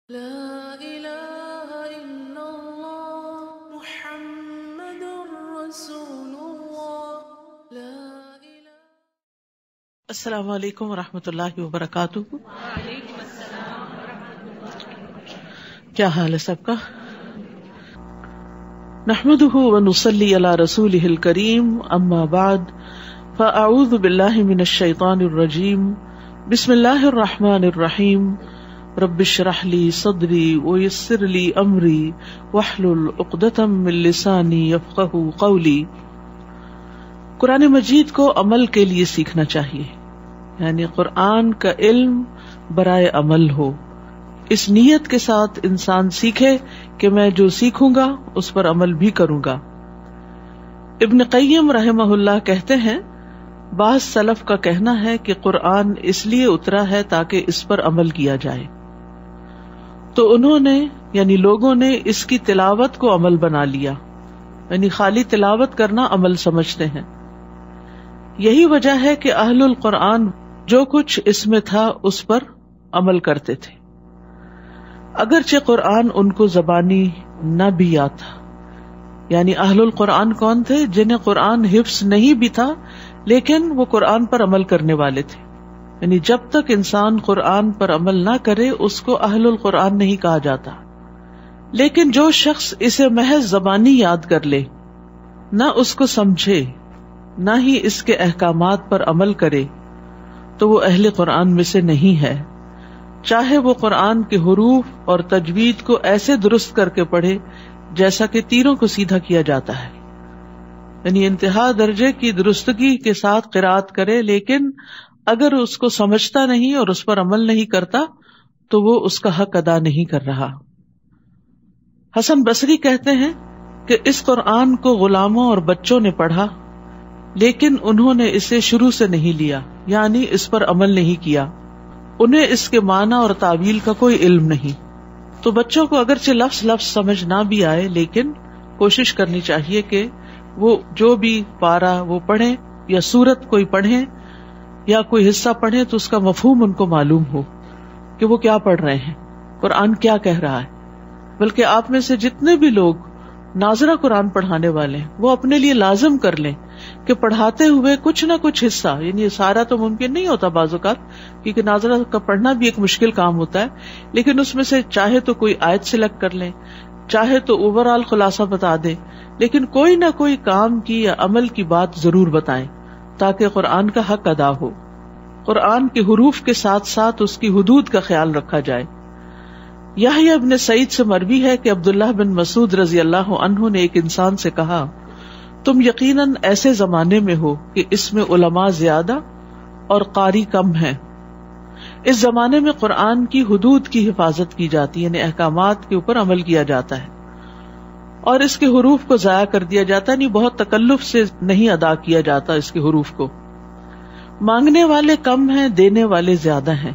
لا الہ الا اللہ محمد رسول اللہ لا الہ۔ السلام علیکم ورحمۃ اللہ وبرکاتہ۔ وعلیکم السلام ورحمۃ اللہ۔ کیا حال ہے سب کا؟ نحمده ونصلی علی رسولہ الکریم، اما بعد فاعوذ باللہ من الشیطان الرجیم، بسم اللہ الرحمن الرحیم، رب اشرح لی صدری ویسر لی امری واحلل عقدۃ من لسانی یفقہوا قولی۔ قرآن مجید کو عمل کے لیے سیکھنا چاہیے، یعنی قرآن کا علم برائے عمل ہو۔ اس نیت کے ساتھ انسان سیکھے کہ میں جو سیکھوں گا اس پر عمل بھی کروں گا۔ ابن قیم رحمہ اللہ کہتے ہیں، بعض سلف کا کہنا ہے کہ قرآن اس لیے اترا ہے تاکہ اس پر عمل کیا جائے، تو انہوں نے یعنی لوگوں نے اس کی تلاوت کو عمل بنا لیا، یعنی خالی تلاوت کرنا عمل سمجھتے ہیں۔ یہی وجہ ہے کہ اہل القرآن جو کچھ اس میں تھا اس پر عمل کرتے تھے، اگرچہ قرآن ان کو زبانی نہ بھی یاد تھا۔ یعنی اہل القرآن کون تھے؟ جنہیں قرآن حفظ نہیں بھی تھا لیکن وہ قرآن پر عمل کرنے والے تھے۔ یعنی جب تک انسان قرآن پر عمل نہ کرے اس کو اہل القرآن نہیں کہا جاتا۔ لیکن جو شخص اسے محض زبانی یاد کر لے، نہ اس کو سمجھے نہ ہی اس کے احکامات پر عمل کرے، تو وہ اہل قرآن میں سے نہیں ہے، چاہے وہ قرآن کے حروف اور تجوید کو ایسے درست کر کے پڑھے جیسا کہ تیروں کو سیدھا کیا جاتا ہے، یعنی انتہا درجے کی درستگی کے ساتھ قرأت کرے، لیکن اگر اس کو سمجھتا نہیں اور اس پر عمل نہیں کرتا تو وہ اس کا حق ادا نہیں کر رہا۔ حسن بصری کہتے ہیں کہ اس قرآن کو غلاموں اور بچوں نے پڑھا لیکن انہوں نے اسے شروع سے نہیں لیا، یعنی اس پر عمل نہیں کیا، انہیں اس کے معنی اور تعویل کا کوئی علم نہیں۔ تو بچوں کو اگرچہ لفظ لفظ سمجھ نہ بھی آئے لیکن کوشش کرنی چاہیے کہ وہ جو بھی پارہ وہ پڑھیں یا سورت کوئی پڑھیں یا کوئی حصہ پڑھیں تو اس کا مفہوم ان کو معلوم ہو کہ وہ کیا پڑھ رہے ہیں، قرآن کیا کہہ رہا ہے۔ بلکہ آپ میں سے جتنے بھی لوگ ناظرہ قرآن پڑھانے والے ہیں وہ اپنے لیے لازم کر لیں کہ پڑھاتے ہوئے کچھ نہ کچھ حصہ، یعنی سارا تو ممکن نہیں ہوتا بعض اوقات کیونکہ ناظرہ کا پڑھنا بھی ایک مشکل کام ہوتا ہے، لیکن اس میں سے چاہے تو کوئی آیت سلیکٹ کر لیں، چاہے تو اوور آل خلاصہ بتا دیں، لیکن کوئی نہ کوئی کام کی یا عمل کی بات ضرور بتائیں تاکہ قرآن کا حق ادا ہو۔ قرآن کے حروف کے ساتھ ساتھ اس کی حدود کا خیال رکھا جائے۔ یحییٰ ابن سعید سے مروی ہے کہ عبداللہ بن مسعود رضی اللہ عنہ نے ایک انسان سے کہا، تم یقیناً ایسے زمانے میں ہو کہ اس میں علماء زیادہ اور قاری کم ہیں۔ اس زمانے میں قرآن کی حدود کی حفاظت کی جاتی ہے، یعنی احکامات کے اوپر عمل کیا جاتا ہے، اور اس کے حروف کو ضائع کر دیا جاتا ہے، یعنی بہت تکلف سے نہیں ادا کیا جاتا اس کے حروف کو۔ مانگنے والے کم ہیں، دینے والے زیادہ ہیں۔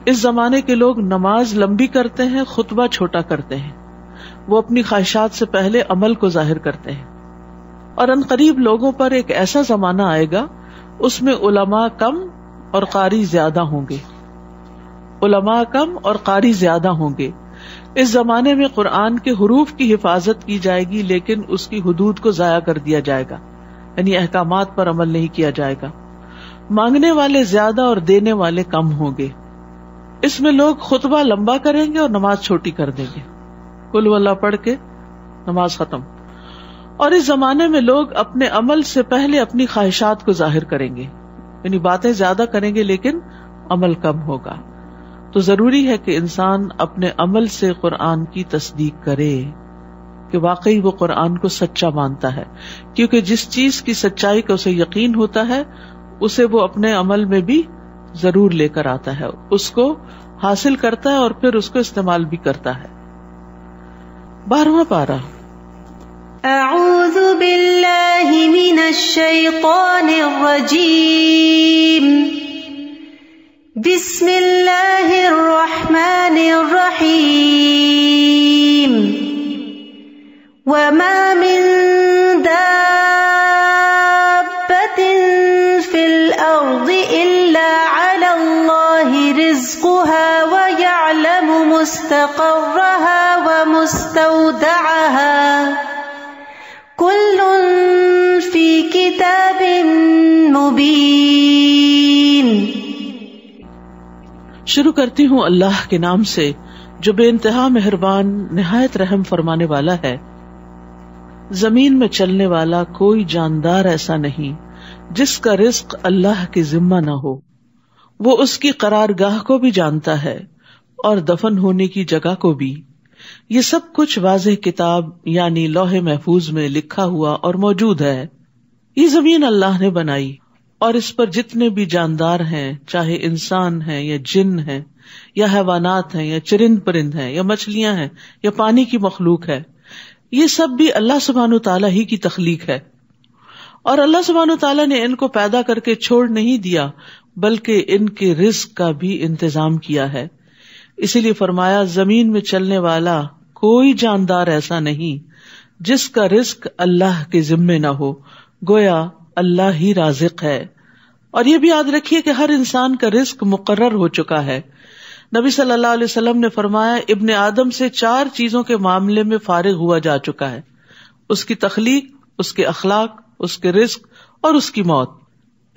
اس زمانے کے لوگ نماز لمبی کرتے ہیں، خطبہ چھوٹا کرتے ہیں، وہ اپنی خواہشات سے پہلے عمل کو ظاہر کرتے ہیں۔ اور ان قریب لوگوں پر ایک ایسا زمانہ آئے گا اس میں علماء کم اور قاری زیادہ ہوں گے، علماء کم اور قاری زیادہ ہوں گے۔ اس زمانے میں قرآن کے حروف کی حفاظت کی جائے گی لیکن اس کی حدود کو ضائع کر دیا جائے گا، یعنی احکامات پر عمل نہیں کیا جائے گا۔ مانگنے والے زیادہ اور دینے والے کم ہوں گے۔ اس میں لوگ خطبہ لمبا کریں گے اور نماز چھوٹی کر دیں گے، قل ہو اللہ پڑھ کے نماز ختم۔ اور اس زمانے میں لوگ اپنے عمل سے پہلے اپنی خواہشات کو ظاہر کریں گے، یعنی باتیں زیادہ کریں گے لیکن عمل کم ہوگا۔ تو ضروری ہے کہ انسان اپنے عمل سے قرآن کی تصدیق کرے کہ واقعی وہ قرآن کو سچا مانتا ہے، کیونکہ جس چیز کی سچائی کا اسے یقین ہوتا ہے اسے وہ اپنے عمل میں بھی ضرور لے کر آتا ہے، اس کو حاصل کرتا ہے اور پھر اس کو استعمال بھی کرتا ہے۔ 12واں پارہ۔ اعوذ باللہ من الشیطان الرجیم، بسم اللہ الرحمن الرحیم، وما من دابۃ فی الارض الا علی اللہ رزقها ویعلم مستقرها مستقرها ومستودعها كل في كتاب مبين. شروع کرتی ہوں اللہ کے نام سے جو بے انتہا مہربان نہایت رحم فرمانے والا ہے. زمین میں چلنے والا کوئی جاندار ایسا نہیں جس کا رزق اللہ کے ذمہ نہ ہو. وہ اس کی قرارگاہ کو بھی جانتا ہے اور دفن ہونے کی جگہ کو بھی. یہ سب کچھ واضح کتاب یعنی لوح محفوظ میں لکھا ہوا اور موجود ہے. یہ زمین اللہ نے بنائی اور اس پر جتنے بھی جاندار ہیں، چاہے انسان ہیں یا جن ہیں یا حیوانات ہیں یا چرند پرند ہیں یا مچھلیاں ہیں یا پانی کی مخلوق ہے، یہ سب بھی اللہ سبحانہ وتعالی ہی کی تخلیق ہے. اور اللہ سبحانہ وتعالی نے ان کو پیدا کر کے چھوڑ نہیں دیا بلکہ ان کے رزق کا بھی انتظام کیا ہے. اسی لیے فرمایا زمین میں چلنے والا کوئی جاندار ایسا نہیں جس کا رزق اللہ کے ذمے نہ ہو. گویا اللہ ہی رازق ہے. اور یہ بھی یاد رکھیے کہ ہر انسان کا رزق مقرر ہو چکا ہے. نبی صلی اللہ علیہ وسلم نے فرمایا ابن آدم سے 4 چیزوں کے معاملے میں فارغ ہوا جا چکا ہے: اس کی تخلیق، اس کے اخلاق، اس کے رزق اور اس کی موت.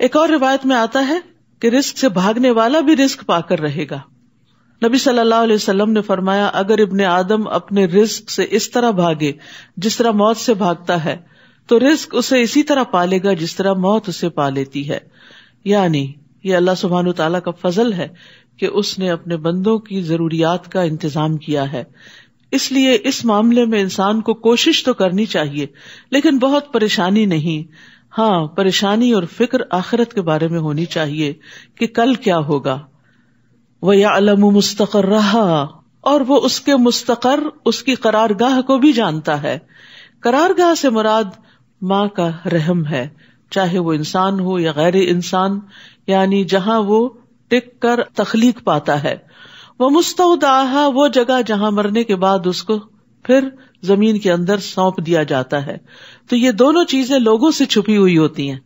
ایک اور روایت میں آتا ہے کہ رزق سے بھاگنے والا بھی رزق پا کر رہے گا. نبی صلی اللہ علیہ وسلم نے فرمایا اگر ابن آدم اپنے رزق سے اس طرح بھاگے جس طرح موت سے بھاگتا ہے تو رزق اسے اسی طرح پالے گا جس طرح موت اسے پا لیتی ہے. یعنی یہ اللہ سبحانہ وتعالیٰ کا فضل ہے کہ اس نے اپنے بندوں کی ضروریات کا انتظام کیا ہے. اس لیے اس معاملے میں انسان کو کوشش تو کرنی چاہیے لیکن بہت پریشانی نہیں. ہاں، پریشانی اور فکر آخرت کے بارے میں ہونی چاہیے کہ کل کیا ہوگا. وَيَعْلَمُ مُسْتَقَرَّهَا، اور وہ اس کے مستقر، اس کی قرارگاہ کو بھی جانتا ہے. قرارگاہ سے مراد ماں کا رحم ہے، چاہے وہ انسان ہو یا غیر انسان، یعنی جہاں وہ ٹک کر تخلیق پاتا ہے. وَمُسْتَوْدَعَهَا، وہ جگہ جہاں مرنے کے بعد اس کو پھر زمین کے اندر سونپ دیا جاتا ہے. تو یہ دونوں چیزیں لوگوں سے چھپی ہوئی ہوتی ہیں.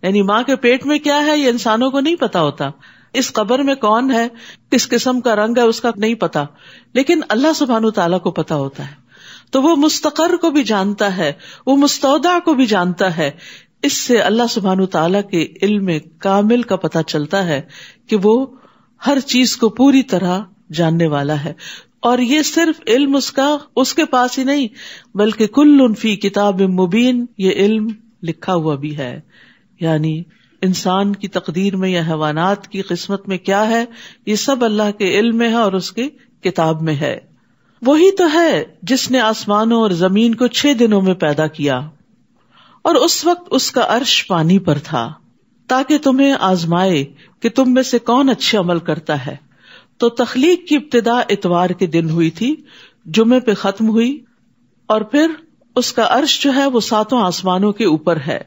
یعنی ماں کے پیٹ میں کیا ہے یہ انسانوں کو نہیں پتا ہوتا، اس قبر میں کون ہے، کس قسم کا رنگ ہے اس کا نہیں پتا، لیکن اللہ سبحانہ تعالیٰ کو پتا ہوتا ہے. تو وہ مستقر کو بھی جانتا ہے، وہ مستودع کو بھی جانتا ہے. اس سے اللہ سبحانہ تعالیٰ کے علم کامل کا پتا چلتا ہے کہ وہ ہر چیز کو پوری طرح جاننے والا ہے. اور یہ صرف علم اس کے پاس ہی نہیں بلکہ کل فی کتاب مبین، یہ علم لکھا ہوا بھی ہے. یعنی انسان کی تقدیر میں یا حیوانات کی قسمت میں کیا ہے یہ سب اللہ کے علم میں ہے اور اس کی کتاب میں ہے. وہی تو ہے جس نے آسمانوں اور زمین کو 6 دنوں میں پیدا کیا اور اس وقت اس کا عرش پانی پر تھا تاکہ تمہیں آزمائے کہ تم میں سے کون اچھے عمل کرتا ہے. تو تخلیق کی ابتدا اتوار کے دن ہوئی تھی، جمعے پہ ختم ہوئی، اور پھر اس کا عرش جو ہے وہ 7 آسمانوں کے اوپر ہے.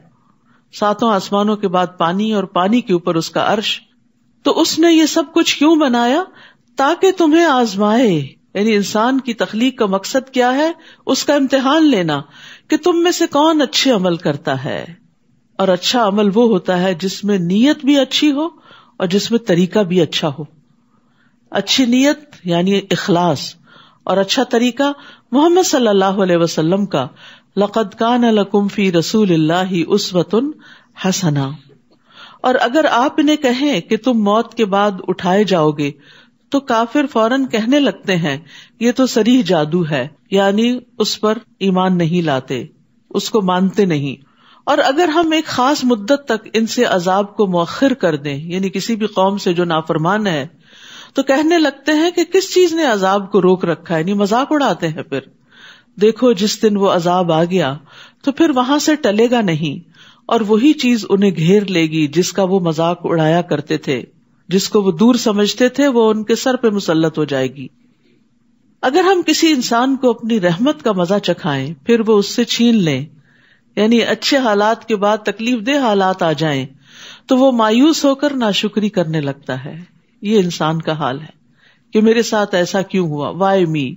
7 آسمانوں کے بعد پانی اور پانی کے اوپر اس کا عرش. تو اس نے یہ سب کچھ کیوں بنایا؟ تاکہ تمہیں آزمائے. یعنی انسان کی تخلیق کا مقصد کیا ہے؟ اس کا امتحان لینا کہ تم میں سے کون اچھے عمل کرتا ہے. اور اچھا عمل وہ ہوتا ہے جس میں نیت بھی اچھی ہو اور جس میں طریقہ بھی اچھا ہو. اچھی نیت یعنی اخلاص، اور اچھا طریقہ محمد صلی اللہ علیہ وسلم کا لقد کان لکم فی رسول اللہ اسوۃ حسنہ. اور اگر آپ انہیں کہیں کہ تم موت کے بعد اٹھائے جاؤ گے تو کافر فوراً کہنے لگتے ہیں یہ تو صریح جادو ہے، یعنی اس پر ایمان نہیں لاتے، اس کو مانتے نہیں. اور اگر ہم ایک خاص مدت تک ان سے عذاب کو مؤخر کر دیں، یعنی کسی بھی قوم سے جو نافرمان ہے، تو کہنے لگتے ہیں کہ کس چیز نے عذاب کو روک رکھا ہے، یعنی مذاق اڑاتے ہیں. پھر دیکھو جس دن وہ عذاب آ گیا تو پھر وہاں سے ٹلے گا نہیں، اور وہی چیز انہیں گھیر لے گی جس کا وہ مذاق اڑایا کرتے تھے، جس کو وہ دور سمجھتے تھے وہ ان کے سر پہ مسلط ہو جائے گی. اگر ہم کسی انسان کو اپنی رحمت کا مزہ چکھائیں پھر وہ اس سے چھین لیں، یعنی اچھے حالات کے بعد تکلیف دہ حالات آ جائیں تو وہ مایوس ہو کر ناشکری کرنے لگتا ہے. یہ انسان کا حال ہے کہ میرے ساتھ ایسا کیوں ہوا، وائی می.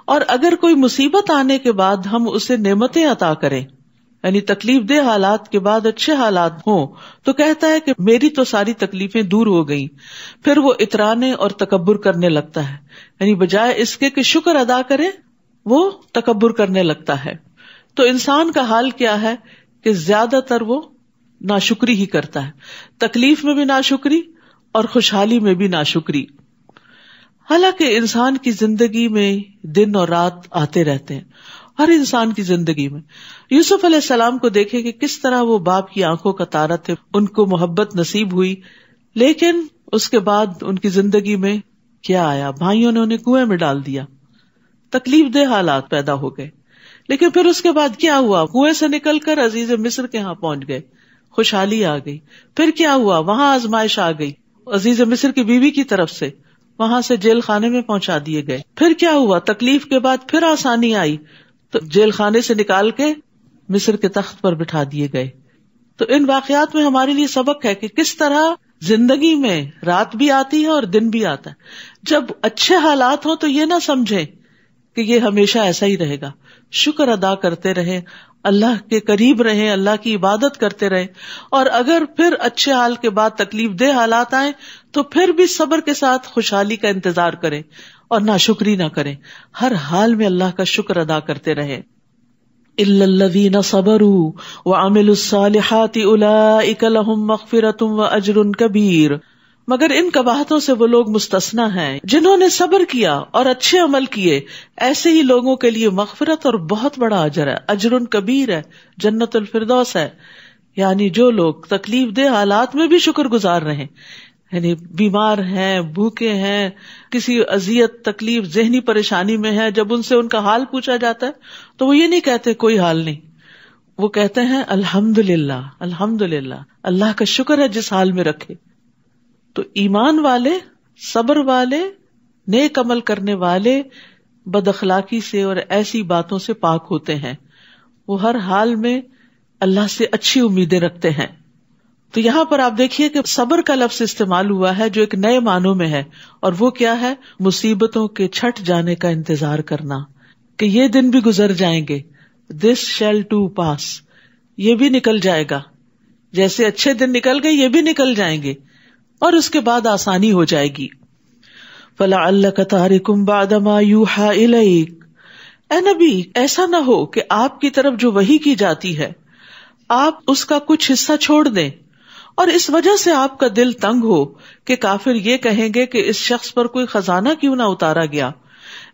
اور اگر کوئی مصیبت آنے کے بعد ہم اسے نعمتیں عطا کریں، یعنی تکلیف دہ حالات کے بعد اچھے حالات ہوں تو کہتا ہے کہ میری تو ساری تکلیفیں دور ہو گئیں، پھر وہ اترانے اور تکبر کرنے لگتا ہے، یعنی بجائے اس کے کہ شکر ادا کرے وہ تکبر کرنے لگتا ہے. تو انسان کا حال کیا ہے کہ زیادہ تر وہ ناشکری ہی کرتا ہے، تکلیف میں بھی ناشکری اور خوشحالی میں بھی ناشکری. حالانکہ انسان کی زندگی میں دن اور رات آتے رہتے ہیں، ہر انسان کی زندگی میں. یوسف علیہ السلام کو دیکھے کہ کس طرح وہ باپ کی آنکھوں کا تارا تھے، ان کو محبت نصیب ہوئی، لیکن اس کے بعد ان کی زندگی میں کیا آیا؟ بھائیوں نے انہیں کنویں میں ڈال دیا، تکلیف دہ حالات پیدا ہو گئے. لیکن پھر اس کے بعد کیا ہوا؟ کنویں سے نکل کر عزیز مصر کے ہاں پہنچ گئے، خوشحالی آ گئی. پھر کیا ہوا؟ وہاں آزمائش آ گئی عزیز مصر کی بیوی کی طرف سے، وہاں سے جیل خانے میں پہنچا دیے گئے. پھر کیا ہوا؟ تکلیف کے بعد پھر آسانی آئی تو جیل خانے سے نکال کے مصر کے تخت پر بٹھا دیے گئے. تو ان واقعات میں ہمارے لیے سبق ہے کہ کس طرح زندگی میں رات بھی آتی ہے اور دن بھی آتا ہے. جب اچھے حالات ہوں تو یہ نہ سمجھیں کہ یہ ہمیشہ ایسا ہی رہے گا، شکر ادا کرتے رہیں، اللہ کے قریب رہیں، اللہ کی عبادت کرتے رہیں. اور اگر پھر اچھے حال کے بعد تکلیف دہ حالات آئیں تو پھر بھی صبر کے ساتھ خوشحالی کا انتظار کریں اور ناشکری نہ کریں، ہر حال میں اللہ کا شکر ادا کرتے رہیں. الا الذین صبروا وعملوا الصالحات اولئک لهم مغفرۃ واجر کبیر، مگر ان قباحتوں سے وہ لوگ مستثنی ہیں جنہوں نے صبر کیا اور اچھے عمل کیے، ایسے ہی لوگوں کے لیے مغفرت اور بہت بڑا اجر ہے، اجر کبیر ہے، جنت الفردوس ہے. یعنی جو لوگ تکلیف دہ حالات میں بھی شکر گزار رہے، یعنی بیمار ہیں، بھوکے ہیں، کسی اذیت تکلیف ذہنی پریشانی میں ہے، جب ان سے ان کا حال پوچھا جاتا ہے تو وہ یہ نہیں کہتے کوئی حال نہیں، وہ کہتے ہیں الحمدللہ الحمدللہ، اللہ کا شکر ہے جس حال میں رکھے. تو ایمان والے، صبر والے، نیک عمل کرنے والے بد اخلاقی سے اور ایسی باتوں سے پاک ہوتے ہیں، وہ ہر حال میں اللہ سے اچھی امیدیں رکھتے ہیں. تو یہاں پر آپ دیکھیے کہ صبر کا لفظ استعمال ہوا ہے جو ایک نئے معنوں میں ہے، اور وہ کیا ہے؟ مصیبتوں کے چھٹ جانے کا انتظار کرنا، کہ یہ دن بھی گزر جائیں گے، this shall too pass، یہ بھی نکل جائے گا، جیسے اچھے دن نکل گئے یہ بھی نکل جائیں گے اور اس کے بعد آسانی ہو جائے گی. فَلَعَلَّكَ تَارِكٌ بَعْدَ مَا يُوحَىٰ إِلَيْكَ، اے نبی ایسا نہ ہو کہ آپ کی طرف جو وحی کی جاتی ہے آپ اس کا کچھ حصہ چھوڑ دیں، اور اس وجہ سے آپ کا دل تنگ ہو کہ کافر یہ کہیں گے کہ اس شخص پر کوئی خزانہ کیوں نہ اتارا گیا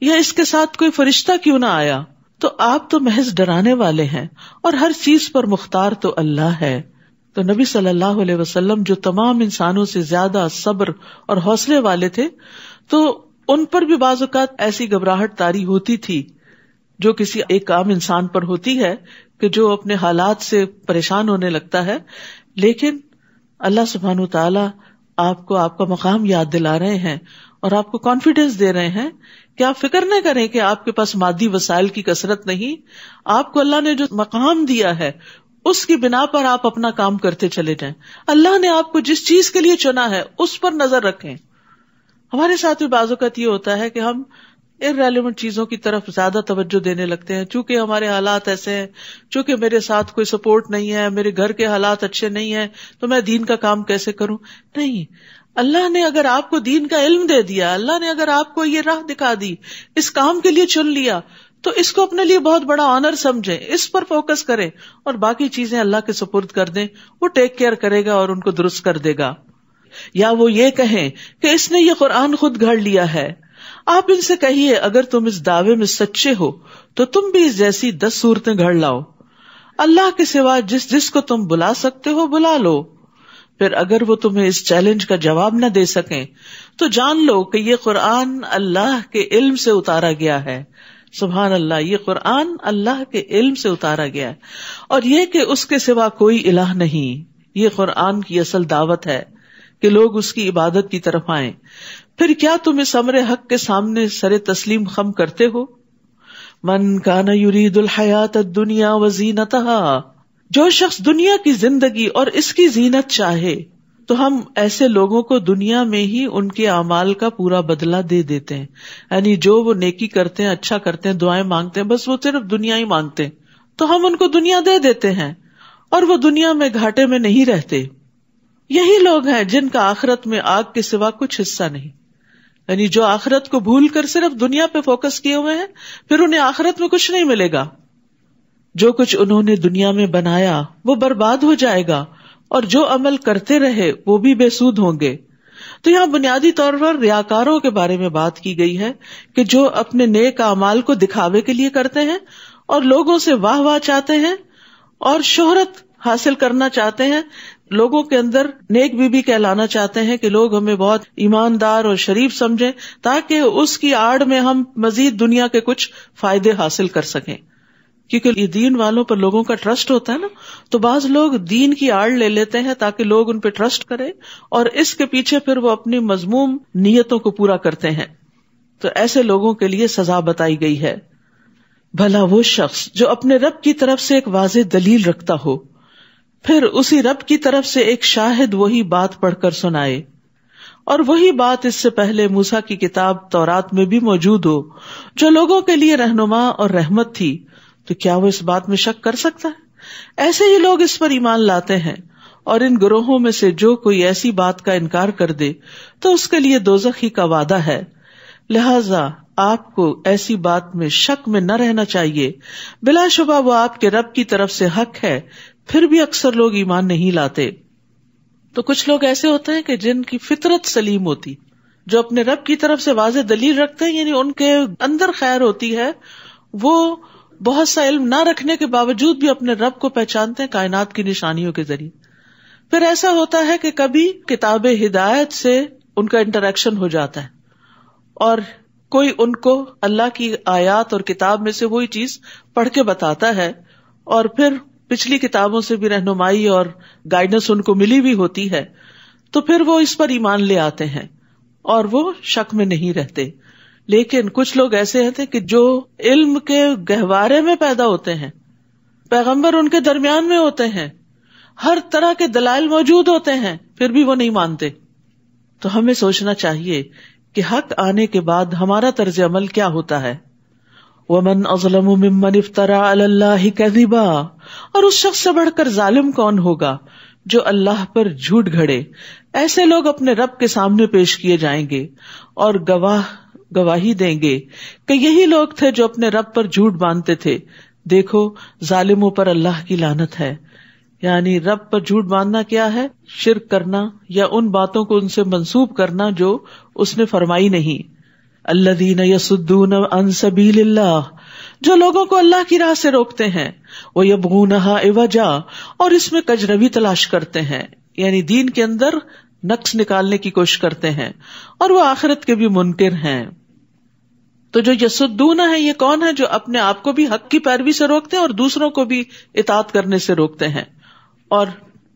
یا اس کے ساتھ کوئی فرشتہ کیوں نہ آیا. تو آپ تو محض ڈرانے والے ہیں اور ہر چیز پر مختار تو اللہ ہے. تو نبی صلی اللہ علیہ وسلم جو تمام انسانوں سے زیادہ صبر اور حوصلے والے تھے، تو ان پر بھی بعض اوقات ایسی گھبراہٹ طاری ہوتی تھی جو کسی ایک عام انسان پر ہوتی ہے کہ جو اپنے حالات سے پریشان ہونے لگتا ہے. لیکن اللہ سبحانہ وتعالی آپ کو آپ کا مقام یاد دلا رہے ہیں اور آپ کو کانفیڈینس دے رہے ہیں کہ آپ فکر نہ کریں کہ آپ کے پاس مادی وسائل کی کثرت نہیں، آپ کو اللہ نے جو مقام دیا ہے اس کی بنا پر آپ اپنا کام کرتے چلے جائیں. اللہ نے آپ کو جس چیز کے لیے چنا ہے اس پر نظر رکھیں. ہمارے ساتھ بھی بعض اوقات یہ ہوتا ہے کہ ہم irrelevant چیزوں کی طرف زیادہ توجہ دینے لگتے ہیں، چونکہ ہمارے حالات ایسے ہیں، چونکہ میرے ساتھ کوئی سپورٹ نہیں ہے، میرے گھر کے حالات اچھے نہیں ہیں، تو میں دین کا کام کیسے کروں؟ نہیں، اللہ نے اگر آپ کو دین کا علم دے دیا، اللہ نے اگر آپ کو یہ راہ دکھا دی، اس کام کے لیے چن لیا، تو اس کو اپنے لیے بہت بڑا آنر سمجھیں، اس پر فوکس کریں اور باقی چیزیں اللہ کے سپرد کر دیں، وہ ٹیک کیئر کرے گا اور ان کو درست کر دے گا. یا وہ یہ کہیں کہ اس نے یہ قرآن خود گھڑ لیا ہے. آپ ان سے کہیے اگر تم اس دعوے میں سچے ہو تو تم بھی اس جیسی 10 صورتیں گھڑ لاؤ، اللہ کے سوا جس جس کو تم بلا سکتے ہو بلا لو. پھر اگر وہ تمہیں اس چیلنج کا جواب نہ دے سکیں تو جان لو کہ یہ قرآن اللہ کے علم سے اتارا گیا ہے. سبحان اللہ، یہ قرآن اللہ کے علم سے اتارا گیا ہے، اور یہ کہ اس کے سوا کوئی الہ نہیں. یہ قرآن کی اصل دعوت ہے کہ لوگ اس کی عبادت کی طرف آئیں. پھر کیا تم اس امر حق کے سامنے سر تسلیم خم کرتے ہو؟ من کان یرید الحیات الدنیا وزینتہا، جو شخص دنیا کی زندگی اور اس کی زینت چاہے تو ہم ایسے لوگوں کو دنیا میں ہی ان کے اعمال کا پورا بدلہ دے دیتے ہیں. یعنی جو وہ نیکی کرتے ہیں، اچھا کرتے ہیں، دعائیں مانگتے ہیں، بس وہ صرف دنیا ہی مانگتے ہیں. تو ہم ان کو دنیا دے دیتے ہیں اور وہ دنیا میں گھاٹے میں نہیں رہتے. یہی لوگ ہیں جن کا آخرت میں آگ کے سوا کچھ حصہ نہیں. یعنی جو آخرت کو بھول کر صرف دنیا پہ فوکس کیے ہوئے ہیں، پھر انہیں آخرت میں کچھ نہیں ملے گا. جو کچھ انہوں نے دنیا میں بنایا وہ برباد ہو جائے گا، اور جو عمل کرتے رہے وہ بھی بے سود ہوں گے. تو یہاں بنیادی طور پر ریاکاروں کے بارے میں بات کی گئی ہے کہ جو اپنے نیک اعمال کو دکھاوے کے لیے کرتے ہیں اور لوگوں سے واہ واہ چاہتے ہیں اور شہرت حاصل کرنا چاہتے ہیں، لوگوں کے اندر نیک بی کہلانا چاہتے ہیں کہ لوگ ہمیں بہت ایماندار اور شریف سمجھیں تاکہ اس کی آڑ میں ہم مزید دنیا کے کچھ فائدے حاصل کر سکیں. کیونکہ یہ دین والوں پر لوگوں کا ٹرسٹ ہوتا ہے نا، تو بعض لوگ دین کی آڑ لے لیتے ہیں تاکہ لوگ ان پہ ٹرسٹ کریں، اور اس کے پیچھے پھر وہ اپنی مذموم نیتوں کو پورا کرتے ہیں. تو ایسے لوگوں کے لیے سزا بتائی گئی ہے. بھلا وہ شخص جو اپنے رب کی طرف سے ایک واضح دلیل رکھتا ہو، پھر اسی رب کی طرف سے ایک شاہد وہی بات پڑھ کر سنائے، اور وہی بات اس سے پہلے موسیٰ کی کتاب تورات میں بھی موجود ہو، جو لوگوں کے لیے رہنما اور رحمت تھی، تو کیا وہ اس بات میں شک کر سکتا ہے؟ ایسے ہی لوگ اس پر ایمان لاتے ہیں. اور ان گروہوں میں سے جو کوئی ایسی بات کا انکار کر دے تو اس کے لیے دوزخ ہی کا وعدہ ہے. لہذا آپ کو ایسی بات میں شک میں نہ رہنا چاہیے. بلا شبہ وہ آپ کے رب کی طرف سے حق ہے، پھر بھی اکثر لوگ ایمان نہیں لاتے. تو کچھ لوگ ایسے ہوتے ہیں کہ جن کی فطرت سلیم ہوتی، جو اپنے رب کی طرف سے واضح دلیل رکھتے ہیں، یعنی ان کے اندر خیر ہوتی ہے، وہ بہت سا علم نہ رکھنے کے باوجود بھی اپنے رب کو پہچانتے ہیں کائنات کی نشانیوں کے ذریعے. پھر ایسا ہوتا ہے کہ کبھی کتاب ہدایت سے ان کا انٹریکشن ہو جاتا ہے اور کوئی ان کو اللہ کی آیات اور کتاب میں سے وہی چیز پڑھ کے بتاتا ہے، اور پھر پچھلی کتابوں سے بھی رہنمائی اور گائیڈنس ان کو ملی بھی ہوتی ہے، تو پھر وہ اس پر ایمان لے آتے ہیں اور وہ شک میں نہیں رہتے. لیکن کچھ لوگ ایسے ہیں کہ جو علم کے گہوارے میں پیدا ہوتے ہیں، پیغمبر ان کے درمیان میں ہوتے ہیں، ہر طرح کے دلائل موجود ہوتے ہیں، پھر بھی وہ نہیں مانتے. تو ہمیں سوچنا چاہیے کہ حق آنے کے بعد ہمارا طرز عمل کیا ہوتا ہے. وَمَنْ أَظْلَمُ مِمَّنِ افْتَرَىٰ عَلَى اللَّهِ كَذِبًا، اور اس شخص سے بڑھ کر ظالم کون ہوگا جو اللہ پر جھوٹ گھڑے. ایسے لوگ اپنے رب کے سامنے پیش کیے جائیں گے اور گواہی دیں گے کہ یہی لوگ تھے جو اپنے رب پر جھوٹ باندھتے تھے. دیکھو ظالموں پر اللہ کی لعنت ہے. یعنی رب پر جھوٹ باندھنا کیا ہے؟ شرک کرنا یا ان باتوں کو ان سے منسوب کرنا جو اس نے فرمائی نہیں. الذین یصدون عن سبیل اللہ، جو لوگوں کو اللہ کی راہ سے روکتے ہیں. ویبغونها عوجا، اور اس میں کجروی تلاش کرتے ہیں، یعنی دین کے اندر نقص نکالنے کی کوشش کرتے ہیں، اور وہ آخرت کے بھی منکر ہیں. تو جو یصدون ہے یہ کون ہے؟ جو اپنے آپ کو بھی حق کی پیروی سے روکتے ہیں اور دوسروں کو بھی اطاعت کرنے سے روکتے ہیں، اور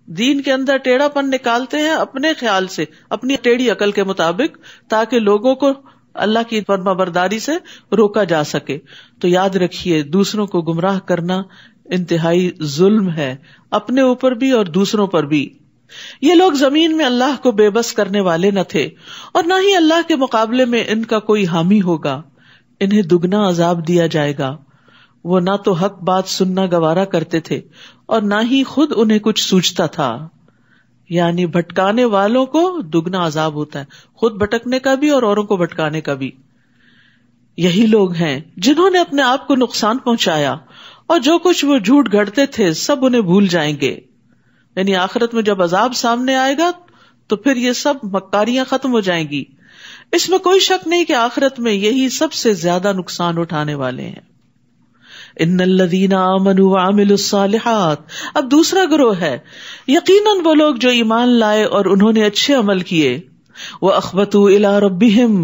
دین کے اندر ٹیڑھا پن نکالتے ہیں اپنے خیال سے، اپنی ٹیڑھی عقل کے مطابق، تاکہ لوگوں کو اللہ کی فرمانبرداری سے روکا جا سکے. تو یاد رکھیے دوسروں کو گمراہ کرنا انتہائی ظلم ہے، اپنے اوپر بھی اور دوسروں پر بھی. یہ لوگ زمین میں اللہ کو بے بس کرنے والے نہ تھے، اور نہ ہی اللہ کے مقابلے میں ان کا کوئی حامی ہوگا. انہیں دگنا عذاب دیا جائے گا. وہ نہ تو حق بات سننا گوارا کرتے تھے اور نہ ہی خود انہیں کچھ سوچتا تھا. یعنی بھٹکانے والوں کو دگنا عذاب ہوتا ہے، خود بھٹکنے کا بھی اور اوروں کو بھٹکانے کا بھی. یہی لوگ ہیں جنہوں نے اپنے آپ کو نقصان پہنچایا، اور جو کچھ وہ جھوٹ گھڑتے تھے سب انہیں بھول جائیں گے. یعنی آخرت میں جب عذاب سامنے آئے گا تو پھر یہ سب مکاریاں ختم ہو جائیں گی. اس میں کوئی شک نہیں کہ آخرت میں یہی سب سے زیادہ نقصان اٹھانے والے ہیں. ان الذین آمنوا وعملوا الصالحات، اب دوسرا گروہ ہے یقیناً وہ لوگ جو ایمان لائے اور انہوں نے اچھے عمل کیے. واخبتوا الی ربہم،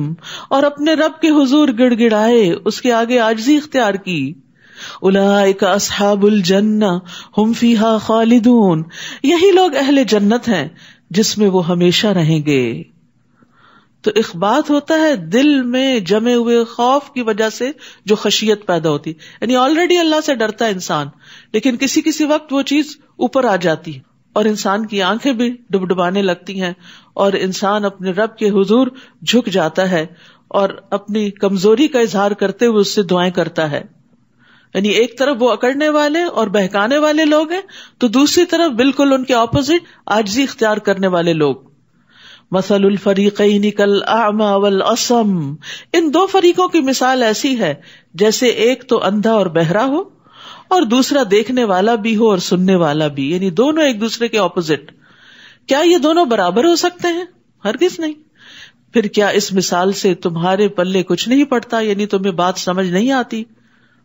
اور اپنے رب کے حضور گڑ گڑائے، اس کے آگے عاجزی اختیار کی. اولئک اصحاب الجنہ ہم فیہا خالدون، یہی لوگ اہل جنت ہیں جس میں وہ ہمیشہ رہیں گے. تو اخبات ہوتا ہے دل میں جمے ہوئے خوف کی وجہ سے جو خشیت پیدا ہوتی، یعنی آلریڈی اللہ سے ڈرتا ہے انسان، لیکن کسی وقت وہ چیز اوپر آ جاتی اور انسان کی آنکھیں بھی ڈبڈبانے لگتی ہیں، اور انسان اپنے رب کے حضور جھک جاتا ہے اور اپنی کمزوری کا اظہار کرتے ہوئے اس سے دعائیں کرتا ہے. یعنی ایک طرف وہ اکڑنے والے اور بہکانے والے لوگ ہیں، تو دوسری طرف بالکل ان کے اپوزٹ عاجزی اختیار کرنے والے لوگ. مثل الفریقین کالاعمی والاصم، ان دو فریقوں کی مثال ایسی ہے جیسے ایک تو اندھا اور بہرا ہو اور دوسرا دیکھنے والا بھی ہو اور سننے والا بھی، یعنی دونوں ایک دوسرے کے اپوزٹ. کیا یہ دونوں برابر ہو سکتے ہیں؟ ہرگز نہیں. پھر کیا اس مثال سے تمہارے پلے کچھ نہیں پڑتا، یعنی تمہیں بات سمجھ نہیں آتی؟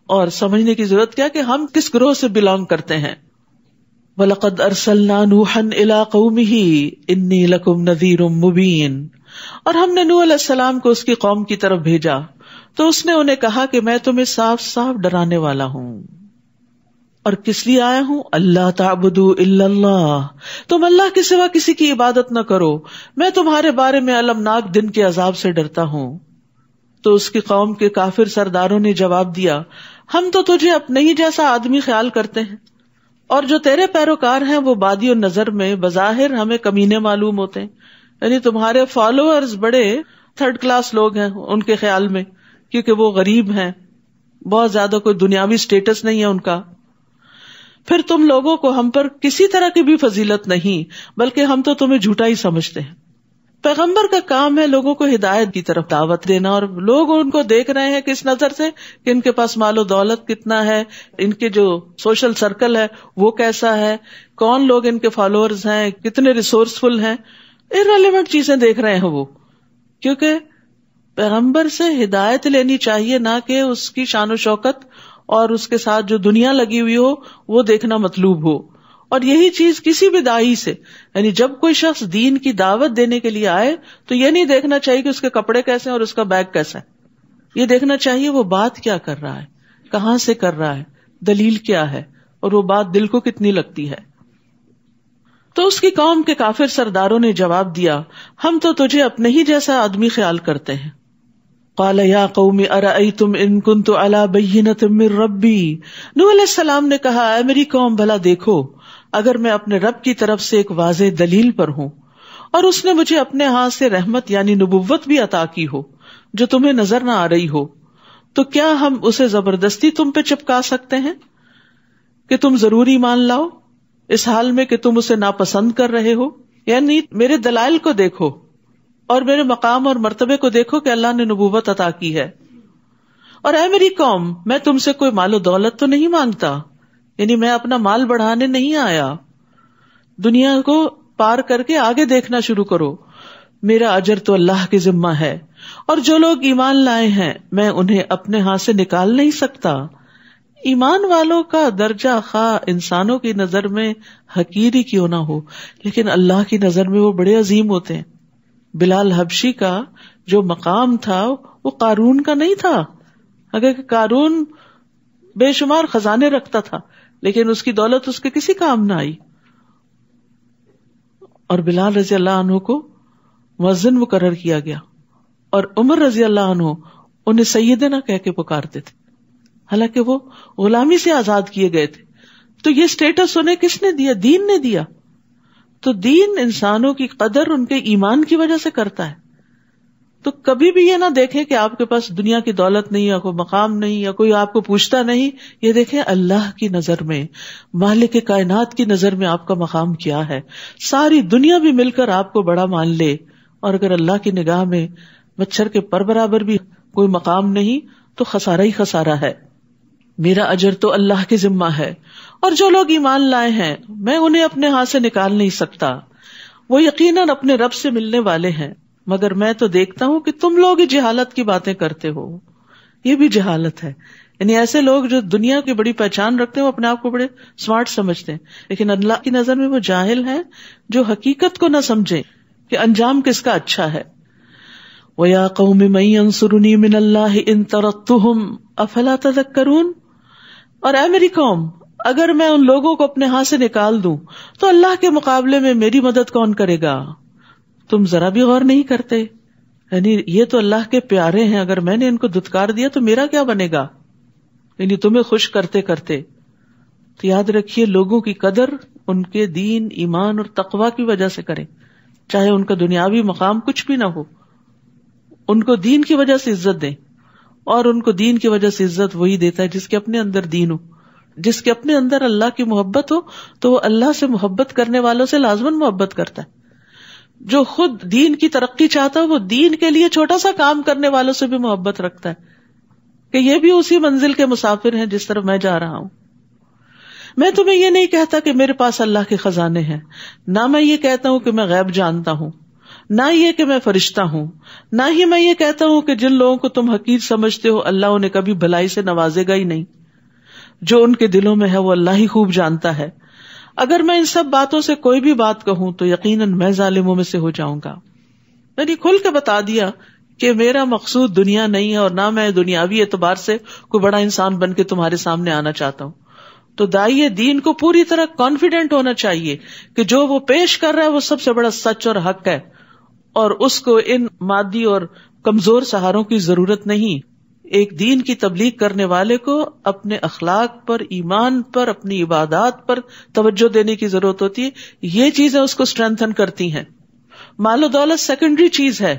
اور سمجھنے کی ضرورت کیا کہ ہم کس گروہ سے بلانگ کرتے ہیں. وَلَقَدْ أَرْسَلْنَا نُوحًا إِلَىٰ قَوْمِهِ إِنِّي لَكُمْ نَذِيرٌ مُبِينٌ، اور ہم نے نوح علیہ السلام کو اس کی قوم کی طرف بھیجا تو اس نے انہیں کہا کہ میں تمہیں صاف صاف ڈرانے والا ہوں. اور کس لیے آیا ہوں؟ اللہ تعبدوا الا اللہ، تم اللہ کے سوا کسی کی عبادت نہ کرو، میں تمہارے بارے میں المناک دن کے عذاب سے ڈرتا ہوں. تو اس کی قوم کے کافر سرداروں نے جواب دیا، ہم تو تجھے اپنے ہی جیسا آدمی خیال کرتے ہیں، اور جو تیرے پیروکار ہیں وہ بادی و نظر میں بظاہر ہمیں کمینے معلوم ہوتے ہیں. یعنی تمہارے فالوورز بڑے تھرڈ کلاس لوگ ہیں ان کے خیال میں، کیونکہ وہ غریب ہیں، بہت زیادہ کوئی دنیاوی سٹیٹس نہیں ہے ان کا. پھر تم لوگوں کو ہم پر کسی طرح کی بھی فضیلت نہیں، بلکہ ہم تو تمہیں جھوٹا ہی سمجھتے ہیں. پیغمبر کا کام ہے لوگوں کو ہدایت کی طرف دعوت دینا، اور لوگ ان کو دیکھ رہے ہیں کس نظر سے کہ ان کے پاس مال و دولت کتنا ہے، ان کے جو سوشل سرکل ہے وہ کیسا ہے، کون لوگ ان کے فالوورز ہیں، کتنے ریسورسفل ہیں. irrelevant چیزیں دیکھ رہے ہیں وہ، کیونکہ پیغمبر سے ہدایت لینی چاہیے، نہ کہ اس کی شان و شوکت اور اس کے ساتھ جو دنیا لگی ہوئی ہو وہ دیکھنا مطلوب ہو. اور یہی چیز کسی بھی داعی سے، یعنی جب کوئی شخص دین کی دعوت دینے کے لیے آئے تو یہ نہیں دیکھنا چاہیے کہ اس کے کپڑے کیسے ہیں اور اس کا بیگ کیسا ہے. یہ دیکھنا چاہیے وہ بات کیا کر رہا ہے، کہاں سے کر رہا ہے، دلیل کیا ہے، اور وہ بات دل کو کتنی لگتی ہے. تو اس کی قوم کے کافر سرداروں نے جواب دیا، ہم تو تجھے اپنے ہی جیسا آدمی خیال کرتے ہیں. قال یا قوم ارأیتم ان کنت علی بینۃ من ربی، نوح علیہ السلام نے کہا، اے میری قوم بھلا دیکھو، اگر میں اپنے رب کی طرف سے ایک واضح دلیل پر ہوں اور اس نے مجھے اپنے ہاتھ سے رحمت یعنی نبوت بھی عطا کی ہو جو تمہیں نظر نہ آ رہی ہو، تو کیا ہم اسے زبردستی تم پہ چپکا سکتے ہیں کہ تم ضرور ایمان لاؤ، اس حال میں کہ تم اسے ناپسند کر رہے ہو؟ یعنی میرے دلائل کو دیکھو اور میرے مقام اور مرتبے کو دیکھو کہ اللہ نے نبوت عطا کی ہے. اور اے میری قوم، میں تم سے کوئی مال و دولت تو نہیں مانگتا، یعنی میں اپنا مال بڑھانے نہیں آیا. دنیا کو پار کر کے آگے دیکھنا شروع کرو. میرا اجر تو اللہ کے ذمہ ہے، اور جو لوگ ایمان لائے ہیں میں انہیں اپنے ہاتھ سے نکال نہیں سکتا. ایمان والوں کا درجہ خواہ انسانوں کی نظر میں حقیر ہی کیوں نہ ہو، لیکن اللہ کی نظر میں وہ بڑے عظیم ہوتے ہیں. بلال حبشی کا جو مقام تھا وہ قارون کا نہیں تھا. اگر قارون بے شمار خزانے رکھتا تھا لیکن اس کی دولت اس کے کسی کام نہ آئی. اور بلال رضی اللہ عنہ کو مؤذن مقرر کیا گیا، اور عمر رضی اللہ عنہ انہیں سیدنا کہہ کے پکارتے تھے، حالانکہ وہ غلامی سے آزاد کیے گئے تھے. تو یہ سٹیٹس انہیں کس نے دیا؟ دین نے دیا. تو دین انسانوں کی قدر ان کے ایمان کی وجہ سے کرتا ہے. تو کبھی بھی یہ نہ دیکھیں کہ آپ کے پاس دنیا کی دولت نہیں یا کوئی مقام نہیں یا کوئی آپ کو پوچھتا نہیں. یہ دیکھیں اللہ کی نظر میں، مالک کائنات کی نظر میں آپ کا مقام کیا ہے. ساری دنیا بھی مل کر آپ کو بڑا مان لے، اور اگر اللہ کی نگاہ میں مچھر کے پر برابر بھی کوئی مقام نہیں تو خسارہ ہی خسارہ ہے. میرا اجر تو اللہ کے ذمہ ہے، اور جو لوگ ایمان لائے ہیں میں انہیں اپنے ہاتھ سے نکال نہیں سکتا. وہ یقیناً اپنے رب سے ملنے والے ہیں، مگر میں تو دیکھتا ہوں کہ تم لوگ ہی جہالت کی باتیں کرتے ہو. یہ بھی جہالت ہے. یعنی ایسے لوگ جو دنیا کی بڑی پہچان رکھتے ہیں وہ اپنے آپ کو بڑے سمارٹ سمجھتے ہیں، لیکن اللہ کی نظر میں وہ جاہل ہیں جو حقیقت کو نہ سمجھیں کہ انجام کس کا اچھا ہے. وَيَا قَوْمِ مَن يَنصُرُنِي مِنَ اللَّهِ إِن طَرَدتُّهُمْ أَفَلَا تَذَكَّرُونَ. اور اے میری قوم، اگر میں ان لوگوں کو اپنے ہاتھ سے نکال دوں تو اللہ کے مقابلے میں میری مدد کون کرے گا؟ تم ذرا بھی غور نہیں کرتے. یعنی یہ تو اللہ کے پیارے ہیں، اگر میں نے ان کو دھتکار دیا تو میرا کیا بنے گا؟ یعنی تمہیں خوش کرتے کرتے. تو یاد رکھیے، لوگوں کی قدر ان کے دین، ایمان اور تقوی کی وجہ سے کریں، چاہے ان کا دنیاوی مقام کچھ بھی نہ ہو. ان کو دین کی وجہ سے عزت دیں، اور ان کو دین کی وجہ سے عزت وہی دیتا ہے جس کے اپنے اندر دین ہو. جس کے اپنے اندر اللہ کی محبت ہو تو وہ اللہ سے محبت کرنے والوں سے لازماً محبت کرتا ہے. جو خود دین کی ترقی چاہتا ہے وہ دین کے لیے چھوٹا سا کام کرنے والوں سے بھی محبت رکھتا ہے کہ یہ بھی اسی منزل کے مسافر ہیں جس طرف میں جا رہا ہوں. میں تمہیں یہ نہیں کہتا کہ میرے پاس اللہ کے خزانے ہیں، نہ میں یہ کہتا ہوں کہ میں غیب جانتا ہوں، نہ یہ کہ میں فرشتہ ہوں، نہ ہی میں یہ کہتا ہوں کہ جن لوگوں کو تم حقیر سمجھتے ہو اللہ انہیں کبھی بھلائی سے نوازے گا ہی نہیں. جو ان کے دلوں میں ہے وہ اللہ ہی خوب جانتا ہے. اگر میں ان سب باتوں سے کوئی بھی بات کہوں تو یقیناً میں ظالموں میں سے ہو جاؤں گا. یعنی کھل کے بتا دیا کہ میرا مقصود دنیا نہیں ہے اور نہ میں دنیاوی اعتبار سے کوئی بڑا انسان بن کے تمہارے سامنے آنا چاہتا ہوں. تو داعی دین کو پوری طرح کانفیڈنٹ ہونا چاہیے کہ جو وہ پیش کر رہا ہے وہ سب سے بڑا سچ اور حق ہے، اور اس کو ان مادی اور کمزور سہاروں کی ضرورت نہیں. ایک دین کی تبلیغ کرنے والے کو اپنے اخلاق پر، ایمان پر، اپنی عبادات پر توجہ دینے کی ضرورت ہوتی ہے. یہ چیزیں اس کو اسٹرینتھن کرتی ہیں. مال و دولت سیکنڈری چیز ہے،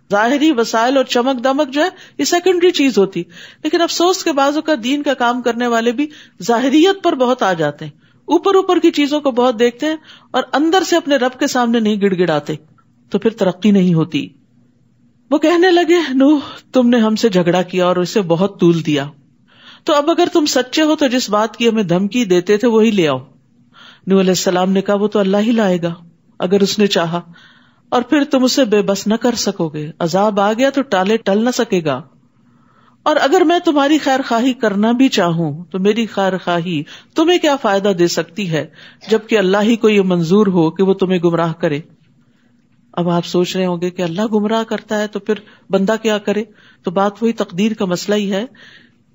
ظاہری وسائل اور چمک دمک جو ہے یہ سیکنڈری چیز ہوتی. لیکن افسوس کے بعضوں کا دین کا کام کرنے والے بھی ظاہریت پر بہت آ جاتے ہیں، اوپر اوپر کی چیزوں کو بہت دیکھتے ہیں اور اندر سے اپنے رب کے سامنے نہیں گڑ گڑاتے، تو پھر ترقی نہیں ہوتی. وہ کہنے لگے نوح تم نے ہم سے جھگڑا کیا اور اسے بہت طول دیا، تو اب اگر تم سچے ہو تو جس بات کی ہمیں دھمکی دیتے تھے وہی لے آؤ. نوح علیہ السلام نے کہا وہ تو اللہ ہی لائے گا اگر اس نے چاہا، اور پھر تم اسے بے بس نہ کر سکو گے. عذاب آ گیا تو ٹالے ٹل نہ سکے گا. اور اگر میں تمہاری خیر خواہی کرنا بھی چاہوں تو میری خیر خواہی تمہیں کیا فائدہ دے سکتی ہے جبکہ اللہ ہی کو یہ منظور ہو کہ وہ تمہیں گمراہ کرے. اب آپ سوچ رہے ہوں گے کہ اللہ گمراہ کرتا ہے تو پھر بندہ کیا کرے؟ تو بات وہی تقدیر کا مسئلہ ہی ہے.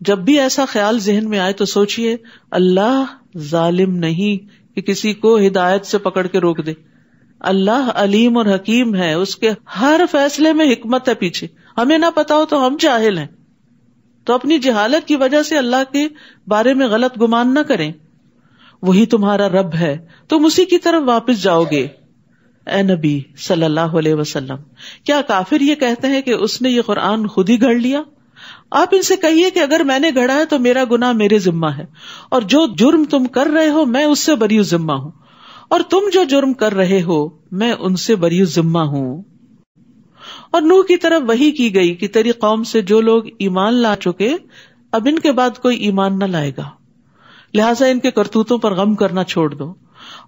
جب بھی ایسا خیال ذہن میں آئے تو سوچئے اللہ ظالم نہیں کہ کسی کو ہدایت سے پکڑ کے روک دے. اللہ علیم اور حکیم ہے، اس کے ہر فیصلے میں حکمت ہے پیچھے. ہمیں نہ پتا ہو تو ہم جاہل ہیں، تو اپنی جہالت کی وجہ سے اللہ کے بارے میں غلط گمان نہ کریں. وہی تمہارا رب ہے، تم اسی کی طرف واپس جاؤ گے. اے نبی صلی اللہ علیہ وسلم، کیا کافر یہ کہتے ہیں کہ اس نے یہ قرآن خود ہی گھڑ لیا؟ آپ ان سے کہیے کہ اگر میں نے گھڑا ہے تو میرا گناہ میرے ذمہ ہے، اور جو جرم تم کر رہے ہو میں اس سے بری ذمہ ہوں، اور تم جو جرم کر رہے ہو میں ان سے بری ذمہ ہوں. اور نوح کی طرف وحی کی گئی کہ تیری قوم سے جو لوگ ایمان لا چکے اب ان کے بعد کوئی ایمان نہ لائے گا، لہٰذا ان کے کرتوتوں پر غم کرنا چھوڑ دو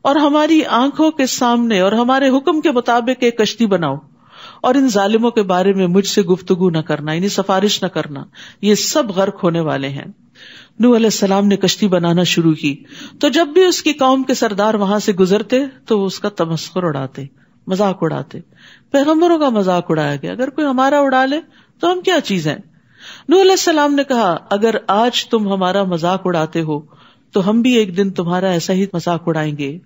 اور ہماری آنکھوں کے سامنے اور ہمارے حکم کے مطابق ایک کشتی بناؤ، اور ان ظالموں کے بارے میں مجھ سے گفتگو نہ کرنا، یعنی سفارش نہ کرنا، یہ سب غرق ہونے والے ہیں. نوح علیہ السلام نے کشتی بنانا شروع کی تو جب بھی اس کی قوم کے سردار وہاں سے گزرتے تو وہ اس کا تمسخر اڑاتے، مذاق اڑاتے. پیغمبروں کا مذاق اڑایا گیا، اگر کوئی ہمارا اڑا لے تو ہم کیا چیز ہیں؟ نوح علیہ السلام نے کہا اگر آج تم ہمارا مذاق اڑاتے ہو تو ہم بھی ایک دن تمہارا ایسا ہی مذاق اڑائیں گے.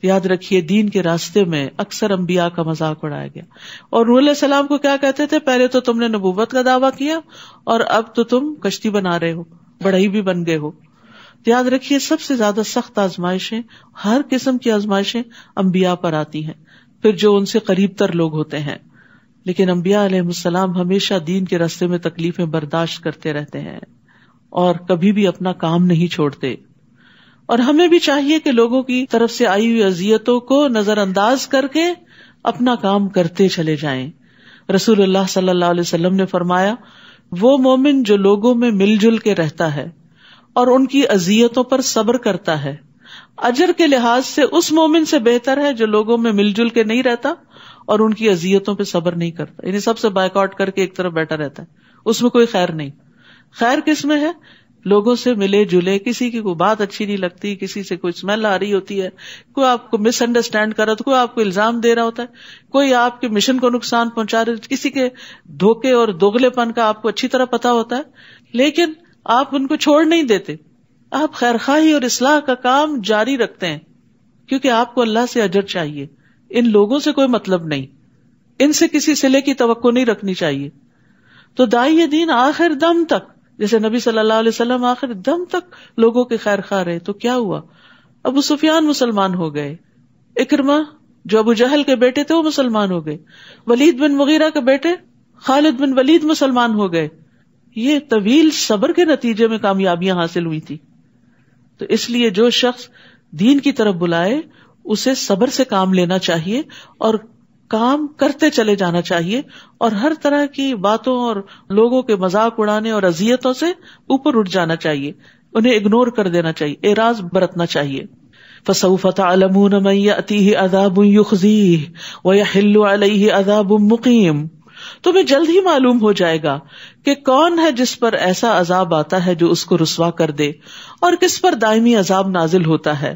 یاد رکھیے دین کے راستے میں اکثر انبیاء کا مذاق اڑایا گیا. اور نوح علیہ السلام کو کیا کہتے تھے؟ پہلے تو تم نے نبوت کا دعویٰ کیا اور اب تو تم کشتی بنا رہے ہو، بڑھئی بھی بن گئے ہو. یاد رکھیے سب سے زیادہ سخت آزمائشیں، ہر قسم کی آزمائشیں انبیاء پر آتی ہیں، پھر جو ان سے قریب تر لوگ ہوتے ہیں. لیکن انبیاء علیہ السلام ہمیشہ دین کے راستے میں تکلیفیں برداشت کرتے رہتے ہیں اور کبھی بھی اپنا کام نہیں چھوڑتے. اور ہمیں بھی چاہیے کہ لوگوں کی طرف سے آئی ہوئی اذیتوں کو نظر انداز کر کے اپنا کام کرتے چلے جائیں. رسول اللہ صلی اللہ علیہ وسلم نے فرمایا وہ مومن جو لوگوں میں مل جل کے رہتا ہے اور ان کی اذیتوں پر صبر کرتا ہے، اجر کے لحاظ سے اس مومن سے بہتر ہے جو لوگوں میں مل جل کے نہیں رہتا اور ان کی اذیتوں پہ صبر نہیں کرتا، یعنی سب سے بائیکاٹ کر کے ایک طرف بیٹھا رہتا ہے. اس میں کوئی خیر نہیں. خیر کس میں ہے؟ لوگوں سے ملے جلے، کسی کی کوئی بات اچھی نہیں لگتی، کسی سے کوئی اسمیل آ رہی ہوتی ہے، کوئی آپ کو مس انڈرسٹینڈ کر رہا ہوتا ہے، کوئی آپ کو الزام دے رہا ہوتا ہے، کوئی آپ کے مشن کو نقصان پہنچا رہا ہے، کسی کے دھوکے اور دوغلے پن کا آپ کو اچھی طرح پتا ہوتا ہے، لیکن آپ ان کو چھوڑ نہیں دیتے. آپ خیرخواہی اور اصلاح کا کام جاری رکھتے ہیں کیونکہ آپ کو اللہ سے اجر چاہیے. ان لوگوں سے کوئی مطلب نہیں، ان سے کسی صلے کی توقع نہیں رکھنی چاہیے. تو داعی دین آخر دم تک، جیسے نبی صلی اللہ علیہ وسلم آخر دم تک لوگوں کے خیر خواہ رہے. تو کیا ہوا؟ ابو سفیان مسلمان ہو گئے، اکرمہ جو ابو جہل کے بیٹے تھے وہ مسلمان ہو گئے، ولید بن مغیرہ کے بیٹے خالد بن ولید مسلمان ہو گئے. یہ طویل صبر کے نتیجے میں کامیابیاں حاصل ہوئی تھی. تو اس لیے جو شخص دین کی طرف بلائے اسے صبر سے کام لینا چاہیے اور کام کرتے چلے جانا چاہیے, اور ہر طرح کی باتوں اور لوگوں کے مذاق اڑانے اور اذیتوں سے اوپر اٹھ جانا چاہیے, انہیں اگنور کر دینا چاہیے, اعراض برتنا چاہیے. فَسَوْفَ تَعْلَمُونَ مَن يَأْتِيهِ عَذَابٌ يُخْزِيهِ وَيَحِلُّ عَلَيْهِ عَذَابٌ مُقِيمٌ. تمہیں جلد ہی معلوم ہو جائے گا کہ کون ہے جس پر ایسا عذاب آتا ہے جو اس کو رسوا کر دے, اور کس پر دائمی عذاب نازل ہوتا ہے,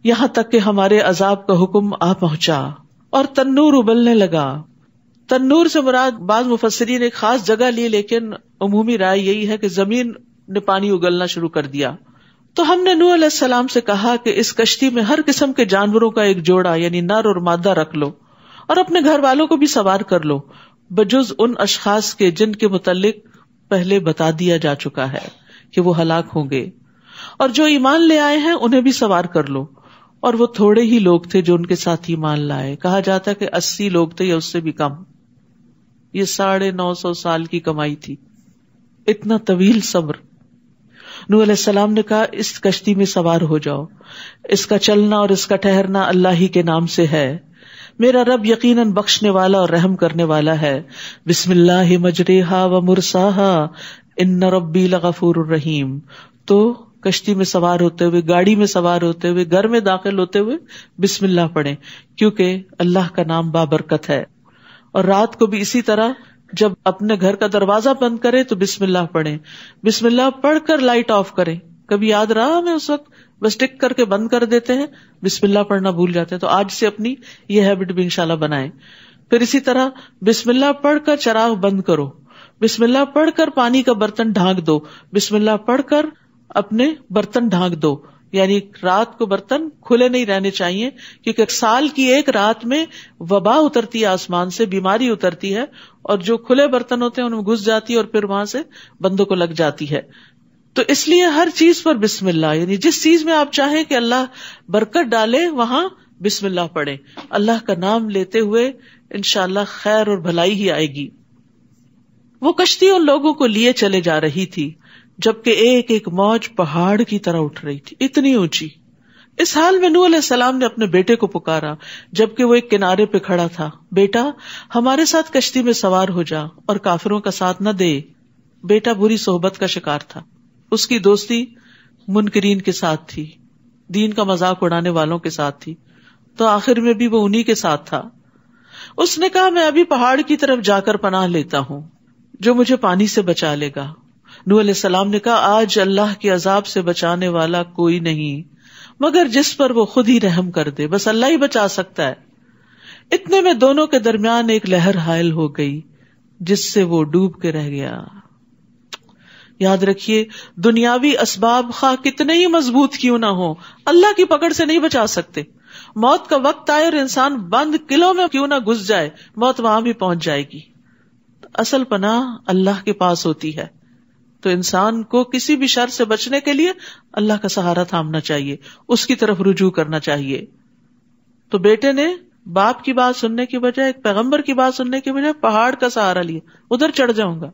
یہاں تک کہ ہمارے عذاب کا حکم آ پہنچا اور تنور ابلنے لگا. تنور سے مراد بعض مفسرین ایک خاص جگہ لی, لیکن عمومی رائے یہی ہے کہ زمین نے پانی اگلنا شروع کر دیا. تو ہم نے نوح علیہ السلام سے کہا کہ اس کشتی میں ہر قسم کے جانوروں کا ایک جوڑا یعنی نر اور مادہ رکھ لو, اور اپنے گھر والوں کو بھی سوار کر لو, بجز ان اشخاص کے جن کے متعلق پہلے بتا دیا جا چکا ہے کہ وہ ہلاک ہوں گے, اور جو ایمان لے آئے ہیں انہیں بھی سوار کر لو. اور وہ تھوڑے ہی لوگ تھے جو ان کے ساتھ ایمان لائے, کہا جاتا ہے کہ 80 لوگ تھے یا اس سے بھی کم. یہ 950 سال کی کمائی تھی, اتنا طویل صبر. نوح علیہ السلام نے کہا اس کشتی میں سوار ہو جاؤ, اس کا چلنا اور اس کا ٹھہرنا اللہ ہی کے نام سے ہے, میرا رب یقیناً بخشنے والا اور رحم کرنے والا ہے. بسم اللہ مجریہا و مرساہا ان ربی لغفور الرحیم. تو کشتی میں سوار ہوتے ہوئے, گاڑی میں سوار ہوتے ہوئے, گھر میں داخل ہوتے ہوئے بسم اللہ پڑھیں, کیونکہ اللہ کا نام بابرکت ہے. اور رات کو بھی اسی طرح جب اپنے گھر کا دروازہ بند کرے تو بسم اللہ پڑھیں. بسم اللہ پڑھ کر لائٹ آف کریں. کبھی یاد رہا ہمیں اس وقت بس ٹک کر کے بند کر دیتے ہیں, بسم اللہ پڑھنا بھول جاتے ہیں. تو آج سے اپنی یہ ہیبٹ بھی انشاءاللہ بنائیں. پھر اسی طرح بسم اللہ پڑھ کر چراغ بند کرو, بسم اللہ پڑھ کر پانی کا برتن ڈھانک دو, بسم اللہ پڑھ کر اپنے برتن ڈھانک دو. یعنی رات کو برتن کھلے نہیں رہنے چاہیے, کیونکہ سال کی ایک رات میں وبا اترتی ہے آسمان سے, بیماری اترتی ہے, اور جو کھلے برتن ہوتے ہیں ان میں گھس جاتی ہے اور پھر وہاں سے بندوں کو لگ جاتی ہے. تو اس لیے ہر چیز پر بسم اللہ, یعنی جس چیز میں آپ چاہیں کہ اللہ برکت ڈالے وہاں بسم اللہ پڑھیں. اللہ کا نام لیتے ہوئے انشاءاللہ خیر اور بھلائی ہی آئے گی. وہ کشتی ان لوگوں کو لیے چلے جا رہی تھی جبکہ ایک ایک موج پہاڑ کی طرح اٹھ رہی تھی, اتنی اونچی. اس حال میں نوح علیہ السلام نے اپنے بیٹے کو پکارا جبکہ وہ ایک کنارے پہ کھڑا تھا. بیٹا ہمارے ساتھ کشتی میں سوار ہو جا اور کافروں کا ساتھ نہ دے. بیٹا بری صحبت کا شکار تھا, اس کی دوستی منکرین کے ساتھ تھی, دین کا مذاق اڑانے والوں کے ساتھ تھی, تو آخر میں بھی وہ انہی کے ساتھ تھا. اس نے کہا میں ابھی پہاڑ کی طرف جا کر پناہ لیتا ہوں جو مجھے پانی سے بچا لے گا. نوح علیہ السلام نے کہا آج اللہ کے عذاب سے بچانے والا کوئی نہیں مگر جس پر وہ خود ہی رحم کر دے, بس اللہ ہی بچا سکتا ہے. اتنے میں دونوں کے درمیان ایک لہر حائل ہو گئی جس سے وہ ڈوب کے رہ گیا. یاد رکھیے دنیاوی اسباب خواہ کتنے ہی مضبوط کیوں نہ ہو, اللہ کی پکڑ سے نہیں بچا سکتے. موت کا وقت آئے اور انسان بند قلعوں میں کیوں نہ گھس جائے, موت وہاں بھی پہنچ جائے گی. اصل پناہ اللہ کے پاس ہوتی ہے, تو انسان کو کسی بھی شر سے بچنے کے لیے اللہ کا سہارا تھامنا چاہیے, اس کی طرف رجوع کرنا چاہیے. تو بیٹے نے باپ کی بات سننے کی بجائے, ایک پیغمبر کی بات سننے کی بجائے پہاڑ کا سہارا لیا, ادھر چڑھ جاؤں گا.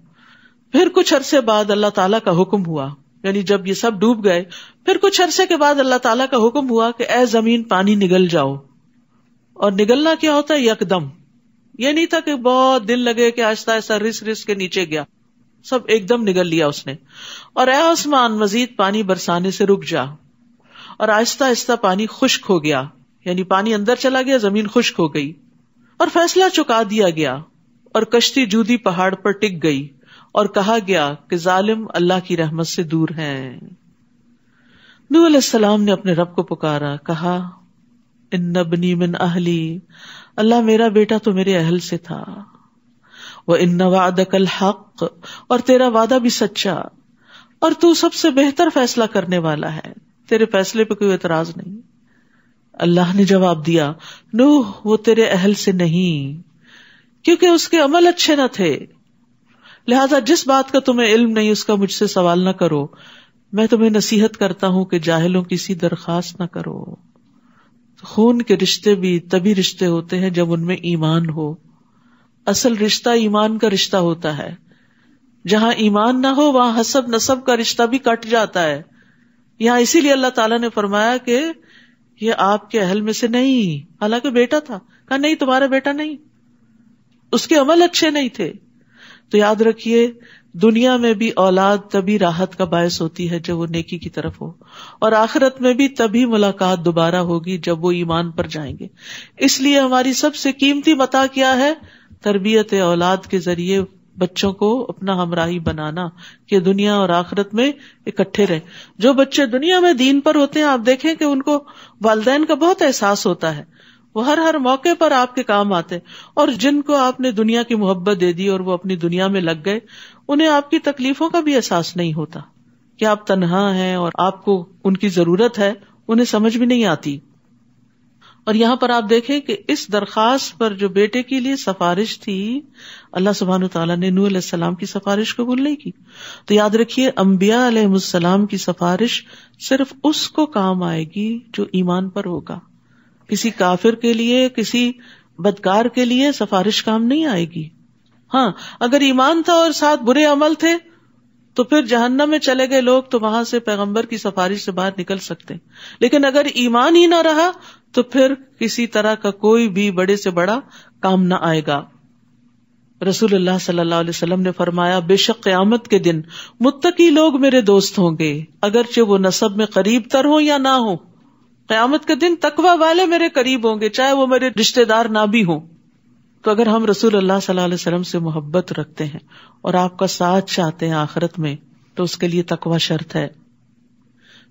پھر کچھ عرصے بعد اللہ تعالیٰ کا حکم ہوا, یعنی جب یہ سب ڈوب گئے پھر کچھ عرصے کے بعد اللہ تعالیٰ کا حکم ہوا کہ اے زمین پانی نگل جاؤ. اور نگلنا کیا ہوتا ہے, یکدم. یہ نہیں تھا کہ بہت دن لگے کہ آہستہ آہستہ رس کے نیچے گیا, سب ایک دم نگل لیا اس نے. اور اے آسمان مزید پانی برسانے سے رک جا. اور آہستہ آہستہ پانی خشک ہو گیا, یعنی پانی اندر چلا گیا, زمین خشک ہو گئی. اور فیصلہ چکا دیا گیا اور کشتی جودی پہاڑ پر ٹک گئی, اور کہا گیا کہ ظالم اللہ کی رحمت سے دور ہیں. نوح علیہ السلام نے اپنے رب کو پکارا, کہا ان ابنی من اہلی, اللہ میرا بیٹا تو میرے اہل سے تھا. وَإِنَّ وَعْدَكَ الْحَقُّ, اور تیرا وعدہ بھی سچا, اور تو سب سے بہتر فیصلہ کرنے والا ہے, تیرے فیصلے پہ کوئی اعتراض نہیں. اللہ نے جواب دیا, نوح وہ تیرے اہل سے نہیں, کیونکہ اس کے عمل اچھے نہ تھے, لہذا جس بات کا تمہیں علم نہیں اس کا مجھ سے سوال نہ کرو. میں تمہیں نصیحت کرتا ہوں کہ جاہلوں کی سی درخواست نہ کرو. خون کے رشتے بھی تبھی رشتے ہوتے ہیں جب ان میں ایمان ہو. اصل رشتہ ایمان کا رشتہ ہوتا ہے, جہاں ایمان نہ ہو وہاں حسب نسب کا رشتہ بھی کٹ جاتا ہے. یہاں اسی لیے اللہ تعالیٰ نے فرمایا کہ یہ آپ کے اہل میں سے نہیں، حالانکہ بیٹا تھا. کہا نہیں تمہارا بیٹا نہیں، اس کے عمل اچھے نہیں تھے. تو یاد رکھیے دنیا میں بھی اولاد تبھی راحت کا باعث ہوتی ہے جب وہ نیکی کی طرف ہو، اور آخرت میں بھی تبھی ملاقات دوبارہ ہوگی جب وہ ایمان پر جائیں گے. اس لیے ہماری سب سے قیمتی متاع کیا ہے؟ تربیت اولاد کے ذریعے بچوں کو اپنا ہمراہی بنانا کہ دنیا اور آخرت میں اکٹھے رہیں. جو بچے دنیا میں دین پر ہوتے ہیں آپ دیکھیں کہ ان کو والدین کا بہت احساس ہوتا ہے، وہ ہر موقع پر آپ کے کام آتے ہیں. اور جن کو آپ نے دنیا کی محبت دے دی اور وہ اپنی دنیا میں لگ گئے، انہیں آپ کی تکلیفوں کا بھی احساس نہیں ہوتا کہ آپ تنہا ہیں اور آپ کو ان کی ضرورت ہے، انہیں سمجھ بھی نہیں آتی. اور یہاں پر آپ دیکھیں کہ اس درخواست پر جو بیٹے کے لیے سفارش تھی، اللہ سبحانہ وتعالیٰ نے نوح علیہ السلام کی سفارش قبول نہیں کی. تو یاد رکھیے انبیاء علیہ السلام کی سفارش صرف اس کو کام آئے گی جو ایمان پر ہوگا. کسی کافر کے لیے، کسی بدکار کے لیے سفارش کام نہیں آئے گی. ہاں اگر ایمان تھا اور ساتھ برے عمل تھے تو پھر جہنم میں چلے گئے لوگ تو وہاں سے پیغمبر کی سفارش سے باہر نکل سکتے ہیں. لیکن اگر ایمان ہی نہ رہا تو پھر کسی طرح کا کوئی بھی بڑے سے بڑا کام نہ آئے گا. رسول اللہ صلی اللہ علیہ وسلم نے فرمایا بے شک قیامت کے دن متقی لوگ میرے دوست ہوں گے اگرچہ وہ نسب میں قریب تر ہوں یا نہ ہوں. قیامت کے دن تقوی والے میرے قریب ہوں گے چاہے وہ میرے رشتے دار نہ بھی ہوں. تو اگر ہم رسول اللہ صلی اللہ علیہ وسلم سے محبت رکھتے ہیں اور آپ کا ساتھ چاہتے ہیں آخرت میں تو اس کے لیے تقوی شرط ہے.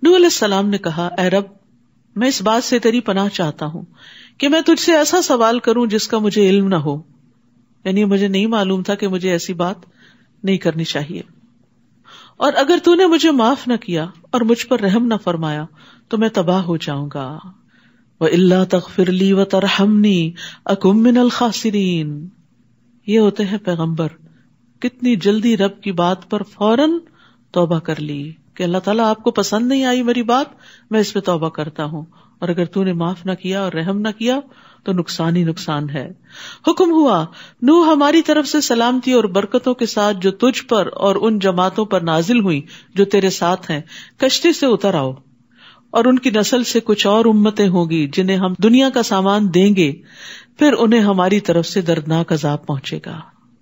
نوح علیہ السلام نے کہا اے رب میں اس بات سے تیری پناہ چاہتا ہوں کہ میں تجھ سے ایسا سوال کروں جس کا مجھے علم نہ ہو. یعنی مجھے نہیں معلوم تھا کہ مجھے ایسی بات نہیں کرنی چاہیے، اور اگر تو نے مجھے معاف نہ کیا اور مجھ پر رحم نہ فرمایا تو میں تباہ ہو جاؤں گا. وَإِلَّا تَغْفِرْ لِي وَتَرْحَمْنِي أَكُن مِّنَ الْخَاسِرِينَ. یہ ہوتے ہیں پیغمبر، کتنی جلدی رب کی بات پر فوراً توبہ کر لی کہ اللہ تعالیٰ آپ کو پسند نہیں آئی میری بات، میں اس پہ توبہ کرتا ہوں، اور اگر تو نے معاف نہ کیا اور رحم نہ کیا تو نقصان ہی نقصان ہے. حکم ہوا نوح ہماری طرف سے سلامتی اور برکتوں کے ساتھ جو تجھ پر اور ان جماعتوں پر نازل ہوئی جو تیرے ساتھ ہیں، کشتی سے اتر آؤ، اور ان کی نسل سے کچھ اور امتیں ہوں گی جنہیں ہم دنیا کا سامان دیں گے، پھر انہیں ہماری طرف سے دردناک عذاب پہنچے گا.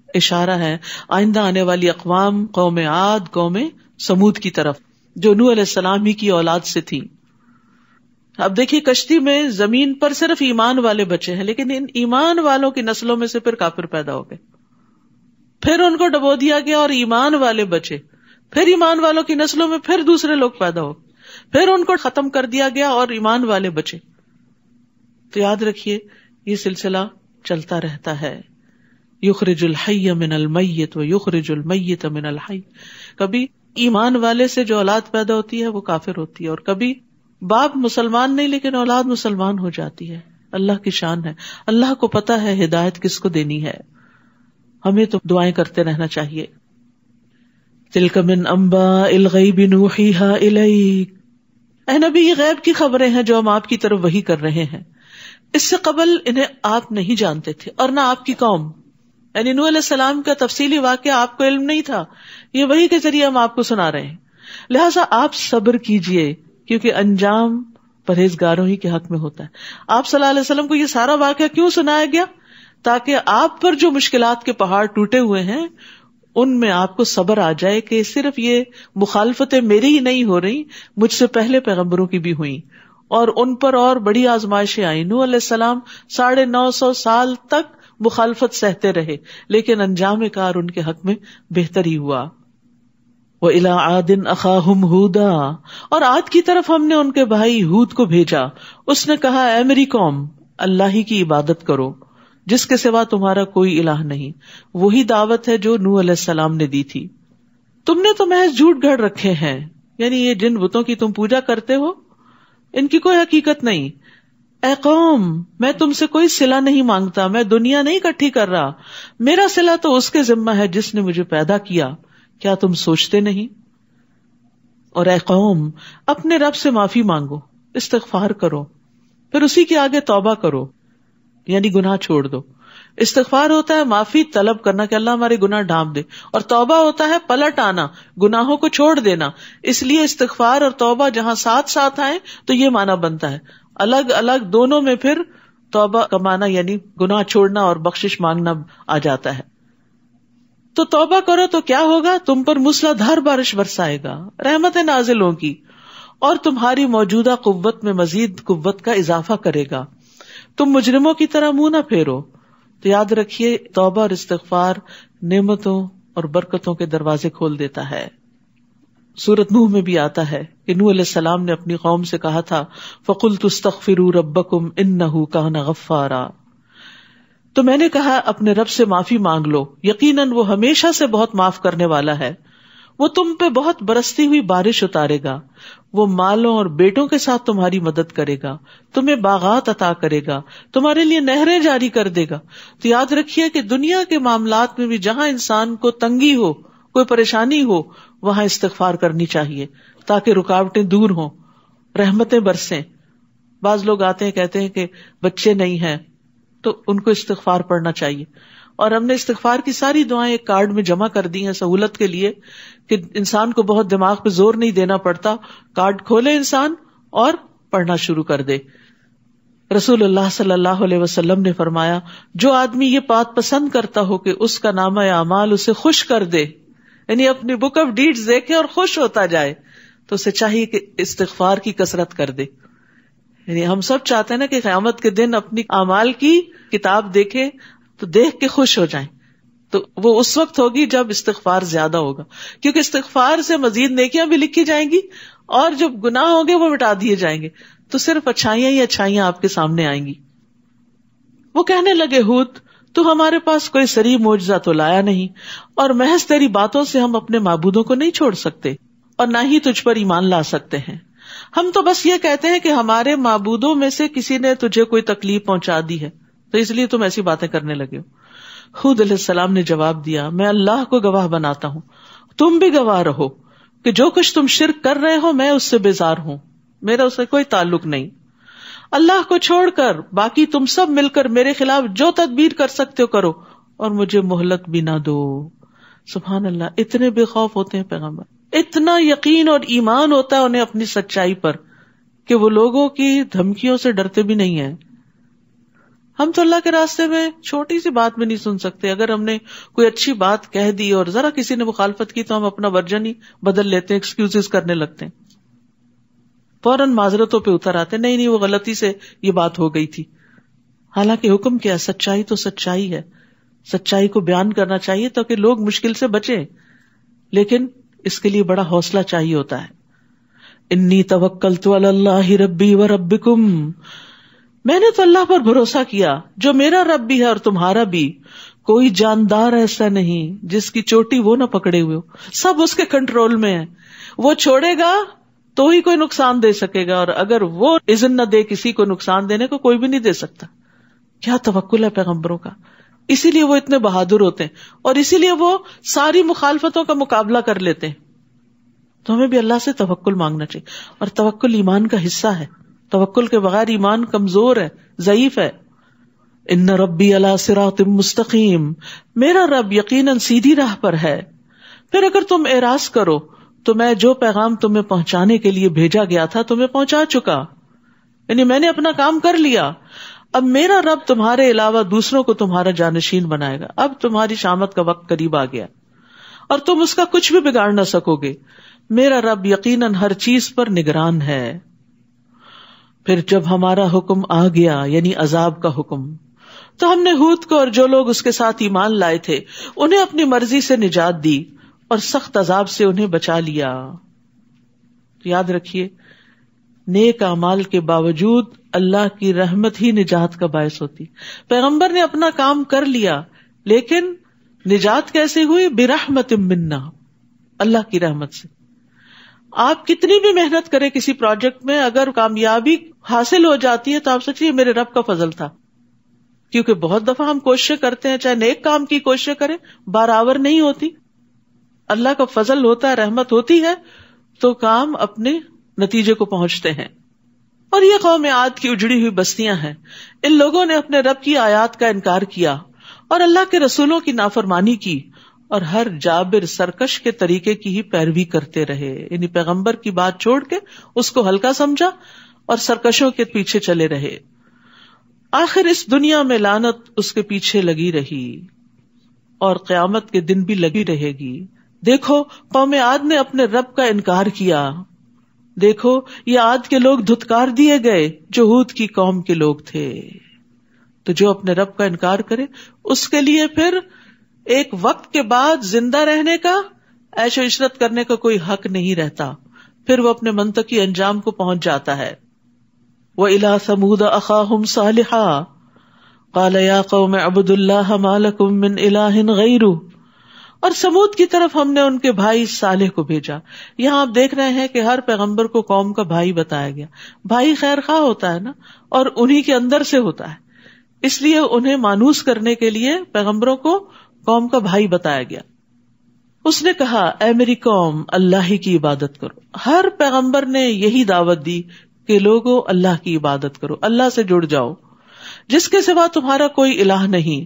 اشارہ ہے آئندہ آنے والی اقوام، قوم عاد، قوم سمود کی طرف جو نوح علیہ السلام ہی کی اولاد سے تھی. اب دیکھیے کشتی میں زمین پر صرف ایمان والے بچے ہیں، لیکن ان ایمان والوں کی نسلوں میں سے پھر کافر پیدا ہو گئے، پھر ان کو ڈبو دیا گیا اور ایمان والے بچے، پھر ایمان والوں کی نسلوں میں پھر دوسرے لوگ پیدا ہو، پھر ان کو ختم کر دیا گیا اور ایمان والے بچے. تو یاد رکھیے یہ سلسلہ چلتا رہتا ہے. یخرج الحی من المیت و یخرج المیت من الحی. کبھی ایمان والے سے جو اولاد پیدا ہوتی ہے وہ کافر ہوتی ہے، اور کبھی باپ مسلمان نہیں لیکن اولاد مسلمان ہو جاتی ہے. اللہ کی شان ہے، اللہ کو پتا ہے ہدایت کس کو دینی ہے. ہمیں تو دعائیں کرتے رہنا چاہیے. تلک من انباء الغیب نوحیہا الیک. اے نبی یہ غیب کی خبریں ہیں جو ہم آپ کی طرف وحی کر رہے ہیں. اس سے قبل انہیں آپ نہیں جانتے تھے اور نہ آپ کی قوم. یعنی نوح علیہ السلام کا تفصیلی واقعہ آپ کو علم نہیں تھا، یہ وحی کے ذریعے ہم آپ کو سنا رہے ہیں. لہٰذا آپ صبر کیجئے کیونکہ انجام پرہیزگاروں ہی کے حق میں ہوتا ہے. آپ صلی اللہ علیہ وسلم کو یہ سارا واقعہ کیوں سنایا گیا؟ تاکہ آپ پر جو مشکلات کے پہاڑ ٹوٹے ہوئے ہیں ان میں آپ کو صبر آ جائے کہ صرف یہ مخالفتیں میری ہی نہیں ہو رہی، مجھ سے پہلے پیغمبروں کی بھی ہوئیں اور ان پر اور بڑی آزمائشیں آئیں. نوح علیہ السلام 950 سال تک مخالفت سہتے رہے لیکن انجام کار ان کے حق میں بہتر ہی ہوا. وَإِلَىٰ عَادٍ أَخَاهُمْ هُودًا. اور عاد کی طرف ہم نے ان کے بھائی ہود کو بھیجا. اس نے کہا اے میری قوم اللہ ہی کی عبادت کرو جس کے سوا تمہارا کوئی الہ نہیں. وہی دعوت ہے جو نوح علیہ السلام نے دی تھی. تم نے تو محض جھوٹ گھڑ رکھے ہیں، یعنی یہ جن بتوں کی تم پوجا کرتے ہو ان کی کوئی حقیقت نہیں. اے قوم میں تم سے کوئی صلہ نہیں مانگتا، میں دنیا نہیں اکٹھی کر رہا، میرا صلہ تو اس کے ذمہ ہے جس نے مجھے پیدا کیا. کیا تم سوچتے نہیں؟ اور اے قوم اپنے رب سے معافی مانگو، استغفار کرو، پھر اسی کے آگے توبہ کرو، یعنی گناہ چھوڑ دو. استغفار ہوتا ہے معافی طلب کرنا کہ اللہ ہمارے گناہ ڈھانپ دے، اور توبہ ہوتا ہے پلٹ آنا، گناہوں کو چھوڑ دینا. اس لیے استغفار اور توبہ جہاں ساتھ ساتھ آئے تو یہ معنی بنتا ہے. الگ الگ دونوں میں پھر توبہ کا معنی یعنی گناہ چھوڑنا اور بخشش مانگنا آ جاتا ہے. تو توبہ کرو تو کیا ہوگا؟ تم پر موسلا دھار بارش برسائے گا، رحمتیں نازل ہوں گی، اور تمہاری موجودہ قوت میں مزید قوت کا اضافہ کرے گا. تم مجرموں کی طرح منہ نہ پھیرو. تو یاد رکھیے توبہ اور استغفار نعمتوں اور برکتوں کے دروازے کھول دیتا ہے. سورۃ نوح میں بھی آتا ہے کہ نوح علیہ السلام نے اپنی قوم سے کہا تھا فَقُلْتُ اسْتَغْفِرُوا رَبَّكُمْ إِنَّهُ كَانَ غَفَّارًا، تو میں نے کہا اپنے رب سے معافی مانگ لو، یقیناً وہ ہمیشہ سے بہت معاف کرنے والا ہے. وہ تم پہ بہت برستی ہوئی بارش اتارے گا، وہ مالوں اور بیٹوں کے ساتھ تمہاری مدد کرے گا، تمہیں باغات عطا کرے گا، تمہارے لیے نہریں جاری کر دے گا. تو یاد رکھیے کہ دنیا کے معاملات میں بھی جہاں انسان کو تنگی ہو، کوئی پریشانی ہو، وہاں استغفار کرنی چاہیے تاکہ رکاوٹیں دور ہوں، رحمتیں برسیں. بعض لوگ آتے ہیں کہتے ہیں کہ بچے نہیں ہیں تو ان کو استغفار پڑھنا چاہیے، اور ہم نے استغفار کی ساری دعائیں ایک کارڈ میں جمع کر دی ہیں سہولت کے لیے کہ انسان کو بہت دماغ پہ زور نہیں دینا پڑتا، کارڈ کھولے انسان اور پڑھنا شروع کر دے. رسول اللہ صلی اللہ علیہ وسلم نے فرمایا جو آدمی یہ بات پسند کرتا ہو کہ اس کا نامہ اعمال اسے خوش کر دے، یعنی اپنی بک آف ڈیڈز دیکھے اور خوش ہوتا جائے، تو اسے چاہیے کہ استغفار کی کثرت کر دے. یعنی ہم سب چاہتے ہیں نا کہ قیامت کے دن اپنی اعمال کی کتاب دیکھیں تو دیکھ کے خوش ہو جائیں. تو وہ اس وقت ہوگی جب استغفار زیادہ ہوگا، کیونکہ استغفار سے مزید نیکیاں بھی لکھی جائیں گی اور جو گناہ ہوں گے وہ مٹا دیے جائیں گے، تو صرف اچھائیاں ہی اچھائیاں آپ کے سامنے آئیں گی. وہ کہنے لگے ہود تو ہمارے پاس کوئی صریح معجزہ تو لایا نہیں، اور محض تیری باتوں سے ہم اپنے معبودوں کو نہیں چھوڑ سکتے اور نہ ہی تجھ پر ایمان لا سکتے ہیں. ہم تو بس یہ کہتے ہیں کہ ہمارے معبودوں میں سے کسی نے تجھے کوئی تکلیف پہنچا دی ہے تو اس لیے تم ایسی باتیں کرنے لگے ہو. ہود علیہ السلام نے جواب دیا میں اللہ کو گواہ بناتا ہوں، تم بھی گواہ رہو کہ جو کچھ تم شرک کر رہے ہو میں اس سے بیزار ہوں، میرا اس سے کوئی تعلق نہیں. اللہ کو چھوڑ کر باقی تم سب مل کر میرے خلاف جو تدبیر کر سکتے ہو کرو اور مجھے مہلت بھی نہ دو. سبحان اللہ، اتنے بے خوف ہوتے ہیں پیغمبر، اتنا یقین اور ایمان ہوتا ہے انہیں اپنی سچائی پر کہ وہ لوگوں کی دھمکیوں سے ڈرتے بھی نہیں ہیں. ہم تو اللہ کے راستے میں چھوٹی سی بات بھی نہیں سن سکتے. اگر ہم نے کوئی اچھی بات کہہ دی اور ذرا کسی نے مخالفت کی تو ہم اپنا ورژن ہی بدل لیتے ہیں، ایکسکیوزز کرنے لگتے ہیں، فوراً معذرتوں پہ اتر آتے نہیں وہ غلطی سے یہ بات ہو گئی تھی. حالانکہ حکم کیا ہے؟ سچائی تو سچائی ہے، سچائی کو بیان کرنا چاہیے تاکہ لوگ مشکل سے بچیں، لیکن اس کے لیے بڑا حوصلہ چاہیے ہوتا ہے. انی توکلت علی اللہ ربی و ربکم، میں نے تو اللہ پر بھروسہ کیا جو میرا رب بھی ہے اور تمہارا بھی. کوئی جاندار ایسا نہیں جس کی چوٹی وہ نہ پکڑے ہوئے ہو، سب اس کے کنٹرول میں ہے. وہ چھوڑے گا تو ہی کوئی نقصان دے سکے گا، اور اگر وہ اذن نہ دے کسی کو نقصان دینے کو، کوئی بھی نہیں دے سکتا. کیا توکل ہے پیغمبروں کا، اسی لیے وہ اتنے بہادر ہوتے ہیں اور اسی لیے وہ ساری مخالفتوں کا مقابلہ کر لیتے ہیں. تو ہمیں بھی اللہ سے توکل مانگنا چاہیے، اور توکل ایمان کا حصہ ہے. توکل کے بغیر ایمان کمزور ہے، ضعیف ہے. ان ربی علی صراط مستقیم، میرا رب یقیناً سیدھی راہ پر ہے. پھر اگر تم اعراض کرو تو میں جو پیغام تمہیں پہنچانے کے لیے بھیجا گیا تھا تمہیں پہنچا چکا، یعنی میں نے اپنا کام کر لیا. اب میرا رب تمہارے علاوہ دوسروں کو تمہارا جانشین بنائے گا. اب تمہاری شامت کا وقت قریب آ گیا اور تم اس کا کچھ بھی بگاڑ نہ سکو گے. میرا رب یقیناً ہر چیز پر نگران ہے. پھر جب ہمارا حکم آ گیا، یعنی عذاب کا حکم، تو ہم نے ہود کو اور جو لوگ اس کے ساتھ ایمان لائے تھے انہیں اپنی مرضی سے نجات دی اور سخت عذاب سے انہیں بچا لیا. یاد رکھیے نیک اعمال کے باوجود اللہ کی رحمت ہی نجات کا باعث ہوتی. پیغمبر نے اپنا کام کر لیا لیکن نجات کیسے ہوئی؟ برحمت منا، اللہ کی رحمت سے. آپ کتنی بھی محنت کریں کسی پروجیکٹ میں، اگر کامیابی حاصل ہو جاتی ہے تو آپ سوچیے میرے رب کا فضل تھا. کیونکہ بہت دفعہ ہم کوششیں کرتے ہیں، چاہے نیک کام کی کوششیں کریں، برابر نہیں ہوتی. اللہ کا فضل ہوتا ہے، رحمت ہوتی ہے تو کام اپنے نتیجے کو پہنچتے ہیں. اور یہ قوم عاد کی اجڑی ہوئی بستیاں ہیں. ان لوگوں نے اپنے رب کی آیات کا انکار کیا اور اللہ کے رسولوں کی نافرمانی کی اور ہر جابر سرکش کے طریقے کی ہی پیروی کرتے رہے. یعنی پیغمبر کی بات چھوڑ کے اس کو ہلکا سمجھا اور سرکشوں کے پیچھے چلے رہے. آخر اس دنیا میں لعنت اس کے پیچھے لگی رہی اور قیامت کے دن بھی لگی رہے گی. دیکھو قوم عاد نے اپنے رب کا انکار کیا. دیکھو یہ عاد کے لوگ دھتکار دیے گئے جو ہود کی قوم کے لوگ تھے. تو جو اپنے رب کا انکار کرے اس کے لیے پھر ایک وقت کے بعد زندہ رہنے کا، عیش و عشرت کرنے کا کوئی حق نہیں رہتا. پھر وہ اپنے منطقی انجام کو پہنچ جاتا ہے. وَإِلَىٰ ثَمُودَ أَخَاهُمْ صَالِحًا قَالَ يَا قَوْمِ اعْبُدُوا اللَّهَ مَا لَكُم مِّنْ إِلَٰهٍ غَيْرُهُ. اور سمود کی طرف ہم نے ان کے بھائی صالح کو بھیجا. یہاں آپ دیکھ رہے ہیں کہ ہر پیغمبر کو قوم کا بھائی بتایا گیا. بھائی خیر خواہ ہوتا ہے نا، اور انہی کے اندر سے ہوتا ہے، اس لیے انہیں مانوس کرنے کے لیے پیغمبروں کو قوم کا بھائی بتایا گیا. اس نے کہا اے میری قوم اللہ ہی کی عبادت کرو. ہر پیغمبر نے یہی دعوت دی کہ لوگو اللہ کی عبادت کرو، اللہ سے جڑ جاؤ. جس کے سوا تمہارا کوئی الہ نہیں.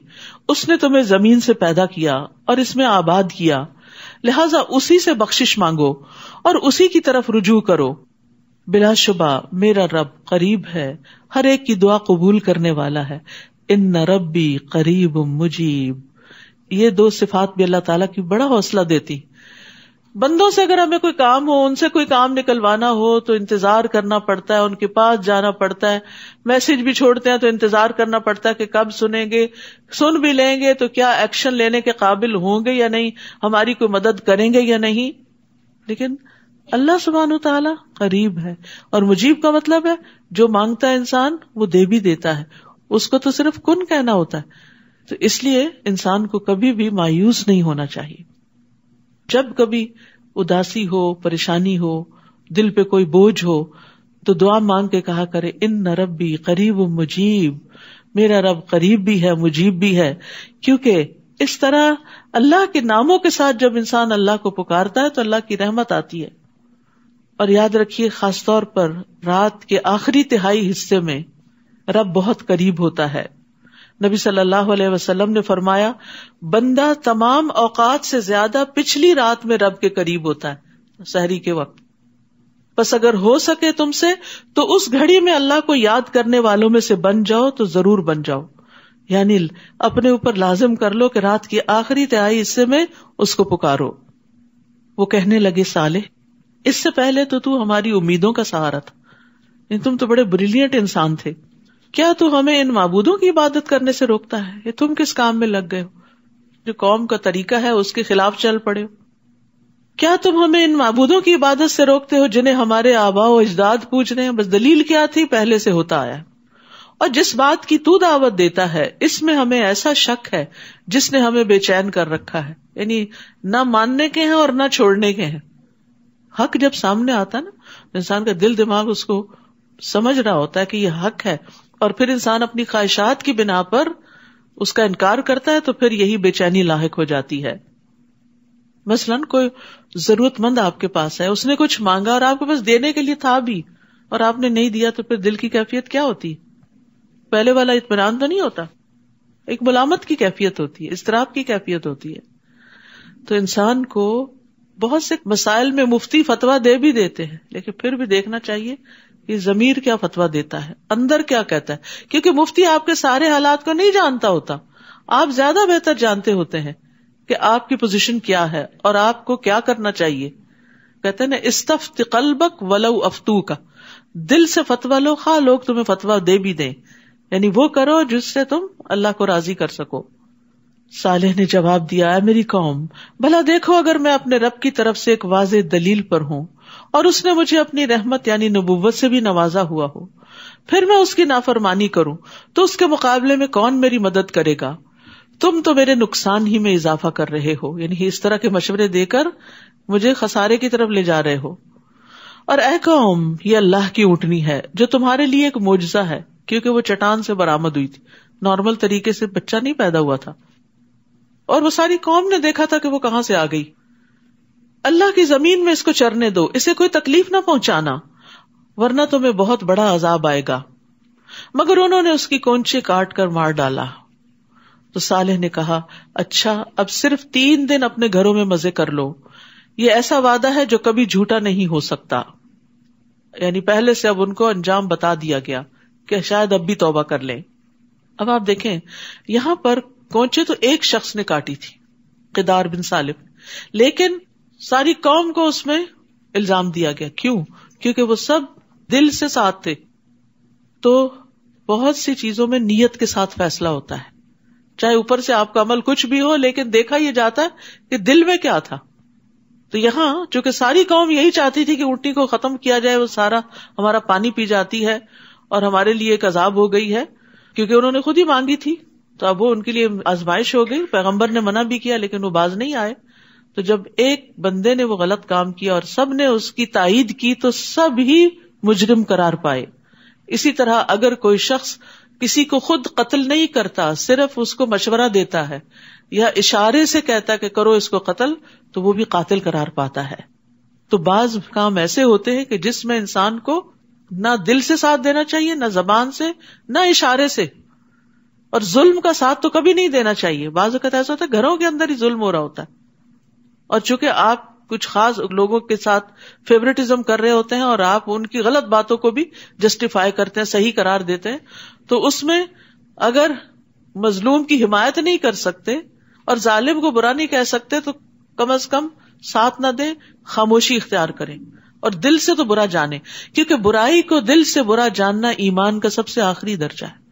اس نے تمہیں زمین سے پیدا کیا اور اس میں آباد کیا، لہذا اسی سے بخشش مانگو اور اسی کی طرف رجوع کرو. بلا شبہ میرا رب قریب ہے، ہر ایک کی دعا قبول کرنے والا ہے. ان ربی قریب مجیب. یہ دو صفات بھی اللہ تعالیٰ کی بڑا حوصلہ دیتی. بندوں سے اگر ہمیں کوئی کام ہو، ان سے کوئی کام نکلوانا ہو تو انتظار کرنا پڑتا ہے، ان کے پاس جانا پڑتا ہے. میسج بھی چھوڑتے ہیں تو انتظار کرنا پڑتا ہے کہ کب سنیں گے، سن بھی لیں گے تو کیا ایکشن لینے کے قابل ہوں گے یا نہیں، ہماری کوئی مدد کریں گے یا نہیں. لیکن اللہ سبحانہ تعالیٰ قریب ہے، اور مجیب کا مطلب ہے جو مانگتا ہے انسان وہ دے بھی دیتا ہے. اس کو تو صرف کن کہنا ہوتا ہے. تو اس لیے انسان کو کبھی بھی مایوس نہیں ہونا چاہیے. جب کبھی اداسی ہو، پریشانی ہو، دل پہ کوئی بوجھ ہو تو دعا مانگ کے کہا کرے ان ربی قریب مجیب. میرا رب قریب بھی ہے، مجیب بھی ہے. کیونکہ اس طرح اللہ کے ناموں کے ساتھ جب انسان اللہ کو پکارتا ہے تو اللہ کی رحمت آتی ہے. اور یاد رکھیے خاص طور پر رات کے آخری تہائی حصے میں رب بہت قریب ہوتا ہے. نبی صلی اللہ علیہ وسلم نے فرمایا بندہ تمام اوقات سے زیادہ پچھلی رات میں رب کے قریب ہوتا ہے، سحری کے وقت. بس اگر ہو سکے تم سے تو اس گھڑی میں اللہ کو یاد کرنے والوں میں سے بن جاؤ تو ضرور بن جاؤ. یعنی اپنے اوپر لازم کر لو کہ رات کی آخری تہائی حصے میں اس کو پکارو. وہ کہنے لگے صالح اس سے پہلے تو ہماری امیدوں کا سہارا تھا، تم تو بڑے بریلینٹ انسان تھے. کیا تو ہمیں ان معبودوں کی عبادت کرنے سے روکتا ہے؟ یہ تم کس کام میں لگ گئے ہو؟ جو قوم کا طریقہ ہے اس کے خلاف چل پڑے ہو. کیا تم ہمیں ان معبودوں کی عبادت سے روکتے ہو جنہیں ہمارے آباء و اجداد پوچھ رہے ہیں؟ بس دلیل کیا تھی؟ پہلے سے ہوتا آیا. اور جس بات کی تو دعوت دیتا ہے اس میں ہمیں ایسا شک ہے جس نے ہمیں بے چین کر رکھا ہے. یعنی نہ ماننے کے ہیں اور نہ چھوڑنے کے ہیں. حق جب سامنے آتا نا انسان کا دل دماغ اس کو سمجھ رہا ہوتا ہے کہ یہ حق ہے، اور پھر انسان اپنی خواہشات کی بنا پر اس کا انکار کرتا ہے تو پھر یہی بے چینی لاحق ہو جاتی ہے. مثلاً کوئی ضرورت مند آپ کے پاس ہے، اس نے کچھ مانگا اور آپ کے پاس دینے کے لیے تھا بھی اور آپ نے نہیں دیا، تو پھر دل کی کیفیت کیا ہوتی ہے؟ پہلے والا اطمینان تو نہیں ہوتا، ایک ملامت کی کیفیت ہوتی ہے، اضطراب کی کیفیت ہوتی ہے. تو انسان کو بہت سے مسائل میں مفتی فتویٰ دے بھی دیتے ہیں، لیکن پھر بھی دیکھنا چاہیے کہ ضمیر کیا فتویٰ دیتا ہے، اندر کیا کہتا ہے. کیونکہ مفتی آپ کے سارے حالات کو نہیں جانتا ہوتا، آپ زیادہ بہتر جانتے ہوتے ہیں کہ آپ کی پوزیشن کیا ہے اور آپ کو کیا کرنا چاہیے. کہتے ہیں نا استفت قلبک ولو افتوک، دل سے فتویٰ لو خواہ لوگ تمہیں فتویٰ دے بھی دیں، یعنی وہ کرو جس سے تم اللہ کو راضی کر سکو. صالح نے جواب دیا اے میری قوم بھلا دیکھو اگر میں اپنے رب کی طرف سے ایک واضح دلیل پر ہوں اور اس نے مجھے اپنی رحمت یعنی نبوت سے بھی نوازا ہوا ہو، پھر میں اس کی نافرمانی کروں تو اس کے مقابلے میں کون میری مدد کرے گا؟ تم تو میرے نقصان ہی میں اضافہ کر رہے ہو، یعنی اس طرح کے مشورے دے کر مجھے خسارے کی طرف لے جا رہے ہو. اور اے قوم یہ اللہ کی اونٹنی ہے جو تمہارے لیے ایک معجزہ ہے، کیونکہ وہ چٹان سے برآمد ہوئی تھی، نارمل طریقے سے بچہ نہیں پیدا ہوا تھا، اور وہ ساری قوم نے دیکھا تھا کہ وہ کہاں سے آ گئی. اللہ کی زمین میں اس کو چرنے دو، اسے کوئی تکلیف نہ پہنچانا ورنہ تمہیں بہت بڑا عذاب آئے گا. مگر انہوں نے اس کی کونچے کاٹ کر مار ڈالا. تو صالح نے کہا اچھا اب صرف 3 دن اپنے گھروں میں مزے کر لو، یہ ایسا وعدہ ہے جو کبھی جھوٹا نہیں ہو سکتا. یعنی پہلے سے اب ان کو انجام بتا دیا گیا کہ شاید اب بھی توبہ کر لیں. اب آپ دیکھیں یہاں پر کونچے تو ایک شخص نے کاٹی تھی، قدار بن سالف، لیکن ساری قوم کو اس میں الزام دیا گیا. کیوں؟ کیونکہ وہ سب دل سے ساتھ تھے. تو بہت سی چیزوں میں نیت کے ساتھ فیصلہ ہوتا ہے، چاہے اوپر سے آپ کا عمل کچھ بھی ہو، لیکن دیکھا یہ جاتا ہے کہ دل میں کیا تھا. تو یہاں چونکہ ساری قوم یہی چاہتی تھی کہ اونٹنی کو ختم کیا جائے، وہ سارا ہمارا پانی پی جاتی ہے اور ہمارے لیے ایک عذاب ہو گئی ہے، کیونکہ انہوں نے خود ہی مانگی تھی. تو اب وہ ان کے لیے آزمائش ہو گئی. پیغمبر نے منع بھی کیا لیکن وہ باز نہیں آئے. تو جب ایک بندے نے وہ غلط کام کیا اور سب نے اس کی تائید کی تو سب ہی مجرم قرار پائے. اسی طرح اگر کوئی شخص کسی کو خود قتل نہیں کرتا، صرف اس کو مشورہ دیتا ہے یا اشارے سے کہتا ہے کہ کرو اس کو قتل، تو وہ بھی قاتل قرار پاتا ہے. تو بعض کام ایسے ہوتے ہیں کہ جس میں انسان کو نہ دل سے ساتھ دینا چاہیے، نہ زبان سے، نہ اشارے سے. اور ظلم کا ساتھ تو کبھی نہیں دینا چاہیے. بعض اوقات ایسا ہوتا ہے گھروں کے اندر ہی ظلم ہو رہا ہوتا ہے، اور چونکہ آپ کچھ خاص لوگوں کے ساتھ فیورٹزم کر رہے ہوتے ہیں اور آپ ان کی غلط باتوں کو بھی جسٹیفائی کرتے ہیں، صحیح قرار دیتے ہیں، تو اس میں اگر مظلوم کی حمایت نہیں کر سکتے اور ظالم کو برا نہیں کہہ سکتے تو کم از کم ساتھ نہ دیں، خاموشی اختیار کریں اور دل سے تو برا جانیں، کیونکہ برائی کو دل سے برا جاننا ایمان کا سب سے آخری درجہ ہے.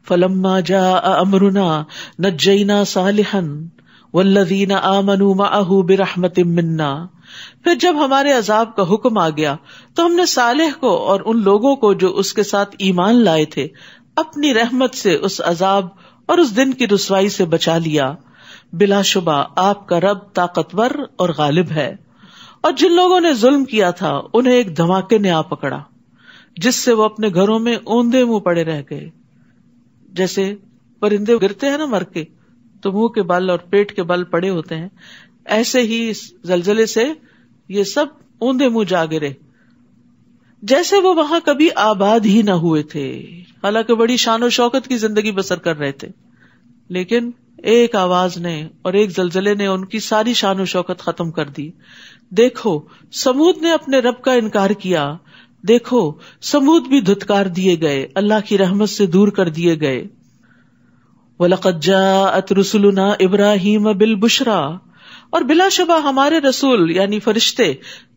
فَلَمَّا جَاءَ أَمْرُنَا نَجَّيْنَا صَالِحًا والذین آمنوا معہ برحمت منا. پھر جب ہمارے عذاب کا حکم آ گیا تو ہم نے صالح کو اور ان لوگوں کو جو اس کے ساتھ ایمان لائے تھے اپنی رحمت سے اس عذاب اور اس دن کی رسوائی سے بچا لیا. بلا شبہ آپ کا رب طاقتور اور غالب ہے. اور جن لوگوں نے ظلم کیا تھا انہیں ایک دھماکے نے آ پکڑا جس سے وہ اپنے گھروں میں اوندے منہ پڑے رہ گئے. جیسے پرندے گرتے ہیں نا مر کے تو منہ کے بل اور پیٹ کے بل پڑے ہوتے ہیں، ایسے ہی اس زلزلے سے یہ سب اوندے منہ جا گرے، جیسے وہ وہاں کبھی آباد ہی نہ ہوئے تھے. حالانکہ بڑی شان و شوکت کی زندگی بسر کر رہے تھے، لیکن ایک آواز نے اور ایک زلزلے نے ان کی ساری شان و شوکت ختم کر دی. دیکھو سمود نے اپنے رب کا انکار کیا، دیکھو سمود بھی دھتکار دیے گئے، اللہ کی رحمت سے دور کر دیے گئے. وَلَقَدْ جَاءَتْ رُسُلُنَا إِبْرَاهِيمَ بِالْبُشْرَى، اور بلا شبہ ہمارے رسول یعنی فرشتے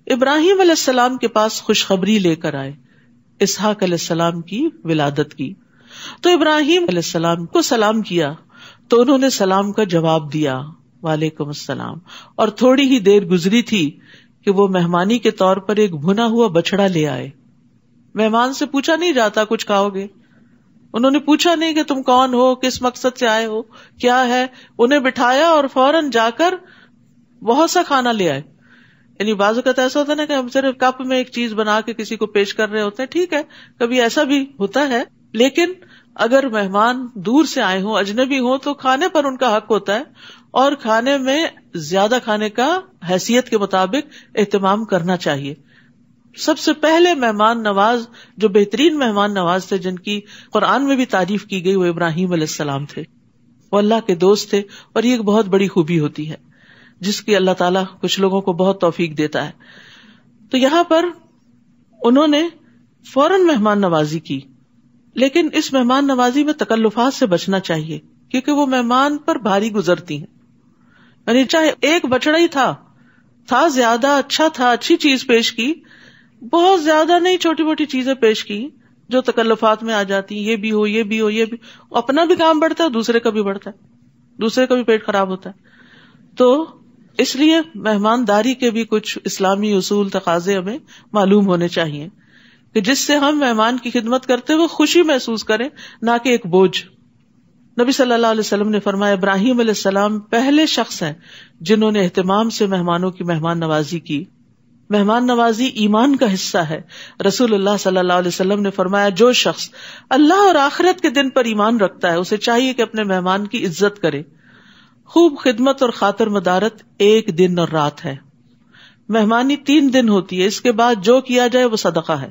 ابراہیم علیہ السلام کے پاس خوشخبری لے کر آئے، اسحاق علیہ السلام کی ولادت کی. تو ابراہیم علیہ السلام کو سلام کیا تو انہوں نے سلام کا جواب دیا، وعلیکم السلام. اور تھوڑی ہی دیر گزری تھی کہ وہ مہمانی کے طور پر ایک بھنا ہوا بچڑا لے آئے. مہمان سے پوچھا نہیں جاتا کچھ کھاؤ گے، انہوں نے پوچھا نہیں کہ تم کون ہو، کس مقصد سے آئے ہو، کیا ہے. انہیں بٹھایا اور فوراً جا کر بہت سا کھانا لے آئے. یعنی بعض اوقات ایسا ہوتا ہے نا کہ ہم صرف کپ میں ایک چیز بنا کے کسی کو پیش کر رہے ہوتے ہیں، ٹھیک ہے کبھی ایسا بھی ہوتا ہے، لیکن اگر مہمان دور سے آئے ہوں، اجنبی ہوں، تو کھانے پر ان کا حق ہوتا ہے اور کھانے میں زیادہ کھانے کا حیثیت کے مطابق اہتمام کرنا چاہیے. سب سے پہلے مہمان نواز جو بہترین مہمان نواز تھے جن کی قرآن میں بھی تعریف کی گئی وہ ابراہیم علیہ السلام تھے. وہ اللہ کے دوست تھے اور یہ ایک بہت بڑی خوبی ہوتی ہے جس کی اللہ تعالیٰ کچھ لوگوں کو بہت توفیق دیتا ہے. تو یہاں پر انہوں نے فوراً مہمان نوازی کی، لیکن اس مہمان نوازی میں تکلفات سے بچنا چاہیے کیونکہ وہ مہمان پر بھاری گزرتی ہیں. یعنی چاہے ایک بچڑا ہی تھا زیادہ اچھا تھا، اچھی چیز پیش کی، بہت زیادہ نہیں، چھوٹی موٹی چیزیں پیش کی جو تکلفات میں آ جاتی ہیں، یہ بھی ہو یہ بھی ہو یہ بھی، اپنا بھی کام بڑھتا ہے دوسرے کا بھی بڑھتا ہے، دوسرے کا بھی پیٹ خراب ہوتا ہے. تو اس لیے مہمانداری کے بھی کچھ اسلامی اصول تقاضے ہمیں معلوم ہونے چاہیے کہ جس سے ہم مہمان کی خدمت کرتے ہوئے خوشی محسوس کریں، نہ کہ ایک بوجھ. نبی صلی اللہ علیہ وسلم نے فرمایا ابراہیم علیہ السلام پہلے شخص ہیں جنہوں نے اہتمام سے مہمانوں کی مہمان نوازی کی. مہمان نوازی ایمان کا حصہ ہے. رسول اللہ صلی اللہ علیہ وسلم نے فرمایا جو شخص اللہ اور آخرت کے دن پر ایمان رکھتا ہے اسے چاہیے کہ اپنے مہمان کی عزت کرے. خوب خدمت اور خاطر مدارت ایک دن اور رات ہے. مہمانی 3 دن ہوتی ہے، اس کے بعد جو کیا جائے وہ صدقہ ہے.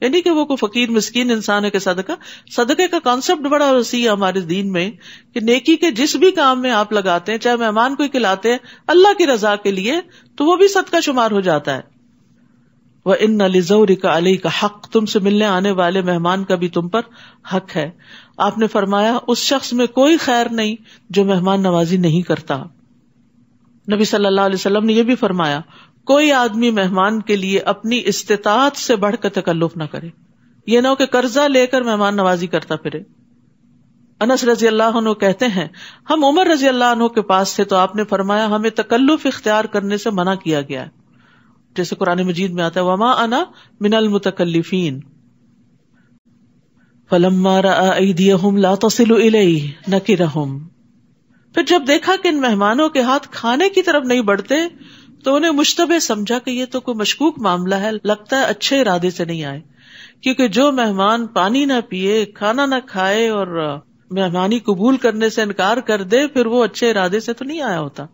یعنی کہ وہ کوئی فقیر مسکین انسان ہے کہ صدقے کا کانسیپٹ بڑا وسیع ہے ہمارے دین میں کہ نیکی کے جس بھی کام میں آپ لگاتے ہیں، چاہے مہمان کو کھلاتے ہیں اللہ کی رضا کے لیے، تو وہ بھی صدقہ شمار ہو جاتا ہے. وَإِنَّ لِزَوْرِكَ عَلَيْكَ حق، تم سے ملنے آنے والے مہمان کا بھی تم پر حق ہے. آپ نے فرمایا اس شخص میں کوئی خیر نہیں جو مہمان نوازی نہیں کرتا. نبی صلی اللہ علیہ وسلم نے یہ بھی فرمایا کوئی آدمی مہمان کے لیے اپنی استطاعت سے بڑھ کر تکلف نہ کرے، یہ نہ ہو کہ قرضہ لے کر مہمان نوازی کرتا پھرے. انس رضی اللہ عنہ کہتے ہیں ہم عمر رضی اللہ عنہ کے پاس تھے تو آپ نے فرمایا ہمیں تکلف اختیار کرنے سے منع کیا گیا ہے، جیسے قرآن مجید میں آتا ہے وما انا من المتکلفین. فلما رأى ایدیہم لا تصل الیہ نکرہم، پھر جب دیکھا کہ ان مہمانوں کے ہاتھ کھانے کی طرف نہیں بڑھتے تو انہیں مشتبہ سمجھا کہ یہ تو کوئی مشکوک معاملہ ہے، لگتا ہے اچھے ارادے سے نہیں آئے. کیونکہ جو مہمان پانی نہ پیے، کھانا نہ کھائے اور مہمانی قبول کرنے سے انکار کر دے، پھر وہ اچھے ارادے سے تو نہیں آیا ہوتا.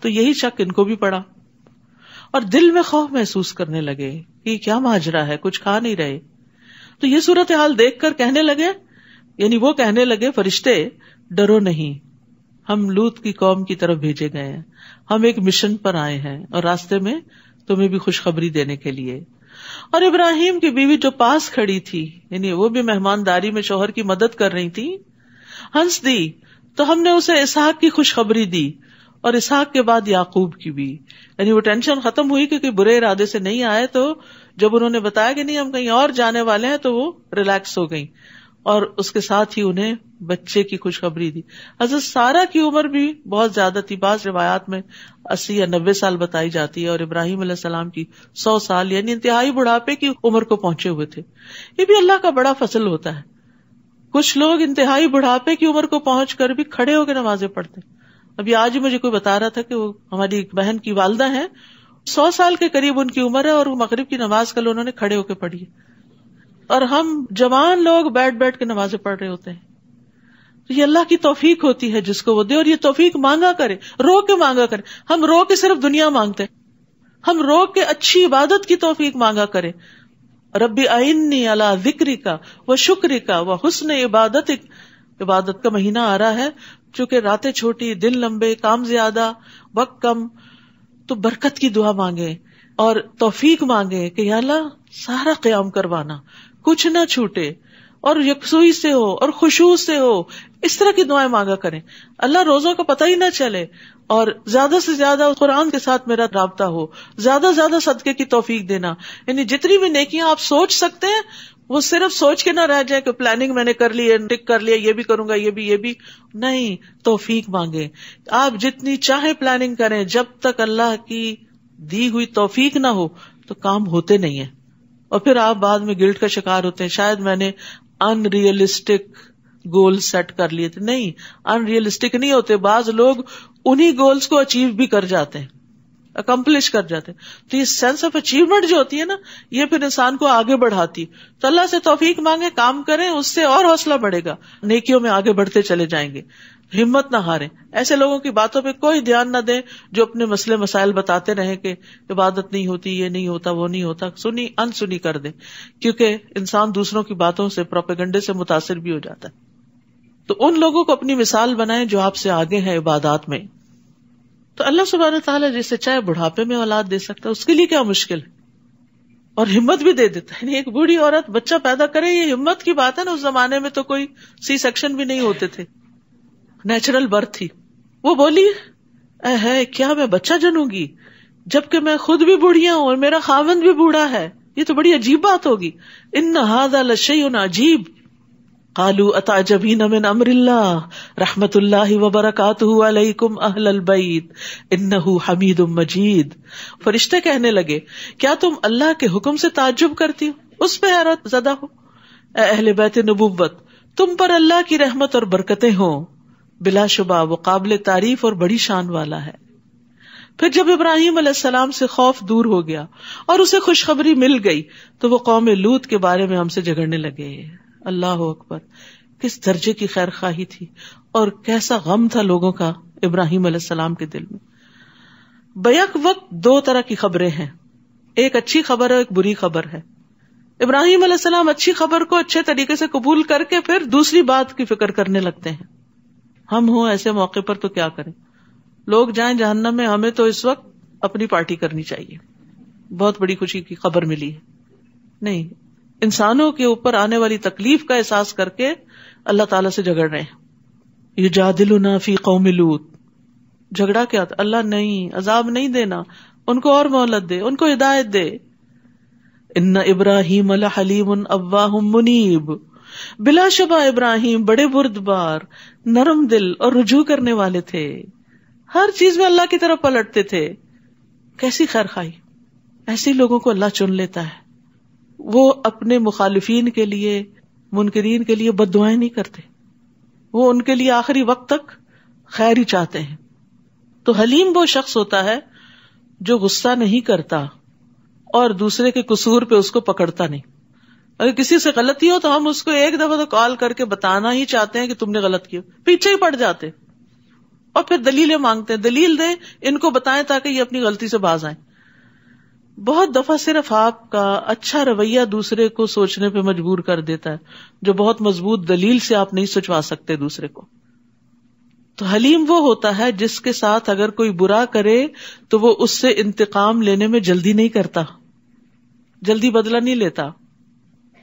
تو یہی شک ان کو بھی پڑا اور دل میں خوف محسوس کرنے لگے کہ کیا ماجرا ہے، کچھ کھا نہیں رہے. تو یہ صورتحال دیکھ کر کہنے لگے، یعنی وہ کہنے لگے فرشتے ڈرو نہیں، ہم لوط کی قوم کی طرف بھیجے گئے ہیں، ہم ایک مشن پر آئے ہیں اور راستے میں تمہیں بھی خوشخبری دینے کے لیے. اور ابراہیم کی بیوی جو پاس کھڑی تھی، یعنی وہ بھی مہمانداری میں شوہر کی مدد کر رہی تھی، ہنس دی تو ہم نے اسے اسحاق کی خوشخبری دی اور اسحاق کے بعد یعقوب کی بھی. یعنی وہ ٹینشن ختم ہوئی کیونکہ برے ارادے سے نہیں آئے، تو جب انہوں نے بتایا کہ نہیں ہم کہیں اور جانے والے ہیں تو وہ ریلیکس ہو گئی اور اس کے ساتھ ہی انہیں بچے کی خوشخبری دی. حضرت سارہ کی عمر بھی بہت زیادہ تھی، بعض روایات میں 80 یا 90 سال بتائی جاتی ہے، اور ابراہیم علیہ السلام کی 100 سال یعنی انتہائی بڑھاپے کی عمر کو پہنچے ہوئے تھے. یہ بھی اللہ کا بڑا فضل ہوتا ہے. کچھ لوگ انتہائی بڑھاپے کی عمر کو پہنچ کر بھی کھڑے ہو کے نمازیں پڑھتے. ابھی آج ہی مجھے کوئی بتا رہا تھا کہ وہ ہماری ایک بہن کی والدہ ہیں، 100 سال کے قریب ان کی عمر ہے اور وہ مغرب کی نماز کل انہوں نے کھڑے ہو کے پڑھی ہے، اور ہم جوان لوگ بیٹھ کے نمازیں پڑھ رہے ہوتے ہیں. یہ اللہ کی توفیق ہوتی ہے جس کو وہ دے، اور یہ توفیق مانگا کرے، رو کے مانگا کرے. ہم رو کے صرف دنیا مانگتے ہیں، ہم رو کے اچھی عبادت کی توفیق مانگا کرے. ربی اعنی علی ذکرک و شکرک و حسن عبادتک. عبادت کا مہینہ آ رہا ہے، چونکہ راتیں چھوٹی، دن لمبے، کام زیادہ، وقت کم، تو برکت کی دعا مانگے اور توفیق مانگے کہ یا اللہ سارا قیام کروانا، کچھ نہ چھوٹے، اور یکسوئی سے ہو اور خشوع سے ہو. اس طرح کی دعائیں مانگا کریں. اللہ روزوں کا پتہ ہی نہ چلے، اور زیادہ سے زیادہ قرآن کے ساتھ میرا رابطہ ہو، زیادہ زیادہ صدقے کی توفیق دینا. یعنی جتنی بھی نیکیاں آپ سوچ سکتے ہیں وہ صرف سوچ کے نہ رہ جائے کہ پلاننگ میں نے کر لی ہے، ٹک کر لیا، یہ بھی کروں گا، یہ بھی نہیں. توفیق مانگے. آپ جتنی چاہے پلاننگ کریں، جب تک اللہ کی دی ہوئی توفیق نہ ہو تو کام ہوتے نہیں ہیں، اور پھر آپ بعد میں گلٹ کا شکار ہوتے ہیں. شاید میں نے ان ریئلسٹک گول سیٹ کر لیے تھے. نہیں، ان ریئلسٹک نہیں ہوتے. بعض لوگ انہی گولز کو اچیو بھی کر جاتے ہیں، اکمپلش کر جاتے ہیں. تو یہ سینس آف اچیومنٹ جو ہوتی ہے نا، یہ پھر انسان کو آگے بڑھاتی. تو اللہ سے توفیق مانگے، کام کریں، اس سے اور حوصلہ بڑھے گا، نیکیوں میں آگے بڑھتے چلے جائیں گے. ہمت نہ ہاریں. ایسے لوگوں کی باتوں پہ کوئی دھیان نہ دیں جو اپنے مسئلے مسائل بتاتے رہیں کہ عبادت نہیں ہوتی، یہ نہیں ہوتا، وہ نہیں ہوتا. سنی انسنی کر دیں، کیونکہ انسان دوسروں کی باتوں سے، پروپیگنڈے سے متاثر بھی ہو جاتا ہے. تو ان لوگوں کو اپنی مثال بنائیں جو آپ سے آگے ہیں عبادات میں. تو اللہ سبحانہ تعالیٰ جسے چاہے بڑھاپے میں اولاد دے سکتا ہے، اس کے لیے کیا مشکل ہے، اور ہمت بھی دے دیتا ہے. یعنی ایک بوڑھی عورت بچہ پیدا کرے، یہ ہمت کی بات ہے نا. اس زمانے میں تو کوئی سی سیکشن بھی نہیں ہوتے تھے، نیچرل برتھ تھی. وہ بولی اے ہے کیا میں بچہ جنوں گی جبکہ میں خود بھی بوڑھیا ہوں اور میرا خاوند بھی بوڑھا ہے؟ یہ تو بڑی عجیب بات ہوگی. ان ھذا لشیء عجیب. قالوا اتعجبین من امر اللہ رحمت اللہ وبرکاتہ علیکم اہل البیت انہ حمید مجید. فرشتے کہنے لگے کیا تم اللہ کے حکم سے تعجب کرتی ہو، اس پہ حیرت زدہ ہو؟ اے اہل بیت نبوت، تم پر اللہ کی رحمت اور برکتیں ہوں. بلا شبہ وہ قابل تعریف اور بڑی شان والا ہے. پھر جب ابراہیم علیہ السلام سے خوف دور ہو گیا اور اسے خوشخبری مل گئی تو وہ قوم لوط کے بارے میں ہم سے جھگڑنے لگے. اللہ اکبر، کس درجے کی خیر خواہی تھی اور کیسا غم تھا لوگوں کا ابراہیم علیہ السلام کے دل میں. بیک وقت دو طرح کی خبریں ہیں، ایک اچھی خبر ہے، ایک بری خبر ہے. ابراہیم علیہ السلام اچھی خبر کو اچھے طریقے سے قبول کر کے پھر دوسری بات کی فکر کرنے لگتے ہیں. ہم ہوں ایسے موقع پر تو کیا کریں؟ لوگ جائیں جہنم میں، ہمیں تو اس وقت اپنی پارٹی کرنی چاہیے، بہت بڑی خوشی کی خبر ملی ہے. نہیں، انسانوں کے اوپر آنے والی تکلیف کا احساس کر کے اللہ تعالیٰ سے جھگڑ رہے ہیں. یجادلنا فی قوم لوط، جھگڑا کیا تھا؟ اللہ نہیں، عذاب نہیں دینا، ان کو اور مہلت دے، ان کو ہدایت دے. ان ابراہیم لحلیم اواہ منیب، بلا شبہ ابراہیم بڑے بردبار، نرم دل اور رجوع کرنے والے تھے، ہر چیز میں اللہ کی طرف پلٹتے تھے. کیسی خیر خواہی! ایسے لوگوں کو اللہ چن لیتا ہے. وہ اپنے مخالفین کے لیے، منکرین کے لیے بد دعائیں نہیں کرتے، وہ ان کے لیے آخری وقت تک خیر ہی چاہتے ہیں. تو حلیم وہ شخص ہوتا ہے جو غصہ نہیں کرتا اور دوسرے کے قصور پہ اس کو پکڑتا نہیں. اگر کسی سے غلطی ہو تو ہم اس کو ایک دفعہ تو کال کر کے بتانا ہی چاہتے ہیں کہ تم نے غلط کیا، پیچھے ہی پڑ جاتے اور پھر دلیلیں مانگتے ہیں، دلیل دیں، ان کو بتائیں تاکہ یہ اپنی غلطی سے باز آئیں. بہت دفعہ صرف آپ کا اچھا رویہ دوسرے کو سوچنے پہ مجبور کر دیتا ہے، جو بہت مضبوط دلیل سے آپ نہیں سوچوا سکتے دوسرے کو. تو حلیم وہ ہوتا ہے جس کے ساتھ اگر کوئی برا کرے تو وہ اس سے انتقام لینے میں جلدی نہیں کرتا، جلدی بدلہ نہیں لیتا.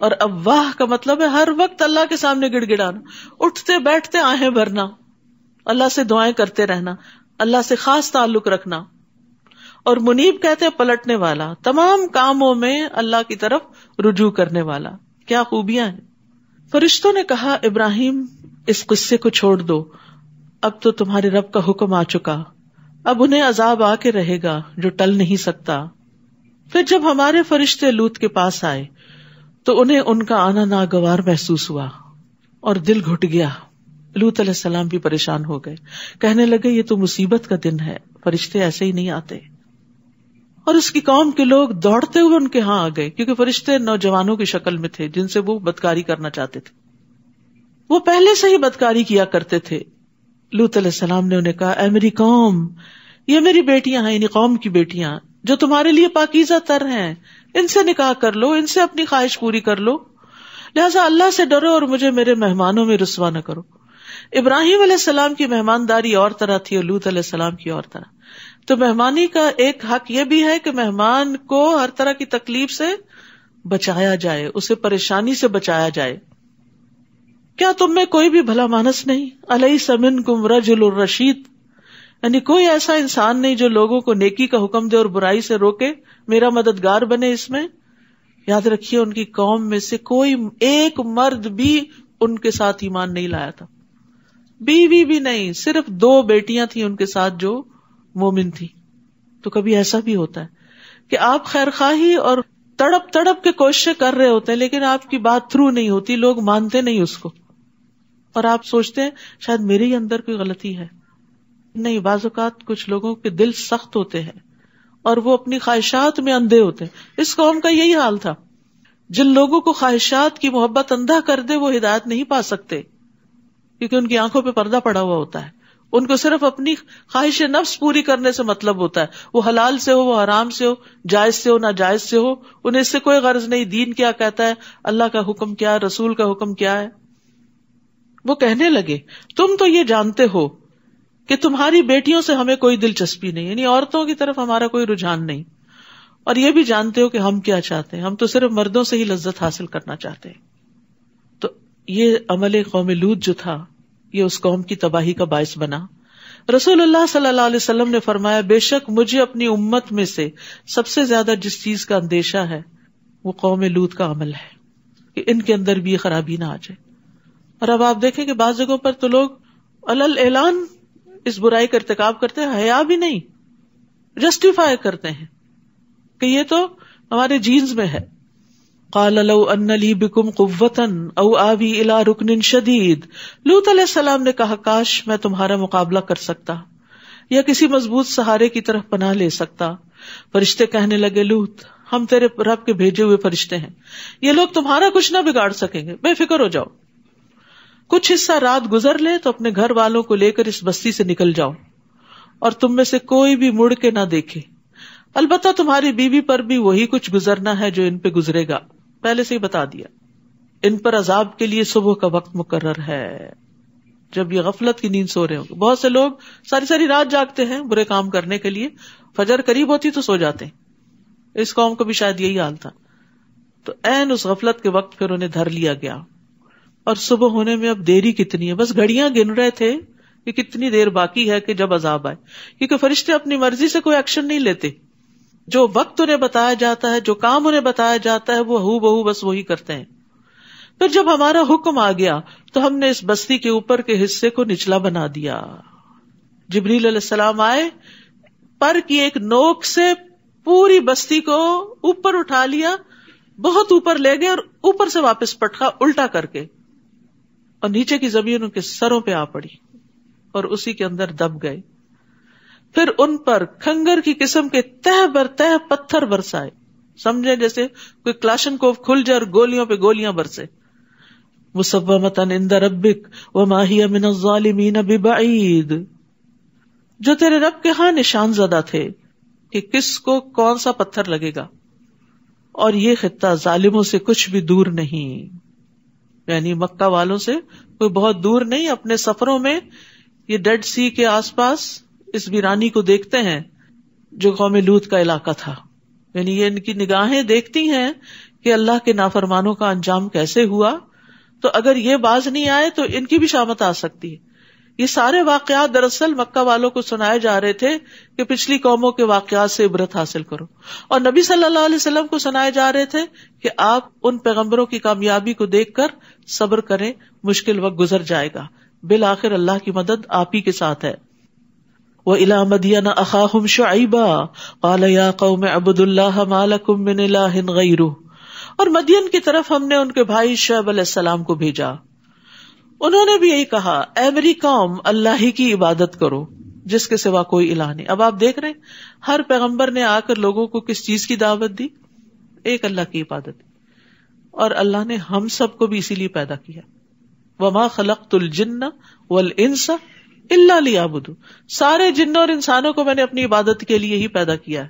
اور اواہ کا مطلب ہے ہر وقت اللہ کے سامنے گڑ گڑانا، اٹھتے بیٹھتے آہیں بھرنا، اللہ سے دعائیں کرتے رہنا، اللہ سے خاص تعلق رکھنا. اور منیب کہتے ہیں پلٹنے والا، تمام کاموں میں اللہ کی طرف رجوع کرنے والا. کیا خوبیاں ہیں. فرشتوں نے کہا ابراہیم اس قصے کو چھوڑ دو، اب تو تمہارے رب کا حکم آ چکا، اب انہیں عذاب آ کے رہے گا جو ٹل نہیں سکتا. پھر جب ہمارے فرشتے لوط کے پاس آئے تو انہیں ان کا آنا ناگوار محسوس ہوا اور دل گھٹ گیا. لوط علیہ السلام بھی پریشان ہو گئے، کہنے لگے یہ تو مصیبت کا دن ہے، فرشتے ایسے ہی نہیں آتے. اور اس کی قوم کے لوگ دوڑتے ہوئے ان کے ہاں آ گئے، کیونکہ فرشتے نوجوانوں کی شکل میں تھے جن سے وہ بدکاری کرنا چاہتے تھے. وہ پہلے سے ہی بدکاری کیا کرتے تھے. لوط علیہ السلام نے انہیں کہا اے میری قوم، یہ میری بیٹیاں ہیں، یعنی قوم کی بیٹیاں جو تمہارے لیے پاکیزہ تر ہیں، ان سے نکاح کر لو، ان سے اپنی خواہش پوری کر لو، لہٰذا اللہ سے ڈرو اور مجھے میرے مہمانوں میں رسوا نہ کرو. ابراہیم علیہ السلام کی مہمانداری اور طرح تھی اور لوط علیہ السلام کی اور طرح. تو مہمانی کا ایک حق یہ بھی ہے کہ مہمان کو ہر طرح کی تکلیف سے بچایا جائے، اسے پریشانی سے بچایا جائے. کیا تم میں کوئی بھی بھلا مانس نہیں؟ الیس منکم رجل الرشید، یعنی کوئی ایسا انسان نہیں جو لوگوں کو نیکی کا حکم دے اور برائی سے روکے، میرا مددگار بنے اس میں. یاد رکھیے ان کی قوم میں سے کوئی ایک مرد بھی ان کے ساتھ ایمان نہیں لایا تھا، بیوی بھی نہیں، صرف 2 بیٹیاں تھیں ان کے ساتھ جو مومن تھی. تو کبھی ایسا بھی ہوتا ہے کہ آپ خیر خواہی اور تڑپ تڑپ کے کوششیں کر رہے ہوتے ہیں لیکن آپ کی بات تھرو نہیں ہوتی، لوگ مانتے نہیں اس کو، اور آپ سوچتے ہیں شاید میرے ہی اندر کوئی غلطی ہے. نہیں، بعض اوقات کچھ لوگوں کے دل سخت ہوتے ہیں اور وہ اپنی خواہشات میں اندھے ہوتے ہیں. اس قوم کا یہی حال تھا. جن لوگوں کو خواہشات کی محبت اندھا کر دے وہ ہدایت نہیں پا سکتے، کیونکہ ان کی آنکھوں پہ پردہ پڑا ہوا ہوتا ہے. ان کو صرف اپنی خواہش نفس پوری کرنے سے مطلب ہوتا ہے، وہ حلال سے ہو، وہ حرام سے ہو، جائز سے ہو، ناجائز سے ہو، انہیں اس سے کوئی غرض نہیں دین کیا کہتا ہے، اللہ کا حکم کیا ہے، رسول کا حکم کیا ہے. وہ کہنے لگے تم تو یہ جانتے ہو کہ تمہاری بیٹیوں سے ہمیں کوئی دلچسپی نہیں، یعنی عورتوں کی طرف ہمارا کوئی رجحان نہیں، اور یہ بھی جانتے ہو کہ ہم کیا چاہتے ہیں، ہم تو صرف مردوں سے ہی لذت حاصل کرنا چاہتے ہیں. تو یہ عمل قوم لوط جو تھا یہ اس قوم کی تباہی کا باعث بنا. رسول اللہ صلی اللہ علیہ وسلم نے فرمایا بے شک مجھے اپنی امت میں سے سب سے زیادہ جس چیز کا اندیشہ ہے وہ قوم لوط کا عمل ہے، کہ ان کے اندر بھی یہ خرابی نہ آ جائے. اور اب آپ دیکھیں کہ بعض جگہوں پر تو لوگ علل اعلان اس برائی کا ارتکاب کرتے ہیں، حیا بھی نہیں، جسٹیفائی کرتے ہیں کہ یہ تو ہمارے جینز میں ہے. قال لو ان لی بکم قوۃ او آوی الی رکن شدید، لوط علیہ السلام نے کہا کاش میں تمہارا مقابلہ کر سکتا یا کسی مضبوط سہارے کی طرف پناہ لے سکتا. فرشتے کہنے لگے لوط ہم تیرے رب کے بھیجے ہوئے فرشتے ہیں، یہ لوگ تمہارا کچھ نہ بگاڑ سکیں گے، بے فکر ہو جاؤ. کچھ حصہ رات گزر لے تو اپنے گھر والوں کو لے کر اس بستی سے نکل جاؤ اور تم میں سے کوئی بھی مڑ کے نہ دیکھے، البتہ تمہاری بیوی پر بھی وہی کچھ گزرنا ہے جو ان پہ گزرے گا. پہلے سے ہی بتا دیا. ان پر عذاب کے لیے صبح کا وقت مقرر ہے جب یہ غفلت کی نیند سو رہے ہوں گے. بہت سے لوگ ساری ساری رات جاگتے ہیں برے کام کرنے کے لیے, فجر قریب ہوتی تو سو جاتے ہیں. اس قوم کو بھی شاید یہی حال تھا. تو عین اس غفلت کے وقت پھر انہیں دھر لیا گیا. اور صبح ہونے میں اب دیری کتنی ہے, بس گھڑیاں گن رہے تھے کہ کتنی دیر باقی ہے کہ جب عذاب آئے, کیونکہ فرشتے اپنی مرضی سے کوئی ایکشن نہیں لیتے. جو وقت انہیں بتایا جاتا ہے, جو کام انہیں بتایا جاتا ہے, وہ ہو بہو بس وہی کرتے ہیں. پھر جب ہمارا حکم آ گیا تو ہم نے اس بستی کے اوپر کے حصے کو نچلا بنا دیا. جبریل علیہ السلام آئے, پر کی ایک نوک سے پوری بستی کو اوپر اٹھا لیا, بہت اوپر لے گئے اور اوپر سے واپس پٹکا الٹا کر کے, اور نیچے کی زمین ان کے سروں پہ آ پڑی اور اسی کے اندر دب گئے. پھر ان پر کھنگر کی قسم کے تہ بر تہ پتھر برسائے, سمجھے جیسے کوئی کلاشنکوف کھل جائے اور گولیوں پہ گولیاں برسے. مصومۃ عند ربک وما ہی من الظالمین ببعید, جو تیرے رب کے ہاں نشان زدہ تھے کہ کس کو کون سا پتھر لگے گا, اور یہ خطہ ظالموں سے کچھ بھی دور نہیں. یعنی مکہ والوں سے کوئی بہت دور نہیں. اپنے سفروں میں یہ ڈیڈ سی کے آس پاس اس ویرانی کو دیکھتے ہیں جو قوم لوط کا علاقہ تھا. یعنی یہ ان کی نگاہیں دیکھتی ہیں کہ اللہ کے نافرمانوں کا انجام کیسے ہوا, تو اگر یہ باز نہیں آئے تو ان کی بھی شامت آ سکتی ہے. یہ سارے واقعات دراصل مکہ والوں کو سنائے جا رہے تھے کہ پچھلی قوموں کے واقعات سے عبرت حاصل کرو, اور نبی صلی اللہ علیہ وسلم کو سنائے جا رہے تھے کہ آپ ان پیغمبروں کی کامیابی کو دیکھ کر صبر کریں, مشکل وقت گزر جائے گا, بالآخر اللہ کی مدد آپ ہی کے ساتھ ہے. وَإِلَىٰ مَدْيَنَ أَخَاهُمْ شُعَيْبًا قَالَ يَا قَوْمِ اعْبُدُوا اللَّهَ مَا لَكُم مِّنْ إِلَٰهٍ غَيْرُهُ, اور مدین کی طرف ہم نے ان کے بھائی شعیب علیہ السلام کو بھیجا. انہوں نے بھی یہی کہا, اے میری قوم اللہ ہی کی عبادت کرو جس کے سوا کوئی الہ نہیں. اب آپ دیکھ رہے ہیں ہر پیغمبر نے آ کر لوگوں کو کس چیز کی دعوت دی؟ ایک اللہ کی عبادت. اور اللہ نے ہم سب کو بھی اسی لیے پیدا کیا. وما خلقت الجن والانس الا لیعبدون, سارے جنوں اور انسانوں کو میں نے اپنی عبادت کے لیے ہی پیدا کیا ہے.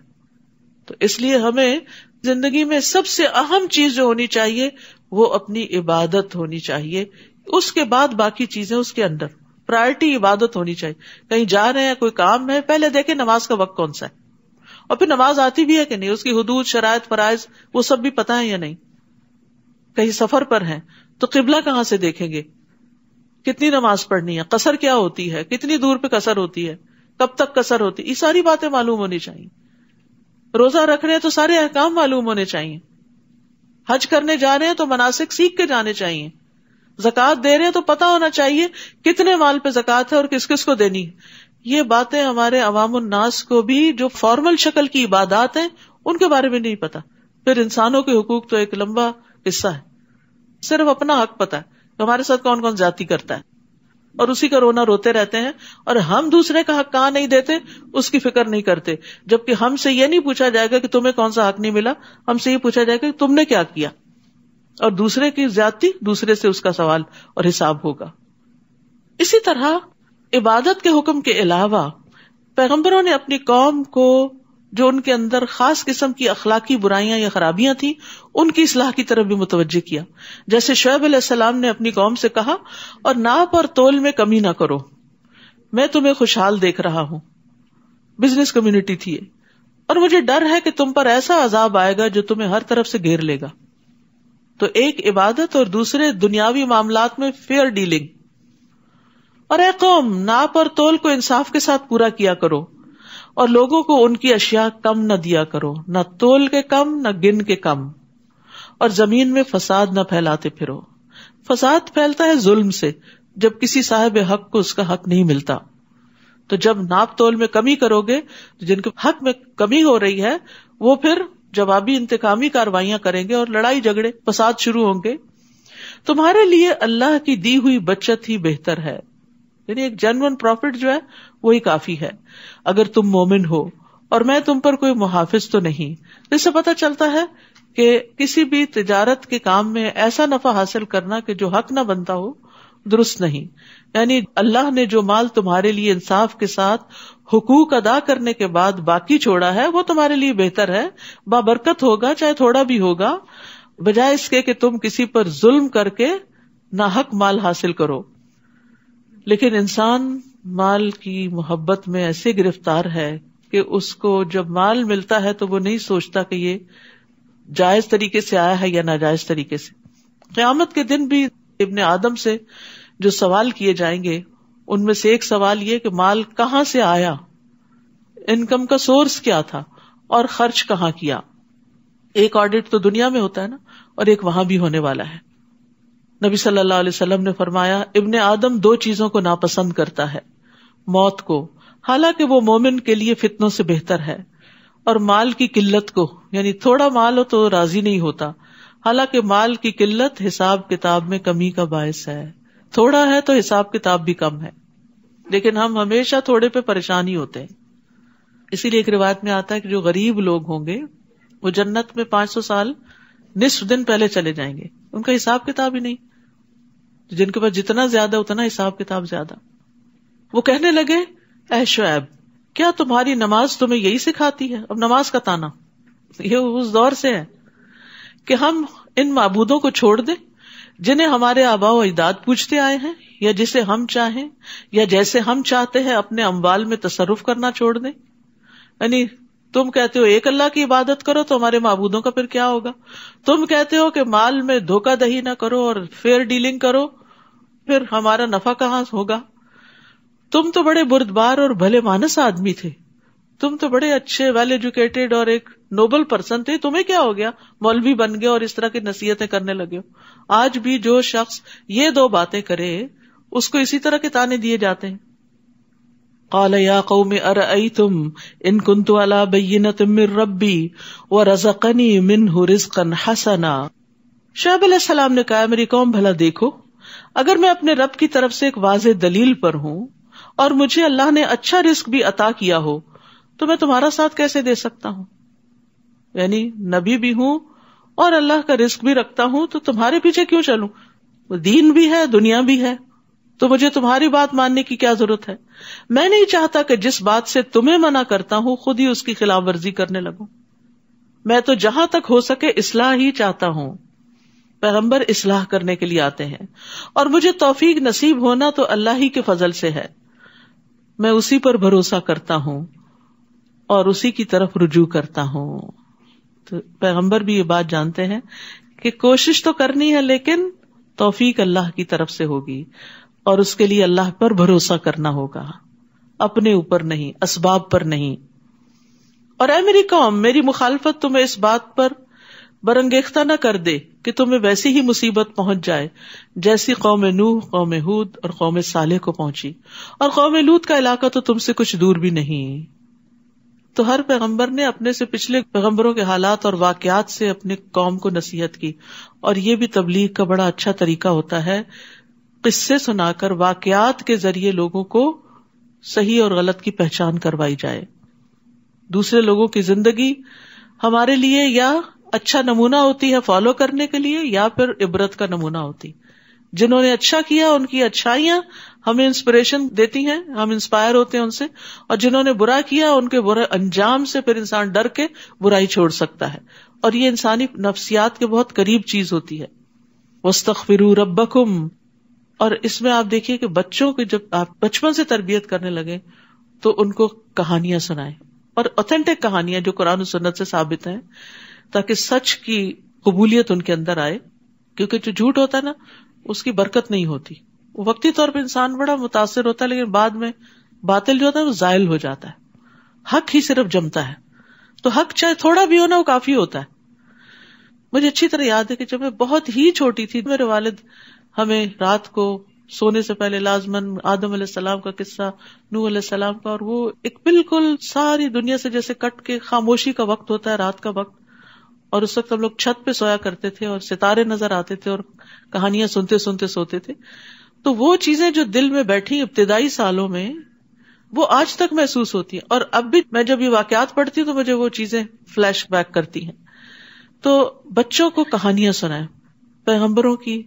تو اس لیے ہمیں زندگی میں سب سے اہم چیز جو ہونی چاہیے وہ اپنی عبادت ہونی چاہیے. اس کے بعد باقی چیزیں اس کے اندر, پرائرٹی عبادت ہونی چاہیے. کہیں جا رہے ہیں, کوئی کام ہے, پہلے دیکھیں نماز کا وقت کون سا ہے, اور پھر نماز آتی بھی ہے کہ نہیں, اس کی حدود, شرائط, فرائض وہ سب بھی پتہ ہے یا نہیں. کہیں سفر پر ہیں تو قبلہ کہاں سے دیکھیں گے, کتنی نماز پڑھنی ہے, قصر کیا ہوتی ہے, کتنی دور پہ قصر ہوتی ہے, کب تک قصر ہوتی ہے, یہ ساری باتیں معلوم ہونی چاہیے. روزہ رکھ رہے ہیں تو سارے احکام معلوم ہونے چاہیے. حج کرنے جا رہے ہیں تو مناسک سیکھ کے جانے چاہیے. زکوٰۃ دے رہے ہیں تو پتہ ہونا چاہیے کتنے مال پہ زکوٰۃ ہے اور کس کس کو دینی ہے. یہ باتیں ہمارے عوام الناس کو بھی جو فارمل شکل کی عبادات ہیں ان کے بارے میں نہیں پتا. پھر انسانوں کے حقوق تو ایک لمبا قصہ ہے. صرف اپنا حق پتا ہے ہمارے ساتھ کون کون زیادتی کرتا ہے, اور اسی کا رونا روتے رہتے ہیں, اور ہم دوسرے کا حق کہاں نہیں دیتے اس کی فکر نہیں کرتے. جبکہ ہم سے یہ نہیں پوچھا جائے گا کہ تمہیں کون سا حق نہیں ملا, ہم سے یہ پوچھا جائے گا کہ تم نے کیا کیا, اور دوسرے کی زیادتی دوسرے سے اس کا سوال اور حساب ہوگا. اسی طرح عبادت کے حکم کے علاوہ پیغمبروں نے اپنی قوم کو جو ان کے اندر خاص قسم کی اخلاقی برائیاں یا خرابیاں تھیں ان کی اصلاح کی طرف بھی متوجہ کیا. جیسے شعیب علیہ السلام نے اپنی قوم سے کہا, اور ناپ اور تول میں کمی نہ کرو, میں تمہیں خوشحال دیکھ رہا ہوں. بزنس کمیونٹی تھی, اور مجھے ڈر ہے کہ تم پر ایسا عذاب آئے گا جو تمہیں ہر طرف سے گھیر لے گا. تو ایک عبادت اور دوسرے دنیاوی معاملات میں فیئر ڈیلنگ. اور اے قوم, ناپ اور تول کو انصاف کے ساتھ پورا کیا کرو, اور لوگوں کو ان کی اشیاء کم نہ دیا کرو, نہ تول کے کم نہ گن کے کم, اور زمین میں فساد نہ پھیلاتے پھرو. فساد پھیلتا ہے ظلم سے, جب کسی صاحب حق کو اس کا حق نہیں ملتا. تو جب ناپ تول میں کمی کرو گے, جن کے حق میں کمی ہو رہی ہے وہ پھر جوابی انتقامی کاروائیاں کریں گے اور لڑائی جھگڑے فساد شروع ہوں گے. تمہارے لیے اللہ کی دی ہوئی بچت ہی بہتر ہے, یعنی ایک جینوئن پروفٹ جو ہے وہی کافی ہے اگر تم مومن ہو, اور میں تم پر کوئی محافظ تو نہیں. اس سے پتہ چلتا ہے کہ کسی بھی تجارت کے کام میں ایسا نفع حاصل کرنا کہ جو حق نہ بنتا ہو درست نہیں. یعنی اللہ نے جو مال تمہارے لیے انصاف کے ساتھ حقوق ادا کرنے کے بعد باقی چھوڑا ہے وہ تمہارے لیے بہتر ہے, بابرکت ہوگا چاہے تھوڑا بھی ہوگا, بجائے اس کے کہ تم کسی پر ظلم کر کے ناحق مال حاصل کرو. لیکن انسان مال کی محبت میں ایسے گرفتار ہے کہ اس کو جب مال ملتا ہے تو وہ نہیں سوچتا کہ یہ جائز طریقے سے آیا ہے یا ناجائز طریقے سے. قیامت کے دن بھی ابن آدم سے جو سوال کیے جائیں گے ان میں سے ایک سوال یہ کہ مال کہاں سے آیا، انکم کا سورس کیا تھا اور خرچ کہاں کیا. ایک آڈٹ تو دنیا میں ہوتا ہے نا، اور ایک وہاں بھی ہونے والا ہے. نبی صلی اللہ علیہ وسلم نے فرمایا ابن آدم دو چیزوں کو ناپسند کرتا ہے، موت کو، حالانکہ وہ مومن کے لیے فتنوں سے بہتر ہے، اور مال کی قلت کو، یعنی تھوڑا مال ہو تو راضی نہیں ہوتا، حالانکہ مال کی قلت حساب کتاب میں کمی کا باعث ہے. تھوڑا ہے تو حساب کتاب بھی کم ہے، لیکن ہم ہمیشہ تھوڑے پہ پریشان ہی ہوتے ہیں. اسی لیے ایک روایت میں آتا ہے کہ جو غریب لوگ ہوں گے وہ جنت میں 500 سال نصف دن پہلے چلے جائیں گے، ان کا حساب کتاب ہی نہیں. جن کے پاس جتنا زیادہ اتنا حساب کتاب زیادہ. وہ کہنے لگے اے شعیب، کیا تمہاری نماز تمہیں یہی سکھاتی ہے؟ اب نماز کا تانا یہ اس دور سے ہے کہ ہم ان معبودوں کو چھوڑ دیں جنہیں ہمارے آباء و اجداد پوجتے آئے ہیں، یا جسے ہم چاہیں یا جیسے ہم چاہتے ہیں اپنے اموال میں تصرف کرنا چھوڑ دیں. یعنی تم کہتے ہو ایک اللہ کی عبادت کرو تو ہمارے معبودوں کا پھر کیا ہوگا؟ تم کہتے ہو کہ مال میں دھوکہ دہی نہ کرو اور فیئر ڈیلنگ کرو، پھر ہمارا نفع کہاں ہوگا؟ تم تو بڑے بردبار اور بھلے مانس آدمی تھے، تم تو بڑے اچھے ویل ایجوکیٹڈ اور ایک نوبل پرسن تھے، تمہیں کیا ہو گیا مولوی بن گئے اور اس طرح کی نصیحتیں کرنے لگے ہو؟ آج بھی جو شخص یہ دو باتیں کرے اس کو اسی طرح کے تانے دیے جاتے ہیں. قال یا قوم ارأیتم ان کنت علی بینۃ من ربی ورزقنی منہ رزقا حسنا. شعیب علیہ السلام نے کہا میری قوم بھلا دیکھو، اگر میں اپنے رب کی طرف سے ایک واضح دلیل پر ہوں اور مجھے اللہ نے اچھا رزق بھی عطا کیا ہو تو میں تمہارا ساتھ کیسے دے سکتا ہوں؟ یعنی نبی بھی ہوں اور اللہ کا رزق بھی رکھتا ہوں تو تمہارے پیچھے کیوں چلوں؟ دین بھی ہے دنیا بھی ہے تو مجھے تمہاری بات ماننے کی کیا ضرورت ہے؟ میں نہیں چاہتا کہ جس بات سے تمہیں منع کرتا ہوں خود ہی اس کی خلاف ورزی کرنے لگوں. میں تو جہاں تک ہو سکے اصلاح ہی چاہتا ہوں. پیغمبر اصلاح کرنے کے لیے آتے ہیں اور مجھے توفیق نصیب ہونا تو اللہ ہی کے فضل سے ہے. میں اسی پر بھروسہ کرتا ہوں اور اسی کی طرف رجوع کرتا ہوں. تو پیغمبر بھی یہ بات جانتے ہیں کہ کوشش تو کرنی ہے لیکن توفیق اللہ کی طرف سے ہوگی اور اس کے لیے اللہ پر بھروسہ کرنا ہوگا، اپنے اوپر نہیں، اسباب پر نہیں. اور اے میری قوم، میری مخالفت تمہیں اس بات پر برانگیختہ نہ کر دے کہ تمہیں ویسی ہی مصیبت پہنچ جائے جیسی قوم نوح، قوم ہود اور قوم صالح کو پہنچی، اور قوم لوط کا علاقہ تو تم سے کچھ دور بھی نہیں. تو ہر پیغمبر نے اپنے سے پچھلے پیغمبروں کے حالات اور واقعات سے اپنے قوم کو نصیحت کی. اور یہ بھی تبلیغ کا بڑا اچھا طریقہ ہوتا ہے، قصے سنا کر واقعات کے ذریعے لوگوں کو صحیح اور غلط کی پہچان کروائی جائے. دوسرے لوگوں کی زندگی ہمارے لیے یا اچھا نمونہ ہوتی ہے فالو کرنے کے لیے، یا پھر عبرت کا نمونہ ہوتی. جنہوں نے اچھا کیا ان کی اچھائیاں ہمیں انسپریشن دیتی ہیں، ہم انسپائر ہوتے ہیں ان سے، اور جنہوں نے برا کیا ان کے برے انجام سے پھر انسان ڈر کے برائی چھوڑ سکتا ہے. اور یہ انسانی نفسیات کے بہت قریب چیز ہوتی ہے. وَاسْتَغْفِرُوا رَبَّكُمْ. اور اس میں آپ دیکھیے کہ بچوں کو جب آپ بچپن سے تربیت کرنے لگے تو ان کو کہانیاں سنائیں، اور اوتھینٹک کہانیاں جو قرآن و سنت سے ثابت ہیں، تاکہ سچ کی قبولیت ان کے اندر آئے. کیونکہ جو جھوٹ ہوتا ہے نا اس کی برکت نہیں ہوتی. وقتی طور پہ انسان بڑا متاثر ہوتا ہے لیکن بعد میں باطل جو ہوتا ہے وہ زائل ہو جاتا ہے، حق ہی صرف جمتا ہے. تو حق چاہے تھوڑا بھی ہونا وہ کافی ہوتا ہے. مجھے اچھی طرح یاد ہے کہ جب میں بہت ہی چھوٹی تھی میرے والد ہمیں رات کو سونے سے پہلے لازماً آدم علیہ السلام کا قصہ، نوح علیہ السلام کا، اور وہ ایک بالکل ساری دنیا سے جیسے کٹ کے خاموشی کا وقت ہوتا ہے رات کا وقت، اور اس وقت ہم لوگ چھت پہ سویا کرتے تھے اور ستارے نظر آتے تھے اور کہانیاں سنتے سنتے سوتے تھے. تو وہ چیزیں جو دل میں بیٹھی ابتدائی سالوں میں وہ آج تک محسوس ہوتی ہیں، اور اب بھی میں جب یہ واقعات پڑھتی ہوں تو مجھے وہ چیزیں فلیش بیک کرتی ہیں. تو بچوں کو کہانیاں سنائیں پیغمبروں کی،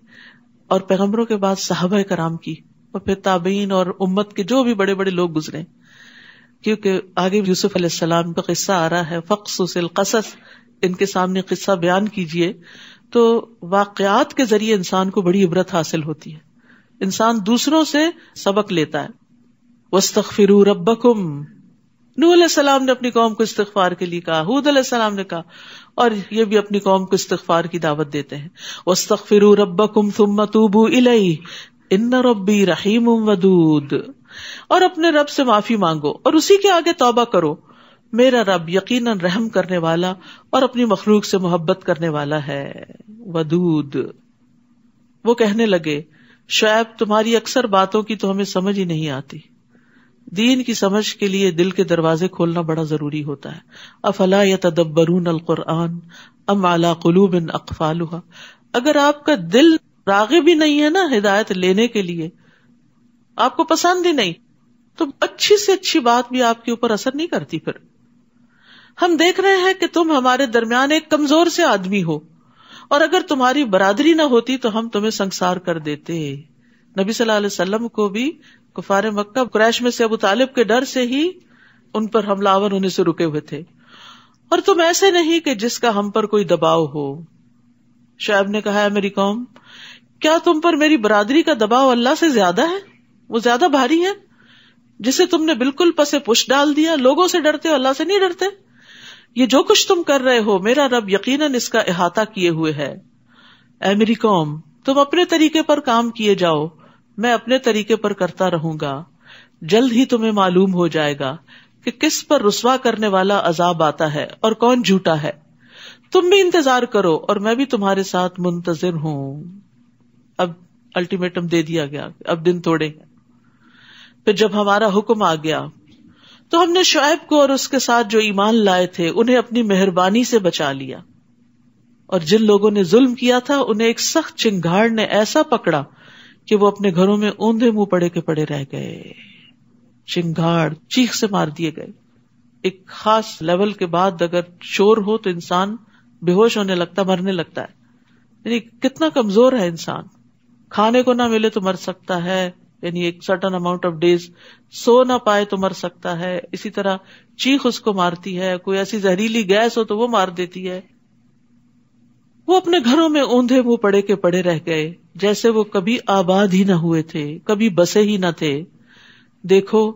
اور پیغمبروں کے بعد صحابہ کرام کی، اور پھر تابعین اور امت کے جو بھی بڑے بڑے لوگ گزرے. کیونکہ آگے یوسف علیہ السلام کا قصہ آ رہا ہے، فقصص القصص، ان کے سامنے قصہ بیان کیجئے. تو واقعات کے ذریعے انسان کو بڑی عبرت حاصل ہوتی ہے، انسان دوسروں سے سبق لیتا ہے. وَاسْتَغْفِرُوا رَبَّكُمْ، نوح علیہ السلام نے اپنی قوم کو استغفار کے لیے کہا، ہود علیہ السلام نے کہا، اور یہ بھی اپنی قوم کو استغفار کی دعوت دیتے ہیں. وَاسْتَغْفِرُوا رَبَّكُمْ ثُمَّ تُوبُوا إِلَيْهِ إِنَّ رَبِّي رَحِيمٌ وَدُودٌ، اور اپنے رب سے معافی مانگو اور اسی کے آگے توبہ کرو، میرا رب یقیناً رحم کرنے والا اور اپنی مخلوق سے محبت کرنے والا ہے. ودود. وہ کہنے لگے، شعیب تمہاری اکثر باتوں کی تو ہمیں سمجھ ہی نہیں آتی، دین کی سمجھ کے لیے دل کے دروازے کھولنا بڑا ضروری ہوتا ہے. افلا یتدبرون القرآن ام علی قلوب اقفالها، اگر آپ کا دل راغب ہی نہیں ہے نا ہدایت لینے کے لیے، آپ کو پسند ہی نہیں، تو اچھی سے اچھی بات بھی آپ کے اوپر اثر نہیں کرتی. پھر ہم دیکھ رہے ہیں کہ تم ہمارے درمیان ایک کمزور سے آدمی ہو، اور اگر تمہاری برادری نہ ہوتی تو ہم تمہیں سنگسار کر دیتے. نبی صلی اللہ علیہ وسلم کو بھی کفار مکہ قریش میں سے ابو طالب کے ڈر سے ہی ان پر حملہ آور ہونے سے رکے ہوئے تھے، اور تم ایسے نہیں کہ جس کا ہم پر کوئی دباؤ ہو. شعیب نے کہا، ہے میری قوم، کیا تم پر میری برادری کا دباؤ اللہ سے زیادہ ہے؟ وہ زیادہ بھاری ہے جسے تم نے بالکل پسے پش ڈال دیا. لوگوں سے ڈرتے ہو، اللہ سے نہیں ڈرتے. یہ جو کچھ تم کر رہے ہو میرا رب یقیناً اس کا احاطہ کیے ہوئے ہے. اے میری قوم، تم اپنے طریقے پر کام کیے جاؤ، میں اپنے طریقے پر کرتا رہوں گا. جلد ہی تمہیں معلوم ہو جائے گا کہ کس پر رسوا کرنے والا عذاب آتا ہے اور کون جھوٹا ہے. تم بھی انتظار کرو اور میں بھی تمہارے ساتھ منتظر ہوں. اب الٹیمیٹم دے دیا گیا، اب دن توڑے. پھر جب ہمارا حکم آ گیا تو ہم نے شعیب کو اور اس کے ساتھ جو ایمان لائے تھے انہیں اپنی مہربانی سے بچا لیا، اور جن لوگوں نے ظلم کیا تھا انہیں ایک سخت چنگھاڑ نے ایسا پکڑا کہ وہ اپنے گھروں میں اوندھے منہ پڑے کے پڑے رہ گئے. چنگھاڑ، چیخ سے مار دیے گئے. ایک خاص لیول کے بعد اگر شور ہو تو انسان بے ہوش ہونے لگتا، مرنے لگتا ہے. یعنی کتنا کمزور ہے انسان، کھانے کو نہ ملے تو مر سکتا ہے، یعنی ایک سرٹن اماؤنٹ آف ڈیز سو نہ پائے تو مر سکتا ہے. اسی طرح چیخ اس کو مارتی ہے، کوئی ایسی زہریلی گیس ہو تو وہ مار دیتی ہے. وہ اپنے گھروں میں اوندھے منہ پڑے کے پڑے رہ گئے، جیسے وہ کبھی آباد ہی نہ ہوئے تھے، کبھی بسے ہی نہ تھے. دیکھو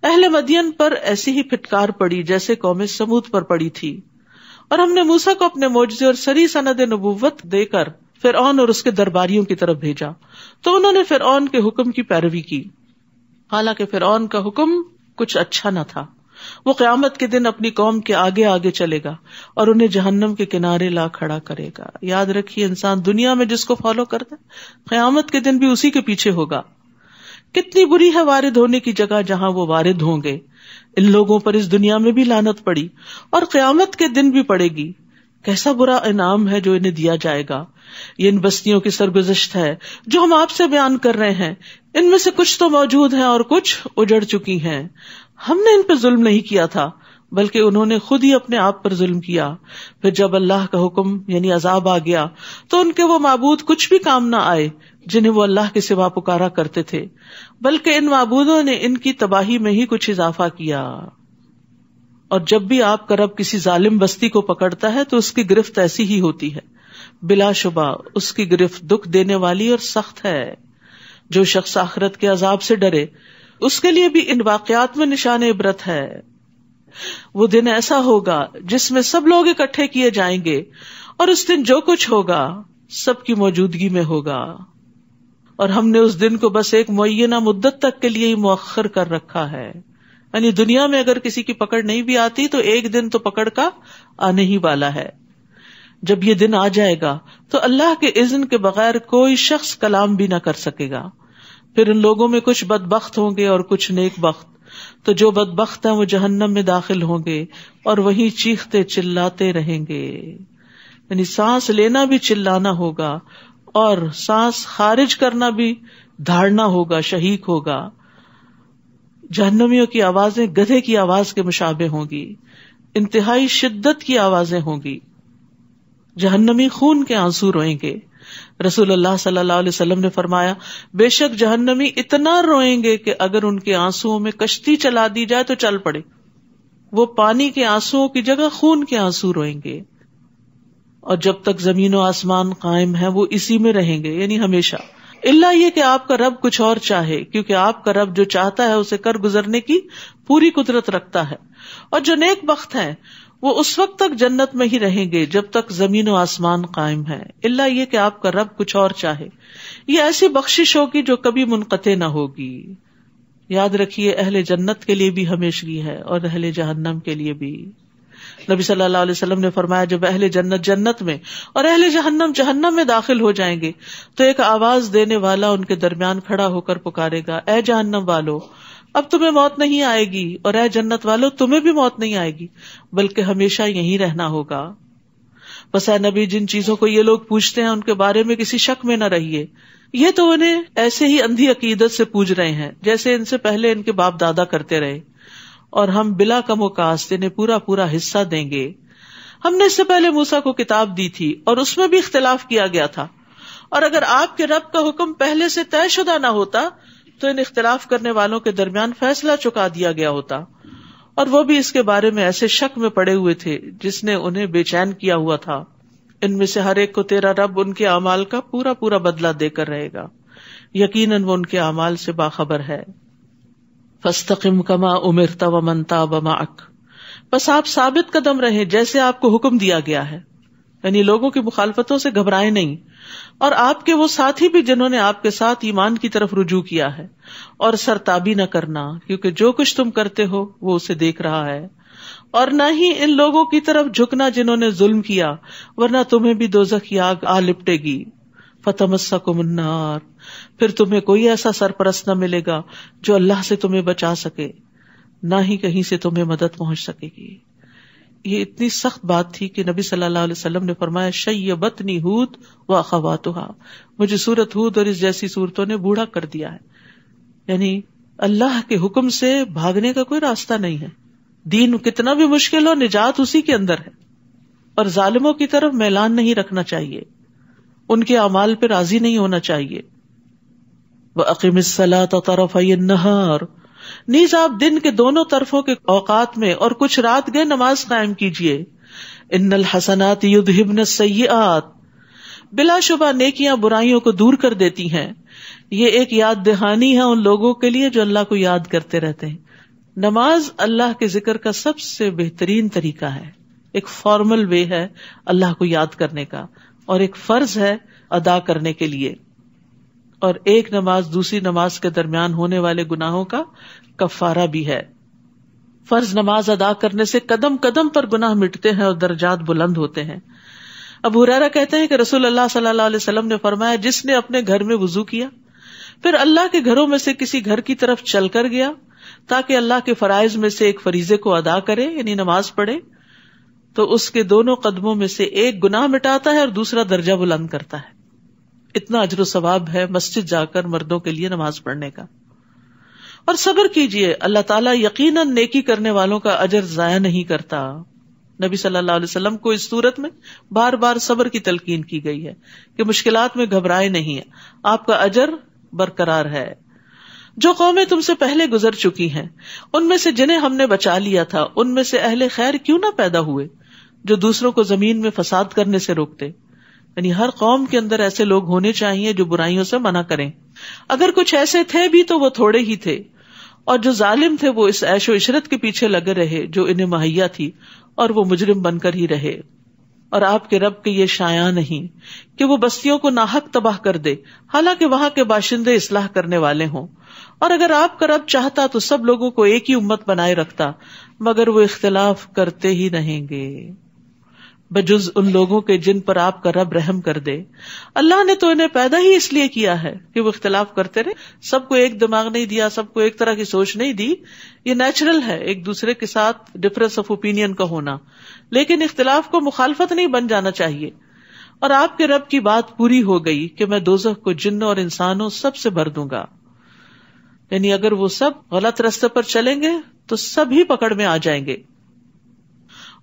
اہل مدین پر ایسی ہی پھٹکار پڑی جیسے قوم سمود پر پڑی تھی، اور ہم نے موسیٰ کو اپنے معجزے اور سری سند نبوت دے کر فرعون اور اس کے درباریوں کی طرف بھیجا، تو انہوں نے فرعون کے حکم کی پیروی کی، حالانکہ فرعون کا حکم کچھ اچھا نہ تھا. وہ قیامت کے دن اپنی قوم کے آگے آگے چلے گا اور انہیں جہنم کے کنارے لا کھڑا کرے گا. یاد رکھیے، انسان دنیا میں جس کو فالو کرتا ہے قیامت کے دن بھی اسی کے پیچھے ہوگا. کتنی بری ہے وارد ہونے کی جگہ جہاں وہ وارد ہوں گے. ان لوگوں پر اس دنیا میں بھی لعنت پڑی اور قیامت کے دن بھی پڑے گی. کیسا برا انعام ہے جو انہیں دیا جائے گا. یہ ان بستیوں کی سرگزشت ہے جو ہم آپ سے بیان کر رہے ہیں. ان میں سے کچھ تو موجود ہیں اور کچھ اجڑ چکی ہیں. ہم نے ان پہ ظلم نہیں کیا تھا بلکہ انہوں نے خود ہی اپنے آپ پر ظلم کیا. پھر جب اللہ کا حکم یعنی عذاب آ گیا تو ان کے وہ معبود کچھ بھی کام نہ آئے جنہیں وہ اللہ کے سوا پکارا کرتے تھے، بلکہ ان معبودوں نے ان کی تباہی میں ہی کچھ اضافہ کیا. اور جب بھی آپ کا رب کسی ظالم بستی کو پکڑتا ہے تو اس کی گرفت ایسی ہی ہوتی ہے. بلا شبہ اس کی گرفت دکھ دینے والی اور سخت ہے. جو شخص آخرت کے عذاب سے ڈرے اس کے لیے بھی ان واقعات میں نشان عبرت ہے. وہ دن ایسا ہوگا جس میں سب لوگ اکٹھے کیے جائیں گے، اور اس دن جو کچھ ہوگا سب کی موجودگی میں ہوگا. اور ہم نے اس دن کو بس ایک معینہ مدت تک کے لیے ہی مؤخر کر رکھا ہے. یعنی دنیا میں اگر کسی کی پکڑ نہیں بھی آتی تو ایک دن تو پکڑ کا آنے ہی والا ہے. جب یہ دن آ جائے گا تو اللہ کے اذن کے بغیر کوئی شخص کلام بھی نہ کر سکے گا. پھر ان لوگوں میں کچھ بدبخت ہوں گے اور کچھ نیک بخت. تو جو بدبخت ہیں وہ جہنم میں داخل ہوں گے اور وہیں چیختے چلاتے رہیں گے. یعنی سانس لینا بھی چلانا ہوگا اور سانس خارج کرنا بھی دھاڑنا ہوگا، شہیق ہوگا. جہنمیوں کی آوازیں گدھے کی آواز کے مشابہ ہوں گی، انتہائی شدت کی آوازیں ہوں گی. جہنمی خون کے آنسو روئیں گے. رسول اللہ صلی اللہ علیہ وسلم نے فرمایا، بے شک جہنمی اتنا روئیں گے کہ اگر ان کے آنسوؤں میں کشتی چلا دی جائے تو چل پڑے. وہ پانی کے آنسوؤں کی جگہ خون کے آنسو روئیں گے. اور جب تک زمین و آسمان قائم ہے وہ اسی میں رہیں گے، یعنی ہمیشہ، الا یہ کہ آپ کا رب کچھ اور چاہے، کیونکہ آپ کا رب جو چاہتا ہے اسے کر گزرنے کی پوری قدرت رکھتا ہے. اور جو نیک بخت ہیں وہ اس وقت تک جنت میں ہی رہیں گے جب تک زمین و آسمان قائم ہے، الا یہ کہ آپ کا رب کچھ اور چاہے. یہ ایسی بخشش ہوگی جو کبھی منقطع نہ ہوگی. یاد رکھیے اہل جنت کے لیے بھی ہمیشگی ہے اور اہل جہنم کے لیے بھی. نبی صلی اللہ علیہ وسلم نے فرمایا جب اہل جنت جنت میں اور اہل جہنم جہنم میں داخل ہو جائیں گے تو ایک آواز دینے والا ان کے درمیان کھڑا ہو کر پکارے گا، اے جہنم والو اب تمہیں موت نہیں آئے گی، اور اے جنت والو تمہیں بھی موت نہیں آئے گی، بلکہ ہمیشہ یہیں رہنا ہوگا. بس اے نبی جن چیزوں کو یہ لوگ پوچھتے ہیں ان کے بارے میں کسی شک میں نہ رہیے، یہ تو انہیں ایسے ہی اندھی عقیدت سے پوچھ رہے ہیں جیسے ان سے پہلے ان کے باپ دادا کرتے رہے، اور ہم بلا کم و کاست انہیں پورا پورا حصہ دیں گے. ہم نے اس سے پہلے موسیٰ کو کتاب دی تھی اور اس میں بھی اختلاف کیا گیا تھا، اور اگر آپ کے رب کا حکم پہلے سے طے شدہ نہ ہوتا تو ان اختلاف کرنے والوں کے درمیان فیصلہ چکا دیا گیا ہوتا. اور وہ بھی اس کے بارے میں ایسے شک میں پڑے ہوئے تھے جس نے انہیں بے چین کیا ہوا تھا. ان میں سے ہر ایک کو تیرا رب ان کے اعمال کا پورا پورا بدلہ دے کر رہے گا، یقیناً وہ ان کے اعمال سے باخبر ہے. فاستقم کما امرت ومن تاب معک، بس آپ ثابت قدم رہیں جیسے آپ کو حکم دیا گیا ہے، یعنی لوگوں کی مخالفتوں سے گھبرائیں نہیں، اور آپ کے وہ ساتھی بھی جنہوں نے آپ کے ساتھ ایمان کی طرف رجوع کیا ہے، اور سرتابی نہ کرنا کیونکہ جو کچھ تم کرتے ہو وہ اسے دیکھ رہا ہے، اور نہ ہی ان لوگوں کی طرف جھکنا جنہوں نے ظلم کیا، ورنہ تمہیں بھی دوزخ کی آگ آ لپٹے گی. فتمسکم النار، پھر تمہیں کوئی ایسا سرپرست نہ ملے گا جو اللہ سے تمہیں بچا سکے، نہ ہی کہیں سے تمہیں مدد پہنچ سکے گی. یہ اتنی سخت بات تھی کہ نبی صلی اللہ علیہ وسلم نے فرمایا شیبتنی ہود واخواتها، مجھے سورت ہود اور اس جیسی صورتوں نے بوڑھا کر دیا ہے. یعنی اللہ کے حکم سے بھاگنے کا کوئی راستہ نہیں ہے. دین کتنا بھی مشکل ہو نجات اسی کے اندر ہے، اور ظالموں کی طرف میلان نہیں رکھنا چاہیے، ان کے اعمال پہ راضی نہیں ہونا چاہیے. وَأَقِمِ الصَّلَاةَ طَرَفَيِ النَّهَارِ، نیز آپ دن کے دونوں طرفوں کے اوقات میں اور کچھ رات گئے نماز قائم کیجیے. ان الحسنات یذہبن السیئات، بلا شبہ نیکیاں برائیوں کو دور کر دیتی ہیں. یہ ایک یاد دہانی ہے ان لوگوں کے لیے جو اللہ کو یاد کرتے رہتے ہیں. نماز اللہ کے ذکر کا سب سے بہترین طریقہ ہے، ایک فارمل وے ہے اللہ کو یاد کرنے کا، اور ایک فرض ہے ادا کرنے کے لیے، اور ایک نماز دوسری نماز کے درمیان ہونے والے گناہوں کا کفارہ بھی ہے. فرض نماز ادا کرنے سے قدم قدم پر گناہ مٹتے ہیں اور درجات بلند ہوتے ہیں. ابو ہریرہ کہتے ہیں کہ رسول اللہ صلی اللہ علیہ وسلم نے فرمایا جس نے اپنے گھر میں وضو کیا پھر اللہ کے گھروں میں سے کسی گھر کی طرف چل کر گیا تاکہ اللہ کے فرائض میں سے ایک فریضے کو ادا کرے، یعنی نماز پڑھے، تو اس کے دونوں قدموں میں سے ایک گناہ مٹاتا ہے اور دوسرا درجہ بلند کرتا ہے. اتنا اجر و ثواب ہے مسجد جا کر مردوں کے لیے نماز پڑھنے کا. اور صبر کیجئے، اللہ تعالیٰ یقیناً نیکی کرنے والوں کا اجر ضائع نہیں کرتا. نبی صلی اللہ علیہ وسلم کو اس صورت میں بار بار صبر کی تلقین کی گئی ہے کہ مشکلات میں گھبرائے نہیں ہیں، آپ کا اجر برقرار ہے. جو قومیں تم سے پہلے گزر چکی ہیں ان میں سے جنہیں ہم نے بچا لیا تھا ان میں سے اہل خیر کیوں نہ پیدا ہوئے جو دوسروں کو زمین میں فساد کرنے سے روکتے. یعنی ہر قوم کے اندر ایسے لوگ ہونے چاہیے جو برائیوں سے منع کریں. اگر کچھ ایسے تھے بھی تو وہ تھوڑے ہی تھے، اور جو ظالم تھے وہ اس عیش و عشرت کے پیچھے لگے رہے جو انہیں مہیا تھی، اور وہ مجرم بن کر ہی رہے. اور آپ کے رب کے یہ شایع نہیں کہ وہ بستیوں کو ناحق تباہ کر دے حالانکہ وہاں کے باشندے اصلاح کرنے والے ہوں. اور اگر آپ کا رب چاہتا تو سب لوگوں کو ایک ہی امت بنائے رکھتا، مگر وہ اختلاف کرتے ہی رہیں گے بجز ان لوگوں کے جن پر آپ کا رب رحم کر دے. اللہ نے تو انہیں پیدا ہی اس لیے کیا ہے کہ وہ اختلاف کرتے رہے. سب کو ایک دماغ نہیں دیا، سب کو ایک طرح کی سوچ نہیں دی، یہ نیچرل ہے ایک دوسرے کے ساتھ ڈفرنس آف اوپینین کا ہونا، لیکن اختلاف کو مخالفت نہیں بن جانا چاہیے. اور آپ کے رب کی بات پوری ہو گئی کہ میں دوزخ کو جنوں اور انسانوں سب سے بھر دوں گا. یعنی اگر وہ سب غلط راستے پر چلیں گے تو سب ہی پکڑ میں آ جائیں گے.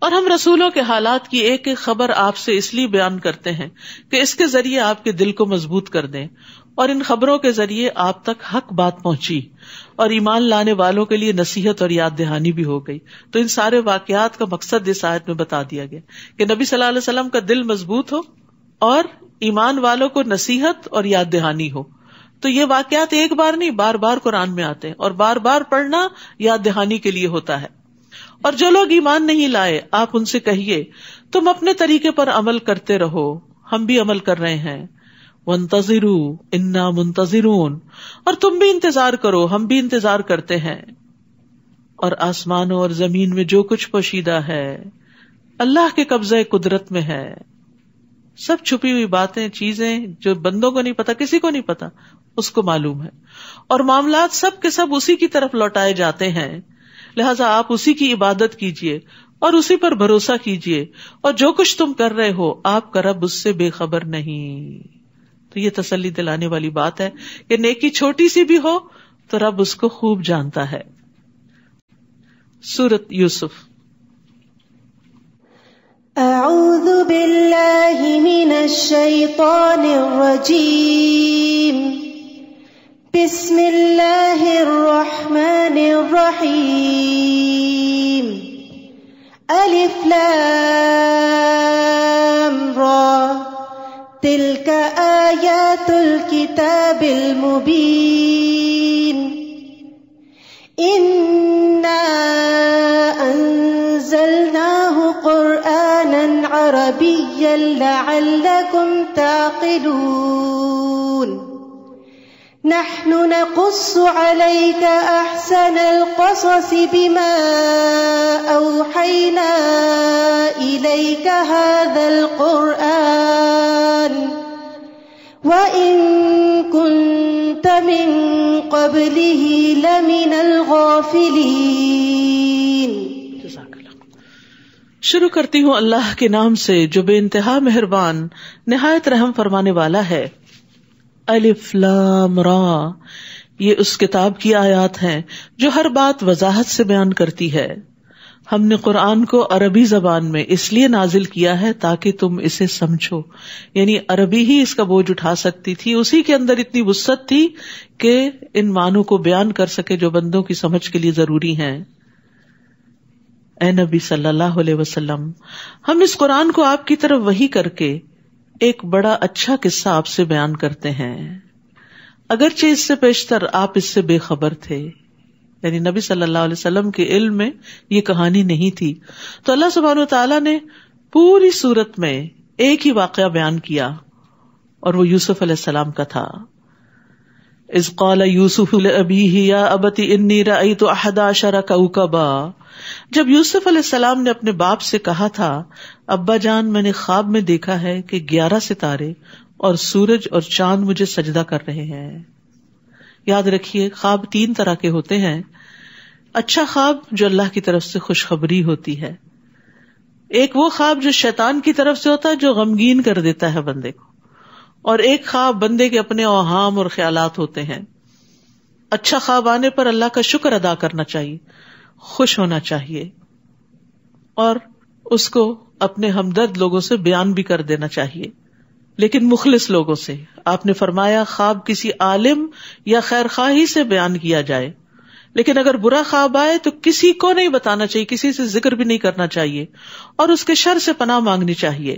اور ہم رسولوں کے حالات کی ایک ایک خبر آپ سے اس لیے بیان کرتے ہیں کہ اس کے ذریعے آپ کے دل کو مضبوط کر دیں، اور ان خبروں کے ذریعے آپ تک حق بات پہنچی اور ایمان لانے والوں کے لیے نصیحت اور یاد دہانی بھی ہو گئی. تو ان سارے واقعات کا مقصد اس آیت میں بتا دیا گیا کہ نبی صلی اللہ علیہ وسلم کا دل مضبوط ہو اور ایمان والوں کو نصیحت اور یاد دہانی ہو. تو یہ واقعات ایک بار نہیں، بار بار قرآن میں آتے ہیں، اور بار بار پڑھنا یاد دہانی کے لیے ہوتا ہے. اور جو لوگ ایمان نہیں لائے آپ ان سے کہیے تم اپنے طریقے پر عمل کرتے رہو، ہم بھی عمل کر رہے ہیں. وانتظروا انا منتظرون، اور تم بھی انتظار کرو، ہم بھی انتظار کرتے ہیں. اور آسمانوں اور زمین میں جو کچھ پوشیدہ ہے اللہ کے قبضہ قدرت میں ہے. سب چھپی ہوئی باتیں، چیزیں جو بندوں کو نہیں پتا، کسی کو نہیں پتا، اس کو معلوم ہے. اور معاملات سب کے سب اسی کی طرف لوٹائے جاتے ہیں، لہذا آپ اسی کی عبادت کیجئے اور اسی پر بھروسہ کیجئے، اور جو کچھ تم کر رہے ہو آپ کا رب اس سے بے خبر نہیں. تو یہ تسلی دلانے والی بات ہے کہ نیکی چھوٹی سی بھی ہو تو رب اس کو خوب جانتا ہے. سورۃ یوسف. اعوذ باللہ من الشیطان الرجیم. بسم اللہ الرحمن الرحیم. الف لام را تلک آیات الکتاب المبین. انا انزلناہ قرآنا عربیا لعلکم تعقلون. نحن نقص عليك أحسن القصص بما أوحينا إليك هذا القرآن وإن كنت من قبله لمن الغافلين. شروع کرتی ہوں اللہ کے نام سے جو بے انتہا مہربان نہایت رحم فرمانے والا ہے. الف لام را، یہ اس کتاب کی آیات ہیں جو ہر بات وضاحت سے بیان کرتی ہے. ہم نے قرآن کو عربی زبان میں اس لیے نازل کیا ہے تاکہ تم اسے سمجھو، یعنی عربی ہی اس کا بوجھ اٹھا سکتی تھی، اسی کے اندر اتنی وسعت تھی کہ ان معنوں کو بیان کر سکے جو بندوں کی سمجھ کے لیے ضروری ہیں. اے نبی صلی اللہ علیہ وسلم، ہم اس قرآن کو آپ کی طرف وحی کر کے ایک بڑا اچھا قصہ آپ سے بیان کرتے ہیں، اگرچہ اس سے پیشتر آپ اس سے بے خبر تھے. یعنی نبی صلی اللہ علیہ وسلم کے علم میں یہ کہانی نہیں تھی. تو اللہ سبحانہ وتعالیٰ نے پوری صورت میں ایک ہی واقعہ بیان کیا، اور وہ یوسف علیہ السلام کا تھا. اذ قال یوسف لأبیہ یا ابت انی رأیت 11 کوکبا. جب یوسف علیہ السلام نے اپنے باپ سے کہا تھا ابا جان میں نے خواب میں دیکھا ہے کہ 11 ستارے اور سورج اور چاند مجھے سجدہ کر رہے ہیں. یاد رکھیے خواب 3 طرح کے ہوتے ہیں. اچھا خواب جو اللہ کی طرف سے خوشخبری ہوتی ہے، ایک وہ خواب جو شیطان کی طرف سے ہوتا ہے جو غمگین کر دیتا ہے بندے کو، اور ایک خواب بندے کے اپنے اوہام اور خیالات ہوتے ہیں. اچھا خواب آنے پر اللہ کا شکر ادا کرنا چاہیے، خوش ہونا چاہیے، اور اس کو اپنے ہمدرد لوگوں سے بیان بھی کر دینا چاہیے، لیکن مخلص لوگوں سے. آپ نے فرمایا خواب کسی عالم یا خیر خواہی سے بیان کیا جائے، لیکن اگر برا خواب آئے تو کسی کو نہیں بتانا چاہیے، کسی سے ذکر بھی نہیں کرنا چاہیے، اور اس کے شر سے پناہ مانگنی چاہیے.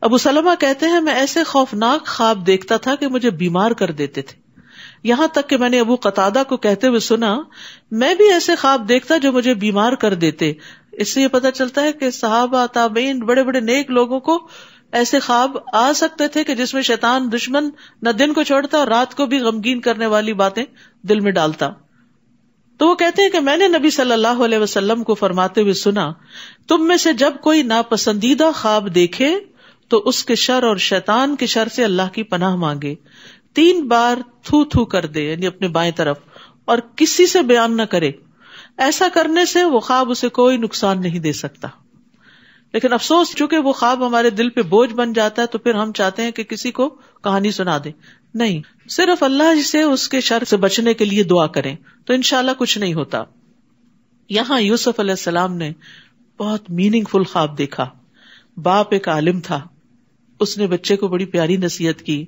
ابو سلمہ کہتے ہیں میں ایسے خوفناک خواب دیکھتا تھا کہ مجھے بیمار کر دیتے تھے، یہاں تک کہ میں نے ابو قتادہ کو کہتے ہوئے سنا میں بھی ایسے خواب دیکھتا جو مجھے بیمار کر دیتے. اس سے یہ پتہ چلتا ہے کہ صحابہ تابعین بڑے بڑے نیک لوگوں کو ایسے خواب آ سکتے تھے کہ جس میں شیطان دشمن نہ دن کو چھوڑتا اور رات کو بھی غمگین کرنے والی باتیں دل میں ڈالتا. تو وہ کہتے ہیں کہ میں نے نبی صلی اللہ علیہ وسلم کو فرماتے ہوئے سنا تم میں سے جب کوئی ناپسندیدہ خواب دیکھے تو اس کے شر اور شیطان کے شر سے اللہ کی پناہ مانگے. 3 بار تھو تھو کر دے، یعنی اپنے بائیں طرف، اور کسی سے بیان نہ کرے. ایسا کرنے سے وہ خواب اسے کوئی نقصان نہیں دے سکتا. لیکن افسوس چونکہ وہ خواب ہمارے دل پہ بوجھ بن جاتا ہے تو پھر ہم چاہتے ہیں کہ کسی کو کہانی سنا دیں. نہیں، صرف اللہ سے اس کے شر سے بچنے کے لیے دعا کریں تو انشاءاللہ کچھ نہیں ہوتا. یہاں یوسف علیہ السلام نے بہت میننگ فل خواب دیکھا. باپ ایک عالم تھا, اس نے بچے کو بڑی پیاری نصیحت کی.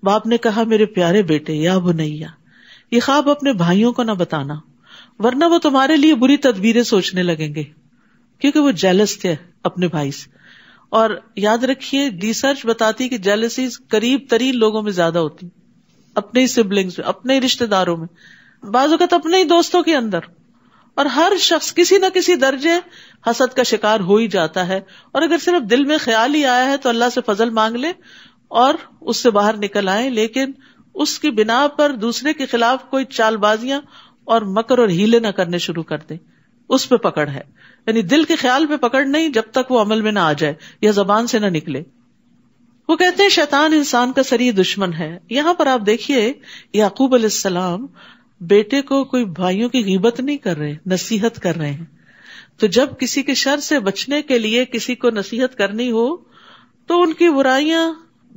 باپ نے کہا, میرے پیارے بیٹے, یا بنیا, یہ خواب اپنے بھائیوں کو نہ بتانا, ورنہ وہ تمہارے لیے بری تدبیریں سوچنے لگیں گے, کیونکہ وہ جیلس تھے اپنے بھائی سے. اور یاد رکھیے, ریسرچ بتاتی کہ جیلسی قریب ترین لوگوں میں زیادہ ہوتی, اپنے ہی سبلنگز میں, اپنے ہی رشتے داروں میں, بعض اوقات اپنے ہی دوستوں کے اندر. اور ہر شخص کسی نہ کسی درجے حسد کا شکار ہو ہی جاتا ہے. اور اگر صرف دل میں خیال ہی آیا ہے تو اللہ سے فضل مانگ لے اور اس سے باہر نکل آئے, لیکن اس کی بنا پر دوسرے کے خلاف کوئی چال بازیاں اور مکر اور ہیلے نہ کرنے شروع کر دیں, اس پہ پکڑ ہے. یعنی دل کے خیال پہ پکڑ نہیں جب تک وہ عمل میں نہ آ جائے یا زبان سے نہ نکلے. وہ کہتے ہیں شیطان انسان کا سری دشمن ہے. یہاں پر آپ دیکھیے, یعقوب علیہ السلام بیٹے کو کوئی بھائیوں کی غیبت نہیں کر رہے, نصیحت کر رہے ہیں. تو جب کسی کے شر سے بچنے کے لیے کسی کو نصیحت کرنی ہو تو ان کی برائیاں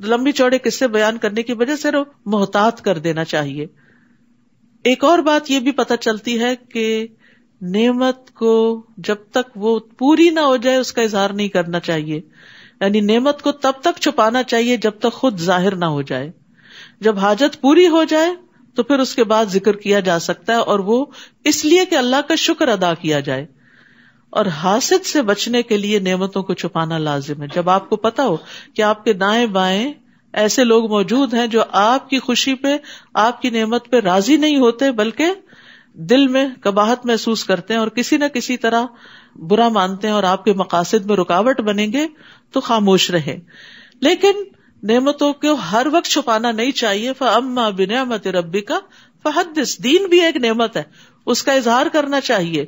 لمبی چوڑے قصے بیان کرنے کی وجہ سے محتاط کر دینا چاہیے. ایک اور بات یہ بھی پتہ چلتی ہے کہ نعمت کو جب تک وہ پوری نہ ہو جائے اس کا اظہار نہیں کرنا چاہیے. یعنی نعمت کو تب تک چھپانا چاہیے جب تک خود ظاہر نہ ہو جائے. جب حاجت پوری ہو جائے تو پھر اس کے بعد ذکر کیا جا سکتا ہے, اور وہ اس لیے کہ اللہ کا شکر ادا کیا جائے. اور حاسد سے بچنے کے لیے نعمتوں کو چھپانا لازم ہے. جب آپ کو پتا ہو کہ آپ کے دائیں بائیں ایسے لوگ موجود ہیں جو آپ کی خوشی پہ, آپ کی نعمت پہ راضی نہیں ہوتے, بلکہ دل میں قباحت محسوس کرتے ہیں اور کسی نہ کسی طرح برا مانتے ہیں اور آپ کے مقاصد میں رکاوٹ بنیں گے, تو خاموش رہے. لیکن نعمتوں کو ہر وقت چھپانا نہیں چاہیے. فَأَمَّا بِنِعْمَتِ رَبِّكَ فَحَدِّثْ, دین بھی ایک نعمت ہے, اس کا اظہار کرنا چاہیے.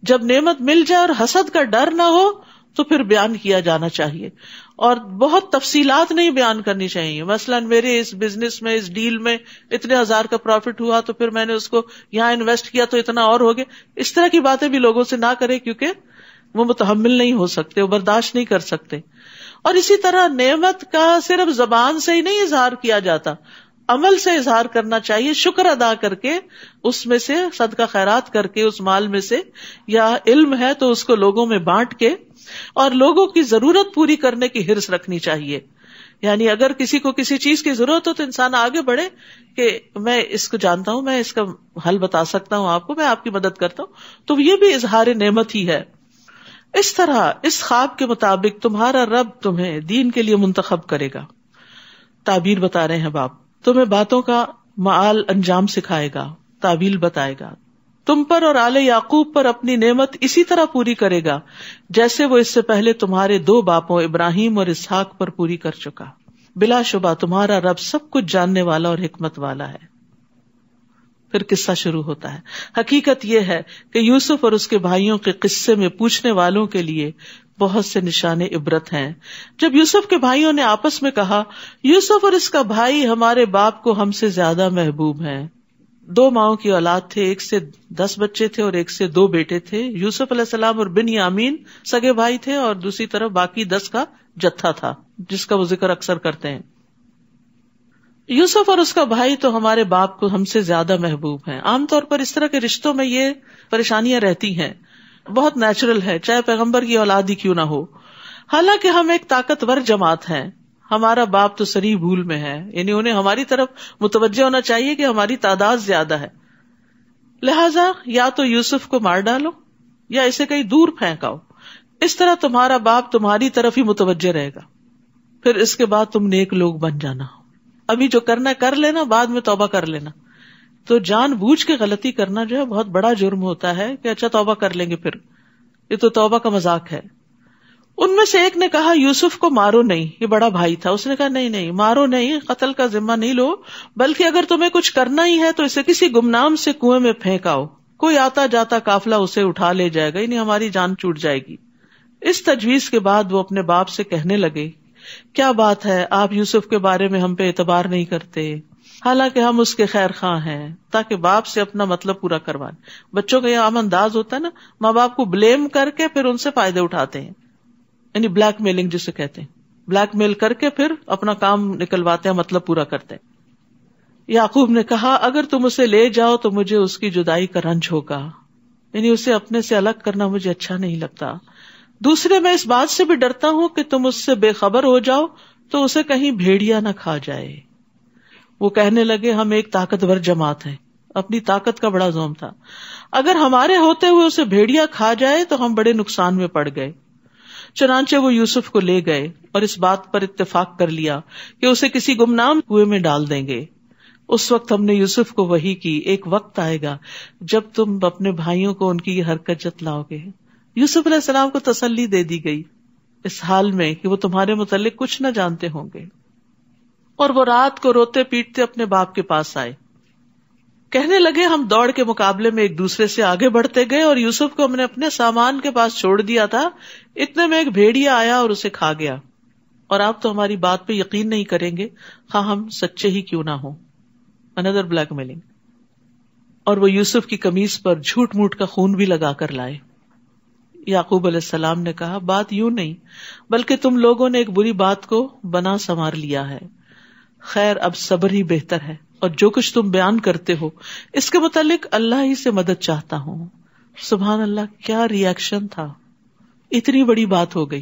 جب نعمت مل جائے اور حسد کا ڈر نہ ہو تو پھر بیان کیا جانا چاہیے, اور بہت تفصیلات نہیں بیان کرنی چاہیے. مثلا میرے اس بزنس میں, اس ڈیل میں اتنے ہزار کا پروفٹ ہوا تو پھر میں نے اس کو یہاں انویسٹ کیا تو اتنا اور ہو گیا. اس طرح کی باتیں بھی لوگوں سے نہ کرے, کیونکہ وہ متحمل نہیں ہو سکتے, وہ برداشت نہیں کر سکتے. اور اسی طرح نعمت کا صرف زبان سے ہی نہیں اظہار کیا جاتا, عمل سے اظہار کرنا چاہیے, شکر ادا کر کے, اس میں سے صدقہ خیرات کر کے, اس مال میں سے, یا علم ہے تو اس کو لوگوں میں بانٹ کے, اور لوگوں کی ضرورت پوری کرنے کی حرص رکھنی چاہیے. یعنی اگر کسی کو کسی چیز کی ضرورت ہو تو انسان آگے بڑھے کہ میں اس کو جانتا ہوں, میں اس کا حل بتا سکتا ہوں آپ کو, میں آپ کی مدد کرتا ہوں. تو یہ بھی اظہار نعمت ہی ہے. اس طرح اس خواب کے مطابق تمہارا رب تمہیں دین کے لیے منتخب کرے گا. تعبیر بتا رہے ہیں باپ, تمہیں باتوں کا معال انجام سکھائے گا, تعبیر بتائے گا. تم پر اور آل یعقوب پر اپنی نعمت اسی طرح پوری کرے گا جیسے وہ اس سے پہلے تمہارے دو باپوں ابراہیم اور اسحاق پر پوری کر چکا. بلا شبہ تمہارا رب سب کچھ جاننے والا اور حکمت والا ہے. پھر قصہ شروع ہوتا ہے. حقیقت یہ ہے کہ یوسف اور اس کے بھائیوں کے قصے میں پوچھنے والوں کے لیے بہت سے نشان عبرت ہیں. جب یوسف کے بھائیوں نے آپس میں کہا, یوسف اور اس کا بھائی ہمارے باپ کو ہم سے زیادہ محبوب ہیں. دو ماؤں کی اولاد تھے, ایک سے 10 بچے تھے اور ایک سے 2 بیٹے تھے. یوسف علیہ السلام اور بنیامین سگے بھائی تھے, اور دوسری طرف باقی 10 کا جتھا تھا جس کا وہ ذکر اکثر کرتے ہیں. یوسف اور اس کا بھائی تو ہمارے باپ کو ہم سے زیادہ محبوب ہیں. عام طور پر اس طرح کے رشتوں میں یہ پریشانیاں رہتی ہیں, بہت نیچرل ہے, چاہے پیغمبر کی اولاد ہی کیوں نہ ہو. حالانکہ ہم ایک طاقتور جماعت ہیں, ہمارا باپ تو سری بھول میں ہے. یعنی انہیں ہماری طرف متوجہ ہونا چاہیے کہ ہماری تعداد زیادہ ہے, لہذا یا تو یوسف کو مار ڈالو یا اسے کہیں دور پھینکاؤ. اس طرح تمہارا باپ تمہاری طرف ہی متوجہ رہے گا, پھر اس کے بعد تم نیک لوگ بن جانا. ابھی جو کرنا کر لینا, بعد میں توبہ کر لینا. تو جان بوجھ کے غلطی کرنا جو ہے بہت بڑا جرم ہوتا ہے کہ اچھا توبہ کر لیں گے, پھر یہ تو توبہ کا مذاق ہے. ان میں سے ایک نے کہا, یوسف کو مارو نہیں, یہ بڑا بھائی تھا. اس نے کہا نہیں مارو نہیں, قتل کا ذمہ نہیں لو, بلکہ اگر تمہیں کچھ کرنا ہی ہے تو اسے کسی گمنام سے کنویں میں پھینکاؤ, کوئی آتا جاتا قافلہ اسے اٹھا لے جائے گا, یعنی ہماری جان چھوٹ جائے گی. اس تجویز کے بعد وہ اپنے باپ سے کہنے لگے, کیا بات ہے, آپ یوسف کے بارے میں ہم پہ اعتبار نہیں کرتے, حالانکہ ہم اس کے خیر خواہ ہیں, تاکہ باپ سے اپنا مطلب پورا کروائیں. بچوں کا یہ عام انداز ہوتا ہے نا, ماں باپ کو بلیم کر کے پھر ان سے فائدے اٹھاتے ہیں, یعنی بلیک میلنگ جسے کہتے ہیں, بلیک میل کر کے پھر اپنا کام نکلواتے ہیں, مطلب پورا کرتے ہیں. یعقوب نے کہا, اگر تم اسے لے جاؤ تو مجھے اس کی جدائی کا رنج ہوگا, یعنی اسے اپنے سے الگ کرنا مجھے اچھا نہیں لگتا. دوسرے میں اس بات سے بھی ڈرتا ہوں کہ تم اس سے بے خبر ہو جاؤ تو اسے کہیں بھیڑیا نہ کھا جائے. وہ کہنے لگے ہم ایک طاقتور جماعت ہیں. اپنی طاقت کا بڑا زوم تھا. اگر ہمارے ہوتے ہوئے اسے بھیڑیا کھا جائے تو ہم بڑے نقصان میں پڑ گئے. چنانچہ وہ یوسف کو لے گئے اور اس بات پر اتفاق کر لیا کہ اسے کسی گمنام کنویں میں ڈال دیں گے. اس وقت ہم نے یوسف کو وحی کی ایک وقت آئے گا جب تم اپنے بھائیوں کو ان کی یہ حرکت جتلاؤ گے. یوسف علیہ السلام کو تسلی دے دی گئی اس حال میں کہ وہ تمہارے متعلق کچھ نہ جانتے ہوں گے. اور وہ رات کو روتے پیٹتے اپنے باپ کے پاس آئے. کہنے لگے ہم دوڑ کے مقابلے میں ایک دوسرے سے آگے بڑھتے گئے اور یوسف کو ہم نے اپنے سامان کے پاس چھوڑ دیا تھا. اتنے میں ایک بھیڑیا آیا اور اسے کھا گیا. اور آپ تو ہماری بات پہ یقین نہیں کریں گے ہاں ہم سچے ہی کیوں نہ ہوں. اندر بلیک میلنگ. اور وہ یوسف کی قمیص پر جھوٹ موٹ کا خون بھی لگا کر لائے. یعقوب علیہ السلام نے کہا بات یوں نہیں بلکہ تم لوگوں نے ایک بری بات کو بنا سنوار لیا ہے. خیر اب صبر ہی بہتر ہے اور جو کچھ تم بیان کرتے ہو اس کے متعلق اللہ ہی سے مدد چاہتا ہوں. سبحان اللہ, کیا ریئیکشن تھا. اتنی بڑی بات ہو گئی.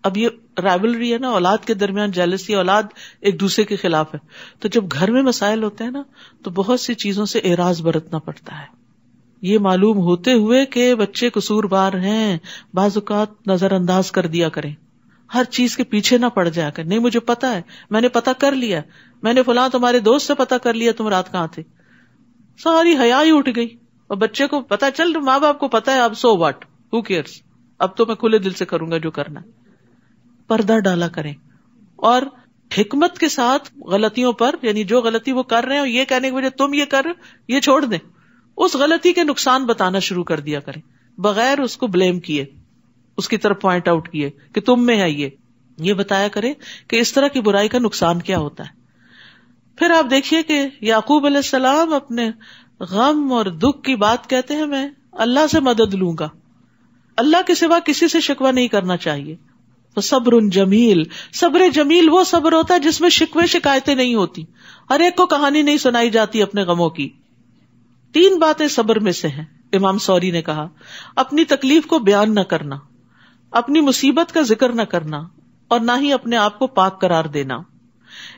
اب یہ رائولری ہے نا, اولاد کے درمیان جیلسی, اولاد ایک دوسرے کے خلاف ہے. تو جب گھر میں مسائل ہوتے ہیں نا تو بہت سی چیزوں سے اعراض برتنا پڑتا ہے. یہ معلوم ہوتے ہوئے کہ بچے قصوروار ہیں بعض اوقات نظر انداز کر دیا کریں. ہر چیز کے پیچھے نہ پڑ جایا کریں. نہیں مجھے پتا ہے, میں نے پتا کر لیا, میں نے فلاں تمہارے دوست سے پتا کر لیا تم رات کہاں تھے. ساری حیا ہی اٹھ گئی اور بچے کو پتا چل ماں باپ کو پتا ہے اب سو واٹ, ہو کیئرس, اب تو میں کھلے دل سے کروں گا جو کرنا ہے. پردہ ڈالا کریں اور حکمت کے ساتھ غلطیوں پر, یعنی جو غلطی وہ کر رہے ہیں یہ کہنے کی وجہ تم یہ کر یہ چھوڑ دیں, اس غلطی کے نقصان بتانا شروع کر دیا کریں بغیر اس کو بلیم کیے, اس کی طرف پوائنٹ آؤٹ کیے کہ تم میں ہے یہ بتایا کریں کہ اس طرح کی برائی کا نقصان کیا ہوتا ہے. پھر آپ دیکھیے کہ یعقوب علیہ السلام اپنے غم اور دکھ کی بات کہتے ہیں میں اللہ سے مدد لوں گا, اللہ کے سوا کسی سے شکوہ نہیں کرنا چاہیے. تو صبر جمیل, صبر جمیل وہ صبر ہوتا ہے جس میں شکوے شکایتیں نہیں ہوتی, ہر ایک کو کہانی نہیں سنائی جاتی اپنے غموں کی. 3 باتیں صبر میں سے ہیں. امام سوری نے کہا اپنی تکلیف کو بیان نہ کرنا, اپنی مصیبت کا ذکر نہ کرنا, اور نہ ہی اپنے آپ کو پاک قرار دینا.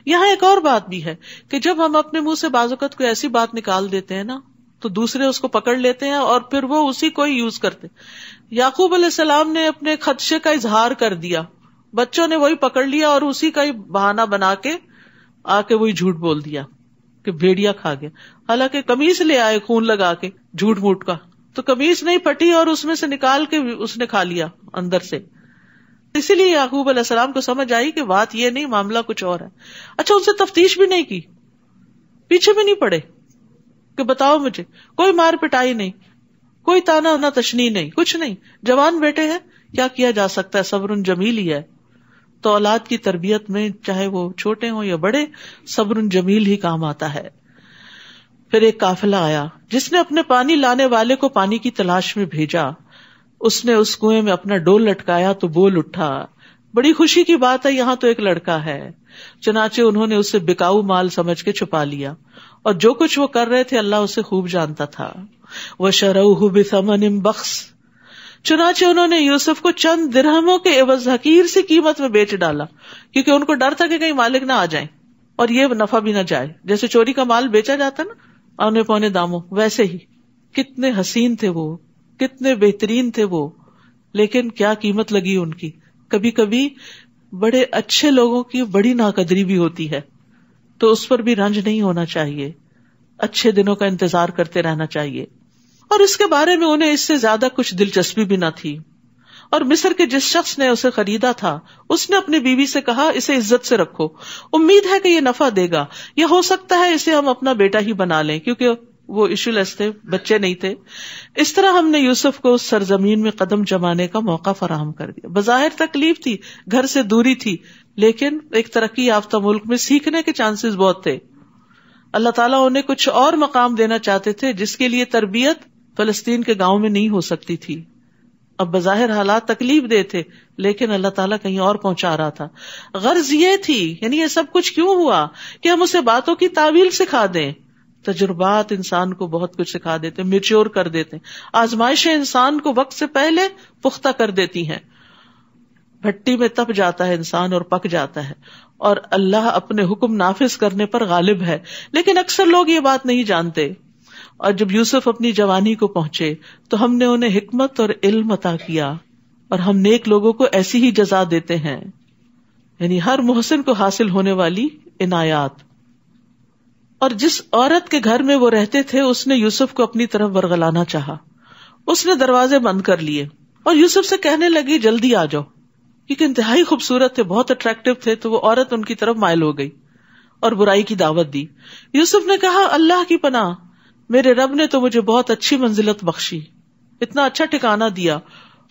یہاں ایک اور بات بھی ہے کہ جب ہم اپنے منہ سے بعض اوقات کوئی ایسی بات نکال دیتے ہیں نا تو دوسرے اس کو پکڑ لیتے ہیں اور پھر وہ اسی کو ہی یوز کرتے. یعقوب علیہ السلام نے اپنے خدشے کا اظہار کر دیا, بچوں نے وہی پکڑ لیا اور اسی کا ہی بہانہ بنا کے آ کے وہی جھوٹ بول دیا کہ بھیڑیا کھا گیا. حالانکہ قمیص لے آئے خون لگا کے جھوٹ موٹ کا, تو قمیص نہیں پھٹی اور اس میں سے نکال کے اس نے کھا لیا اندر سے. اسی لیے یعقوب علیہ السلام کو سمجھ آئی کہ بات یہ نہیں, معاملہ کچھ اور ہے. اچھا ان سے تفتیش بھی نہیں کی, پیچھے بھی نہیں پڑے کہ بتاؤ مجھے, کوئی مار پٹائی نہیں, کوئی تانا نہ تشنی نہیں, کچھ نہیں. جوان بیٹے ہیں, کیا کیا جا سکتا ہے, صبر جمیل ہی ہے. تو اولاد کی تربیت میں چاہے وہ چھوٹے ہوں یا بڑے, صبر جمیل ہی کام آتا ہے. پھر ایک قافلہ آیا جس نے اپنے پانی لانے والے کو پانی کی تلاش میں بھیجا. اس نے اس کنویں میں اپنا ڈول لٹکایا تو بول اٹھا, بڑی خوشی کی بات ہے, یہاں تو ایک لڑکا ہے. چنانچہ انہوں نے اسے بکاؤ مال سمجھ کے چھپا لیا, اور جو کچھ وہ کر رہے تھے اللہ اسے خوب جانتا تھا. وَشَرَوْهُ بِثَمَنٍ بَخْسٍ, چنانچہ انہوں نے یوسف کو چند درہموں کے عوض حقیر سی قیمت میں بیچ ڈالا, کیونکہ ان کو ڈر تھا کہ کہیں مالک نہ آ جائیں اور یہ نفع بھی نہ جائے. جیسے چوری کا مال بیچا جاتا نا اونے پونے داموں, ویسے ہی. کتنے حسین تھے وہ, کتنے بہترین تھے وہ, لیکن کیا قیمت لگی ان کی. کبھی کبھی بڑے اچھے لوگوں کی بڑی ناقدری بھی ہوتی ہے, تو اس پر بھی رنج نہیں ہونا چاہیے, اچھے دنوں کا انتظار کرتے رہنا چاہیے. اور اس کے بارے میں انہیں اس سے زیادہ کچھ دلچسپی بھی نہ تھی. اور مصر کے جس شخص نے اسے خریدا تھا اس نے اپنی بیوی سے کہا اسے عزت سے رکھو, امید ہے کہ یہ نفع دے گا, یہ ہو سکتا ہے اسے ہم اپنا بیٹا ہی بنا لیں, کیونکہ وہ ایشو لیس تھے, بچے نہیں تھے. اس طرح ہم نے یوسف کو اس سرزمین میں قدم جمانے کا موقع فراہم کر دیا. بظاہر تکلیف تھی, گھر سے دوری تھی, لیکن ایک ترقی یافتہ ملک میں سیکھنے کے چانسز بہت تھے. اللہ تعالیٰ انہیں کچھ اور مقام دینا چاہتے تھے جس کے لیے تربیت فلسطین کے گاؤں میں نہیں ہو سکتی تھی. اب بظاہر حالات تکلیف دہ تھے, لیکن اللہ تعالیٰ کہیں اور پہنچا رہا تھا. غرض یہ تھی, یعنی یہ سب کچھ کیوں ہوا کہ ہم اسے باتوں کی تعویل سکھا دیں. تجربات انسان کو بہت کچھ سکھا دیتے, میچور کر دیتے. آزمائشیں انسان کو وقت سے پہلے پختہ کر دیتی ہیں, بھٹی میں تپ جاتا ہے انسان اور پک جاتا ہے، اور اللہ اپنے حکم نافذ کرنے پر غالب ہے. لیکن اکثر لوگ یہ بات نہیں جانتے. اور جب یوسف اپنی جوانی کو پہنچے تو ہم نے انہیں حکمت اور علم عطا کیا، اور ہم نیک لوگوں کو ایسی ہی جزا دیتے ہیں، یعنی ہر محسن کو حاصل ہونے والی عنایات. اور جس عورت کے گھر میں وہ رہتے تھے اس نے یوسف کو اپنی طرف ورغلانا چاہا. اس نے دروازے بند کر لیے اور یوسف سے کہنے لگی جلدی آ جاؤ، کیونکہ انتہائی خوبصورت تھے، بہت اٹریکٹیو تھے. تو وہ عورت ان کی طرف مائل ہو گئی اور برائی کی دعوت دی. یوسف نے کہا اللہ کی پناہ، میرے رب نے تو مجھے بہت اچھی منزلت بخشی، اتنا اچھا ٹھکانہ دیا،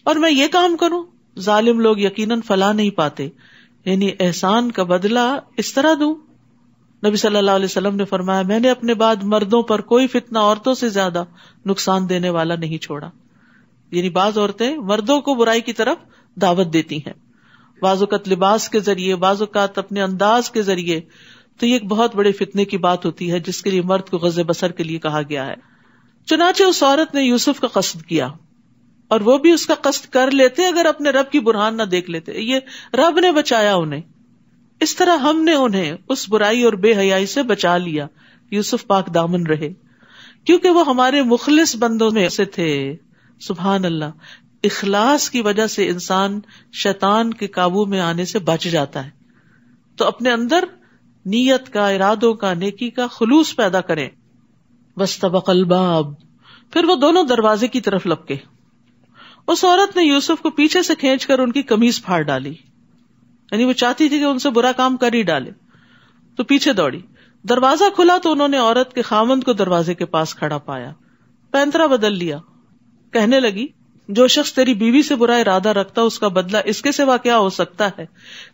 اور میں یہ کام کروں؟ ظالم لوگ یقیناً فلاح نہیں پاتے، یعنی احسان کا بدلہ اس طرح دوں. نبی صلی اللہ علیہ وسلم نے فرمایا میں نے اپنے بعد مردوں پر کوئی فتنہ عورتوں سے زیادہ نقصان دینے والا نہیں چھوڑا. یعنی بعض عورتیں مردوں کو برائی کی طرف دعوت دیتی ہیں، بعض اوقات لباس کے ذریعے، بعض اوقات اپنے انداز کے ذریعے. تو یہ ایک بہت بڑے فتنے کی بات ہوتی ہے جس کے لیے مرد کو غض بصر کے لیے کہا گیا ہے. چنانچہ اس عورت نے یوسف کا قصد کیا، اور وہ بھی اس کا قصد کر لیتے اگر اپنے رب کی برہان نہ دیکھ لیتے. یہ رب نے بچایا انہیں. اس طرح ہم نے انہیں اس برائی اور بے حیائی سے بچا لیا. یوسف پاک دامن رہے کیونکہ وہ ہمارے مخلص بندوں میں سے تھے. سبحان اللہ. اخلاص کی وجہ سے انسان شیطان کے قابو میں آنے سے بچ جاتا ہے. تو اپنے اندر نیت کا، ارادوں کا، نیکی کا خلوص پیدا کریں. واستبق الباب، پھر وہ دونوں دروازے کی طرف لپکے. اس عورت نے یوسف کو پیچھے سے کھینچ کر ان کی قمیص پھاڑ ڈالی، یعنی وہ چاہتی تھی کہ ان سے برا کام کر ہی ڈالے، تو پیچھے دوڑی. دروازہ کھلا تو انہوں نے عورت کے خاوند کو دروازے کے پاس کھڑا پایا. پینترا بدل لیا. کہنے لگی جو شخص تیری بیوی سے برا ارادہ رکھتا اس کا بدلہ اس کے سوا کیا ہو سکتا ہے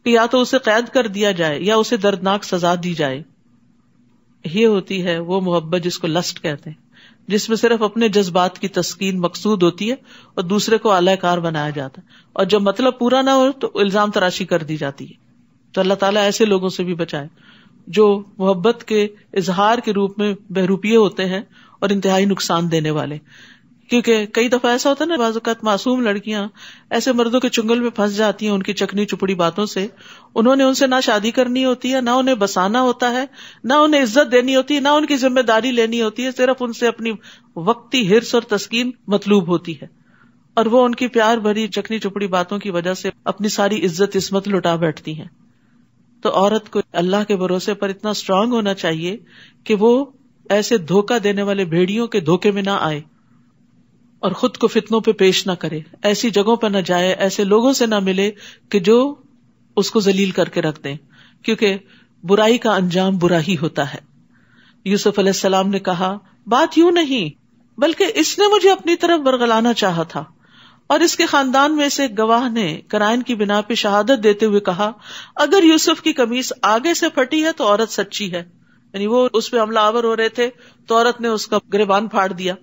کہ یا تو اسے قید کر دیا جائے یا اسے دردناک سزا دی جائے. یہ ہوتی ہے وہ محبت جس کو لسٹ کہتے ہیں، جس میں صرف اپنے جذبات کی تسکین مقصود ہوتی ہے اور دوسرے کو اعلی کار بنایا جاتا ہے، اور جب مطلب پورا نہ ہو تو الزام تراشی کر دی جاتی ہے. تو اللہ تعالیٰ ایسے لوگوں سے بھی بچائے جو محبت کے اظہار کے روپ میں بہروپیے ہوتے ہیں اور انتہائی نقصان دینے والے. کیونکہ کئی دفعہ ایسا ہوتا ہے نا، بعض اوقات معصوم لڑکیاں ایسے مردوں کے چنگل میں پھنس جاتی ہیں ان کی چکنی چپڑی باتوں سے. انہوں نے ان سے نہ شادی کرنی ہوتی ہے، نہ انہیں بسانا ہوتا ہے، نہ انہیں عزت دینی ہوتی ہے، نہ ان کی ذمہ داری لینی ہوتی ہے. صرف ان سے اپنی وقتی حرص اور تسکین مطلوب ہوتی ہے، اور وہ ان کی پیار بھری چکنی چپڑی باتوں کی وجہ سے اپنی ساری عزت عصمت لٹا بیٹھتی ہیں. تو عورت کو اللہ کے بھروسے پر اتنا اسٹرانگ ہونا چاہیے کہ وہ ایسے دھوکہ دینے والے بھیڑیوں کے دھوکے میں نہ آئے اور خود کو فتنوں پہ پیش نہ کرے، ایسی جگہوں پہ نہ جائے، ایسے لوگوں سے نہ ملے کہ جو اس کو ذلیل کر کے رکھ دیں، کیونکہ برائی کا انجام برا ہی ہوتا ہے. یوسف علیہ السلام نے کہا بات یوں نہیں، بلکہ اس نے مجھے اپنی طرف ورغلانا چاہا تھا. اور اس کے خاندان میں سے ایک گواہ نے قرائن کی بنا پہ شہادت دیتے ہوئے کہا اگر یوسف کی قمیص آگے سے پھٹی ہے تو عورت سچی ہے. یعنی وہ اس پہ حملہ آور ہو رہے تھے تو عورت نے اس کا گریبان پھاڑ دیا،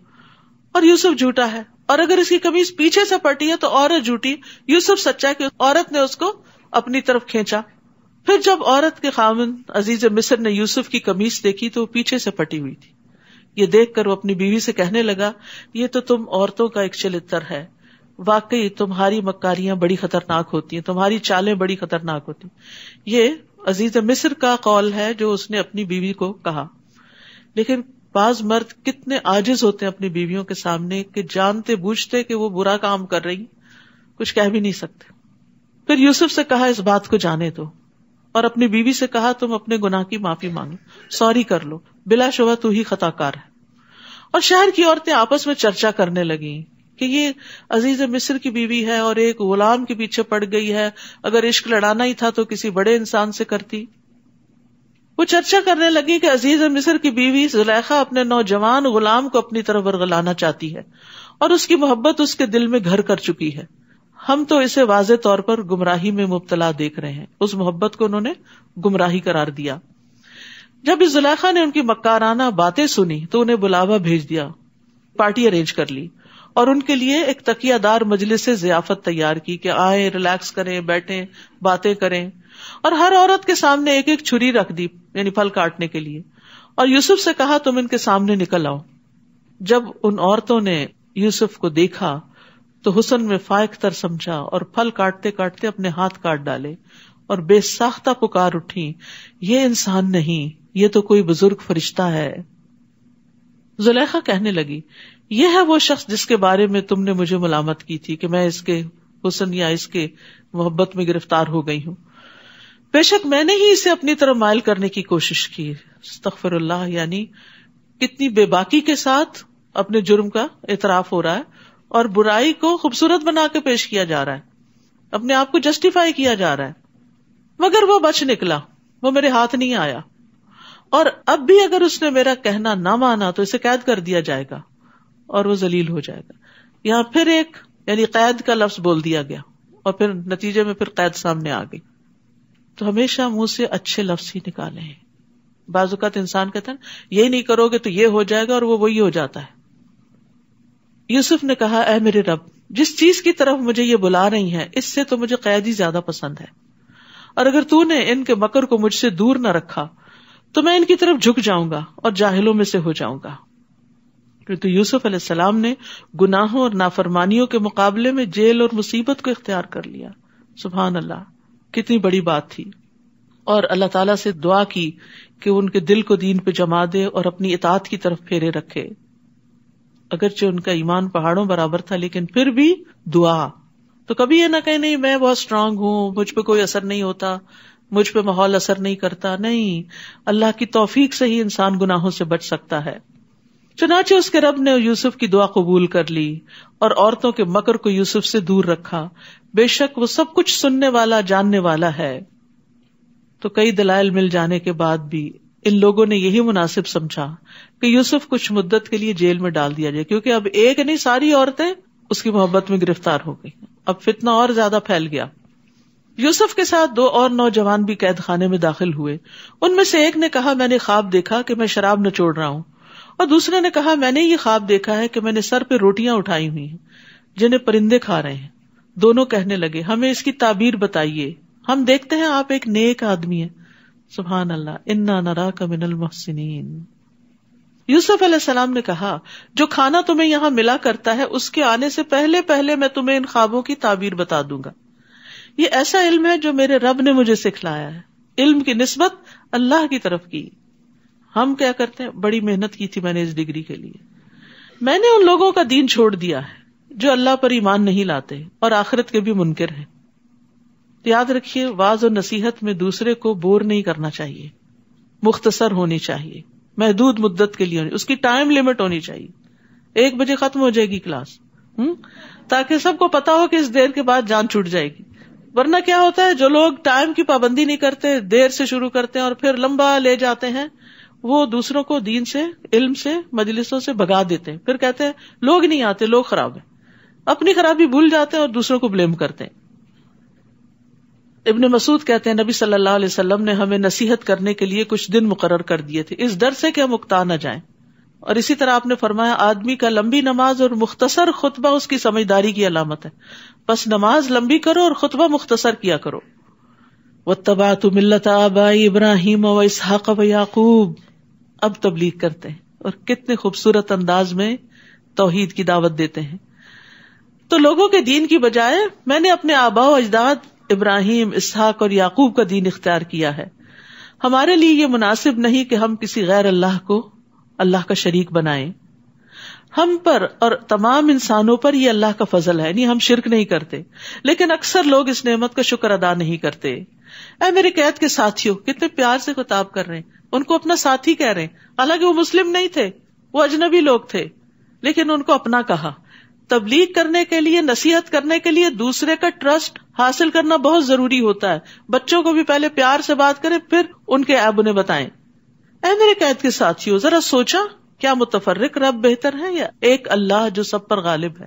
اور یوسف جھوٹا ہے. اور اگر اس کی قمیص پیچھے سے پھٹی ہے تو عورت جھوٹی، یوسف سچا ہے کہ عورت نے اس کو اپنی طرف کھینچا. پھر جب عورت کے خاوند عزیز مصر نے یوسف کی قمیص دیکھی تو وہ پیچھے سے پھٹی ہوئی تھی. یہ دیکھ کر وہ اپنی بیوی سے کہنے لگا یہ تو تم عورتوں کا ایک چلتر ہے، واقعی تمہاری مکاریاں بڑی خطرناک ہوتی ہیں، تمہاری چالیں بڑی خطرناک ہوتی ہیں. یہ عزیز مصر کا قول ہے جو اس نے اپنی بیوی کو کہا. لیکن بعض مرد کتنے عاجز ہوتے ہیں اپنی بیویوں کے سامنے کہ جانتے بوجھتے کہ وہ برا کام کر رہی کچھ کہہ بھی نہیں سکتے. پھر یوسف سے کہا اس بات کو جانے دو، اور اپنی بیوی سے کہا تم اپنے گناہ کی معافی مانگو، سوری کر لو، بلا شبہ تو ہی خطا کار ہے. اور شہر کی عورتیں آپس میں چرچا کرنے لگیں کہ یہ عزیز مصر کی بیوی ہے اور ایک غلام کے پیچھے پڑ گئی ہے، اگر عشق لڑانا ہی تھا تو کسی بڑے انسان سے کرتی. وہ چرچا کرنے لگی کہ عزیز مصر کی بیوی زلیخا اپنے نوجوان غلام کو اپنی طرف ورغلانا چاہتی ہے اور اس کی محبت اس کے دل میں گھر کر چکی ہے. ہم تو اسے واضح طور پر گمراہی میں مبتلا دیکھ رہے ہیں. اس محبت کو انہوں نے گمراہی قرار دیا. جب اس زلیخا نے ان کی مکارانہ باتیں سنی تو انہیں بلاوا بھیج دیا، پارٹی ارینج کر لی اور ان کے لیے ایک تکیہ دار مجلس سے ضیافت تیار کی کہ آئیں، ریلیکس کریں، بیٹھیں، باتیں کریں. اور ہر عورت کے سامنے ایک ایک چھری رکھ دی، یعنی پھل کاٹنے کے لیے. اور یوسف سے کہا تم ان کے سامنے نکل آؤ. جب ان عورتوں نے یوسف کو دیکھا تو حسن میں فائق تر سمجھا اور پھل کاٹتے کاٹتے اپنے ہاتھ کاٹ ڈالے اور بے ساختہ پکار اٹھی، یہ انسان نہیں، یہ تو کوئی بزرگ فرشتہ ہے۔ زلیخا کہنے لگی، یہ ہے وہ شخص جس کے بارے میں تم نے مجھے ملامت کی تھی کہ میں اس کے حسن یا اس کے محبت میں گرفتار ہو گئی ہوں، بے شک میں نے ہی اسے اپنی طرف مائل کرنے کی کوشش کی۔ استغفر اللہ، یعنی کتنی بے باکی کے ساتھ اپنے جرم کا اعتراف ہو رہا ہے اور برائی کو خوبصورت بنا کے پیش کیا جا رہا ہے، اپنے آپ کو جسٹیفائی کیا جا رہا ہے، مگر وہ بچ نکلا، وہ میرے ہاتھ نہیں آیا، اور اب بھی اگر اس نے میرا کہنا نہ مانا تو اسے قید کر دیا جائے گا اور وہ ذلیل ہو جائے گا۔ یہاں پھر ایک یعنی قید کا لفظ بول دیا گیا اور پھر نتیجے میں پھر قید سامنے آ گئی۔ تو ہمیشہ منہ سے اچھے لفظ ہی نکالے ہیں۔ بعض اوقات انسان کہتا ہے یہ نہیں کرو گے تو یہ ہو جائے گا، اور وہ وہی ہو جاتا ہے۔ یوسف نے کہا، اے میرے رب، جس چیز کی طرف مجھے یہ بلا رہی ہیں اس سے تو مجھے قید ہی زیادہ پسند ہے، اور اگر تو نے ان کے مکر کو مجھ سے دور نہ رکھا تو میں ان کی طرف جھک جاؤں گا اور جاہلوں میں سے ہو جاؤں گا۔ تو یوسف علیہ السلام نے گناہوں اور نافرمانیوں کے مقابلے میں جیل اور مصیبت کو اختیار کر لیا۔ سبحان اللہ، کتنی بڑی بات تھی۔ اور اللہ تعالیٰ سے دعا کی کہ ان کے دل کو دین پہ جما دے اور اپنی اطاعت کی طرف پھیرے رکھے۔ اگرچہ ان کا ایمان پہاڑوں برابر تھا لیکن پھر بھی دعا۔ تو کبھی یہ نہ کہیں نہیں میں بہت اسٹرانگ ہوں، مجھ پہ کوئی اثر نہیں ہوتا، مجھ پہ ماحول اثر نہیں کرتا، نہیں، اللہ کی توفیق سے ہی انسان گناہوں سے بچ سکتا ہے۔ چنانچہ اس کے رب نے یوسف کی دعا قبول کر لی اور عورتوں کے مکر کو یوسف سے دور رکھا، بے شک وہ سب کچھ سننے والا جاننے والا ہے۔ تو کئی دلائل مل جانے کے بعد بھی ان لوگوں نے یہی مناسب سمجھا کہ یوسف کچھ مدت کے لیے جیل میں ڈال دیا جائے، کیونکہ اب ایک نہیں ساری عورتیں اس کی محبت میں گرفتار ہو گئی، اب فتنہ اور زیادہ پھیل گیا۔ یوسف کے ساتھ 2 اور نوجوان بھی قید خانے میں داخل ہوئے۔ ان میں سے ایک نے کہا، میں نے خواب دیکھا کہ میں شراب نچوڑ رہا ہوں، اور دوسرے نے کہا، میں نے یہ خواب دیکھا ہے کہ میں نے سر پہ روٹیاں اٹھائی ہوئی ہیں جنہیں پرندے کھا رہے ہیں۔ دونوں کہنے لگے، ہمیں اس کی تعبیر بتائیے، ہم دیکھتے ہیں آپ ایک نیک آدمی ہیں۔ سبحان اللہ، انا نراک من المحسنین۔ یوسف علیہ السلام نے کہا، جو کھانا تمہیں یہاں ملا کرتا ہے اس کے آنے سے پہلے پہلے میں تمہیں ان خوابوں کی تعبیر بتا دوں گا۔ یہ ایسا علم ہے جو میرے رب نے مجھے سکھلایا ہے۔ علم کی نسبت اللہ کی طرف کی۔ ہم کیا کرتے ہیں، بڑی محنت کی تھی میں نے اس ڈگری کے لیے۔ میں نے ان لوگوں کا دین چھوڑ دیا ہے جو اللہ پر ایمان نہیں لاتے اور آخرت کے بھی منکر ہیں۔ یاد رکھیے، واعظ اور نصیحت میں دوسرے کو بور نہیں کرنا چاہیے، مختصر ہونی چاہیے، محدود مدت کے لیے ہونی، اس کی ٹائم لمٹ ہونی چاہیے۔ 1 بجے ختم ہو جائے گی کلاس، تاکہ سب کو پتا ہو کہ اس دیر کے بعد جان چھوٹ جائے گی۔ ورنہ کیا ہوتا ہے، جو لوگ ٹائم کی پابندی نہیں کرتے، دیر سے شروع کرتے ہیں اور پھر لمبا لے جاتے ہیں، وہ دوسروں کو دین سے، علم سے، مجلسوں سے بھگا دیتے ہیں۔ پھر کہتے ہیں لوگ نہیں آتے، لوگ خراب ہیں، اپنی خرابی بھول جاتے ہیں اور دوسروں کو بلیم کرتے ہیں۔ ابن مسعود کہتے ہیں، نبی صلی اللہ علیہ وسلم نے ہمیں نصیحت کرنے کے لیے کچھ دن مقرر کر دیے تھے، اس ڈر سے کہ ہم اکتا نہ جائیں۔ اور اسی طرح آپ نے فرمایا، آدمی کا لمبی نماز اور مختصر خطبہ اس کی سمجھداری کی علامت ہے، بس نماز لمبی کرو اور خطبہ مختصر کیا کرو۔ واتبعت ملت آبائی ابراہیم و اسحاق و یعقوب۔ اب تبلیغ کرتے ہیں اور کتنے خوبصورت انداز میں توحید کی دعوت دیتے ہیں۔ تو لوگوں کے دین کی بجائے میں نے اپنے آباء و اجداد ابراہیم، اسحاق اور یعقوب کا دین اختیار کیا ہے۔ ہمارے لیے یہ مناسب نہیں کہ ہم کسی غیر اللہ کو اللہ کا شریک بنائیں۔ ہم پر اور تمام انسانوں پر یہ اللہ کا فضل ہے، یعنی ہم شرک نہیں کرتے، لیکن اکثر لوگ اس نعمت کا شکر ادا نہیں کرتے۔ اے میرے قید کے ساتھیوں، کتنے پیار سے خطاب کر رہے ہیں، ان کو اپنا ساتھی کہہ رہے ہیں، حالانکہ وہ مسلم نہیں تھے، وہ اجنبی لوگ تھے، لیکن ان کو اپنا کہا۔ تبلیغ کرنے کے لیے، نصیحت کرنے کے لیے دوسرے کا ٹرسٹ حاصل کرنا بہت ضروری ہوتا ہے۔ بچوں کو بھی پہلے پیار سے بات کریں، پھر ان کے عیب انہیں بتائیں۔ اے میرے قید کے ساتھیوں، ذرا سوچا، کیا متفرق رب بہتر ہے یا ایک اللہ جو سب پر غالب ہے؟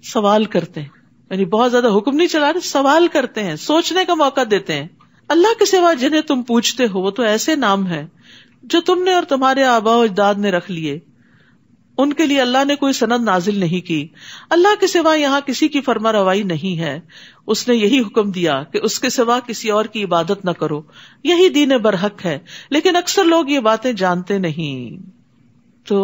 سوال کرتے ہیں، یعنی بہت زیادہ حکم نہیں چلا رہے، سوال کرتے ہیں، سوچنے کا موقع دیتے ہیں۔ اللہ کے سوا جنہیں تم پوچھتے ہو وہ تو ایسے نام ہیں جو تم نے اور تمہارے آباء و اجداد نے رکھ لیے، ان کے لیے اللہ نے کوئی سند نازل نہیں کی۔ اللہ کے سوا یہاں کسی کی فرما روائی نہیں ہے، اس نے یہی حکم دیا کہ اس کے سوا کسی اور کی عبادت نہ کرو، یہی دین برحق ہے، لیکن اکثر لوگ یہ باتیں جانتے نہیں۔ تو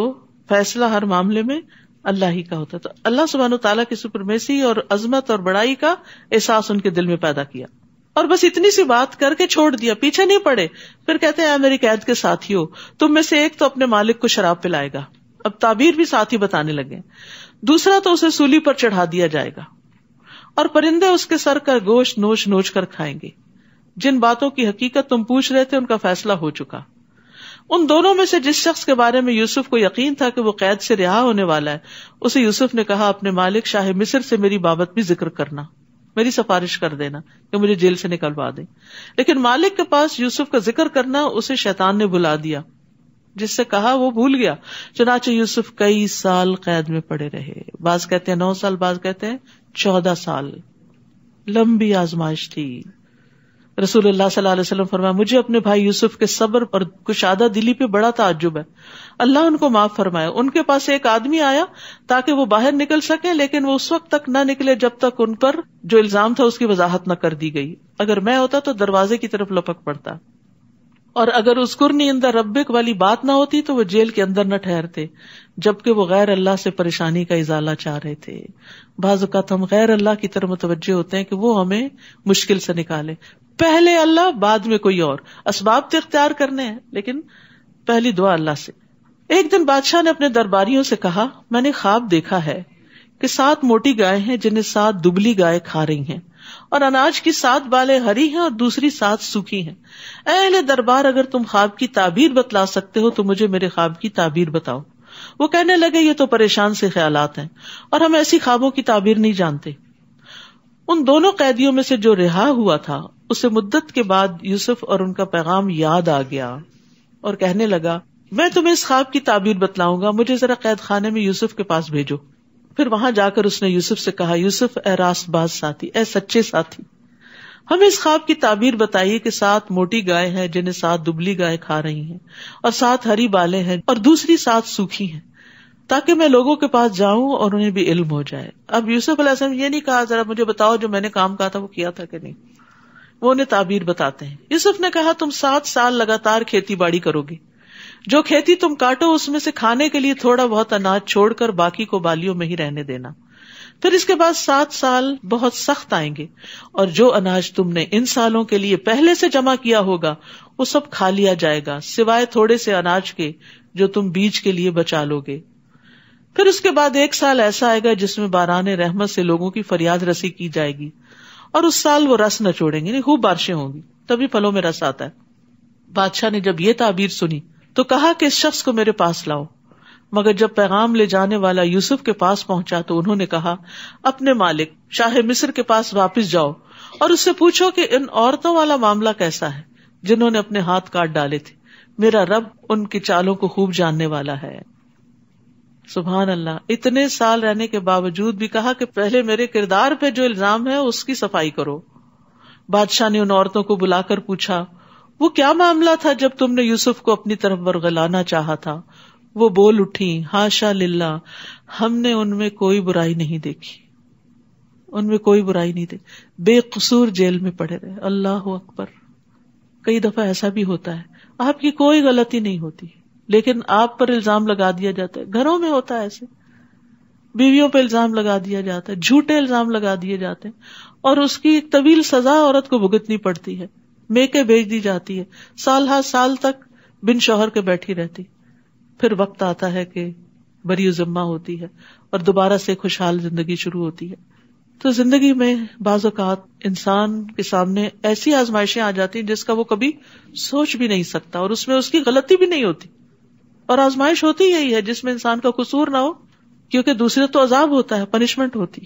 فیصلہ ہر معاملے میں اللہ ہی کا ہوتا ہے. تو اللہ سبحانہ تعالیٰ کی سپرمیسی اور عظمت اور بڑائی کا احساس ان کے دل میں پیدا کیا, اور بس اتنی سی بات کر کے چھوڑ دیا, پیچھے نہیں پڑے. پھر کہتے ہیں اے میری قید کے ساتھیو, تم میں سے ایک تو اپنے مالک کو شراب پلائے گا. اب تعبیر بھی ساتھ ہی بتانے لگے. دوسرا تو اسے سولی پر چڑھا دیا جائے گا, اور پرندے اس کے سر کا گوشت نوچ نوچ کر کھائیں گے. جن باتوں کی حقیقت تم پوچھ رہے تھے ان کا فیصلہ ہو چکا. ان دونوں میں سے جس شخص کے بارے میں یوسف کو یقین تھا کہ وہ قید سے رہا ہونے والا ہے, اسے یوسف نے کہا اپنے مالک شاہ مصر سے میری بابت بھی ذکر کرنا, میری سفارش کر دینا کہ مجھے جیل سے نکلوا دیں. لیکن مالک کے پاس یوسف کا ذکر کرنا اسے شیطان نے بلا دیا, جس سے کہا وہ بھول گیا. چنانچہ یوسف کئی سال قید میں پڑے رہے. بعض کہتے ہیں 9 سال, بعض کہتے ہیں 14 سال. لمبی آزمائش تھی. رسول اللہ صلی اللہ علیہ وسلم فرمایا مجھے اپنے بھائی یوسف کے صبر اور کشادہ دلی پہ بڑا تعجب ہے. اللہ ان کو معاف فرمائے. ان کے پاس ایک آدمی آیا تاکہ وہ باہر نکل سکے, لیکن وہ اس وقت تک نہ نکلے جب تک ان پر جو الزام تھا اس کی وضاحت نہ کر دی گئی. اگر میں ہوتا تو دروازے کی طرف لپک پڑتا, اور اگر اذکرنی عند ربک والی بات نہ ہوتی تو وہ جیل کے اندر نہ ٹھہرتے, جبکہ وہ غیر اللہ سے پریشانی کا ازالہ چاہ رہے تھے. بعض اوقات ہم غیر اللہ کی طرف متوجہ ہوتے ہیں کہ وہ ہمیں مشکل سے نکالے. پہلے اللہ, بعد میں کوئی اور. اسباب تو اختیار کرنے ہیں, لیکن پہلی دعا اللہ سے. ایک دن بادشاہ نے اپنے درباریوں سے کہا میں نے خواب دیکھا ہے کہ 7 موٹی گائے ہیں جنہیں 7 دبلی گائے کھا رہی ہیں, اور اناج کی 7 بالیں ہری ہیں اور دوسری 7 سوکھی ہیں. اے اہل دربار, اگر تم خواب کی تعبیر بتلا سکتے ہو تو مجھے میرے خواب کی تعبیر بتاؤ. وہ کہنے لگے یہ تو پریشان سے خیالات ہیں اور ہم ایسی خوابوں کی تعبیر نہیں جانتے. ان دونوں قیدیوں میں سے جو رہا ہوا تھا اسے مدت کے بعد یوسف اور ان کا پیغام یاد آ گیا اور کہنے لگا میں تمہیں اس خواب کی تعبیر بتلاؤں گا, مجھے ذرا قید خانے میں یوسف کے پاس بھیجو. پھر وہاں جا کر اس نے یوسف سے کہا یوسف اے راست باز ساتھی, اے سچے ساتھی, ہمیں اس خواب کی تعبیر بتائیے کہ 7 موٹی گائے ہیں جنہیں 7 دبلی گائے کھا رہی ہیں, اور 7 ہری بالیں ہیں اور دوسری 7 سوکھی ہیں, تاکہ میں لوگوں کے پاس جاؤں اور انہیں بھی علم ہو جائے. اب یوسف علیہ السلام یہ نہیں کہا ذرا مجھے بتاؤ جو میں نے کام کہا تھا وہ کیا تھا کہ نہیں, وہ انہیں تعبیر بتاتے ہیں. یوسف نے کہا تم 7 سال لگاتار کھیتی باڑی کرو گے, جو کھیتی تم کاٹو اس میں سے کھانے کے لیے تھوڑا بہت اناج چھوڑ کر باقی کو بالیوں میں ہی رہنے دینا. پھر اس کے بعد 7 سال بہت سخت آئیں گے, اور جو اناج تم نے ان سالوں کے لیے پہلے سے جمع کیا ہوگا وہ سب کھا لیا جائے گا, سوائے تھوڑے سے اناج کے جو تم بیج کے لیے بچا لو گے. پھر اس کے بعد 1 سال ایسا آئے گا جس میں باران رحمت سے لوگوں کی فریاد رسی کی جائے گی, اور اس سال وہ رس نہ چھوڑیں گے, خوب بارشیں ہوں گی, تبھی پھلوں میں رس آتا ہے. بادشاہ نے جب یہ تعبیر سنی تو کہا کہ اس شخص کو میرے پاس لاؤ. مگر جب پیغام لے جانے والا یوسف کے پاس پہنچا تو انہوں نے کہا اپنے مالک شاہ مصر کے پاس واپس جاؤ اور اس سے پوچھو کہ ان عورتوں والا معاملہ کیسا ہے جنہوں نے اپنے ہاتھ کاٹ ڈالے تھے, میرا رب ان کی چالوں کو خوب جاننے والا ہے. سبحان اللہ. اتنے سال رہنے کے باوجود بھی کہا کہ پہلے میرے کردار پہ جو الزام ہے اس کی صفائی کرو. بادشاہ نے ان عورتوں کو بلا کر پوچھا وہ کیا معاملہ تھا جب تم نے یوسف کو اپنی طرف ورگلانا چاہا تھا؟ وہ بول اٹھی ہاشا للہ, ہم نے ان میں کوئی برائی نہیں دیکھی, ان میں کوئی برائی نہیں دیکھی, بے قصور جیل میں پڑے رہے. اللہ اکبر. کئی دفعہ ایسا بھی ہوتا ہے آپ کی کوئی غلطی نہیں ہوتی لیکن آپ پر الزام لگا دیا جاتا ہے. گھروں میں ہوتا ہے ایسے, بیویوں پہ الزام لگا دیا جاتا ہے, جھوٹے الزام لگا دیے جاتے ہیں اور اس کی ایک طویل سزا عورت کو بھگتنی پڑتی ہے, میکے بھیج دی جاتی ہے, سال ہر سال تک بن شوہر کے بیٹھی رہتی. پھر وقت آتا ہے کہ بری ذمہ ہوتی ہے اور دوبارہ سے خوشحال زندگی شروع ہوتی ہے. تو زندگی میں بعض اوقات انسان کے سامنے ایسی آزمائشیں آ جاتی ہیں جس کا وہ کبھی سوچ بھی نہیں سکتا, اور اس میں اس کی غلطی بھی نہیں ہوتی. اور آزمائش ہوتی یہی ہے جس میں انسان کا قصور نہ ہو, کیونکہ دوسرے تو عذاب ہوتا ہے, پنشمنٹ ہوتی.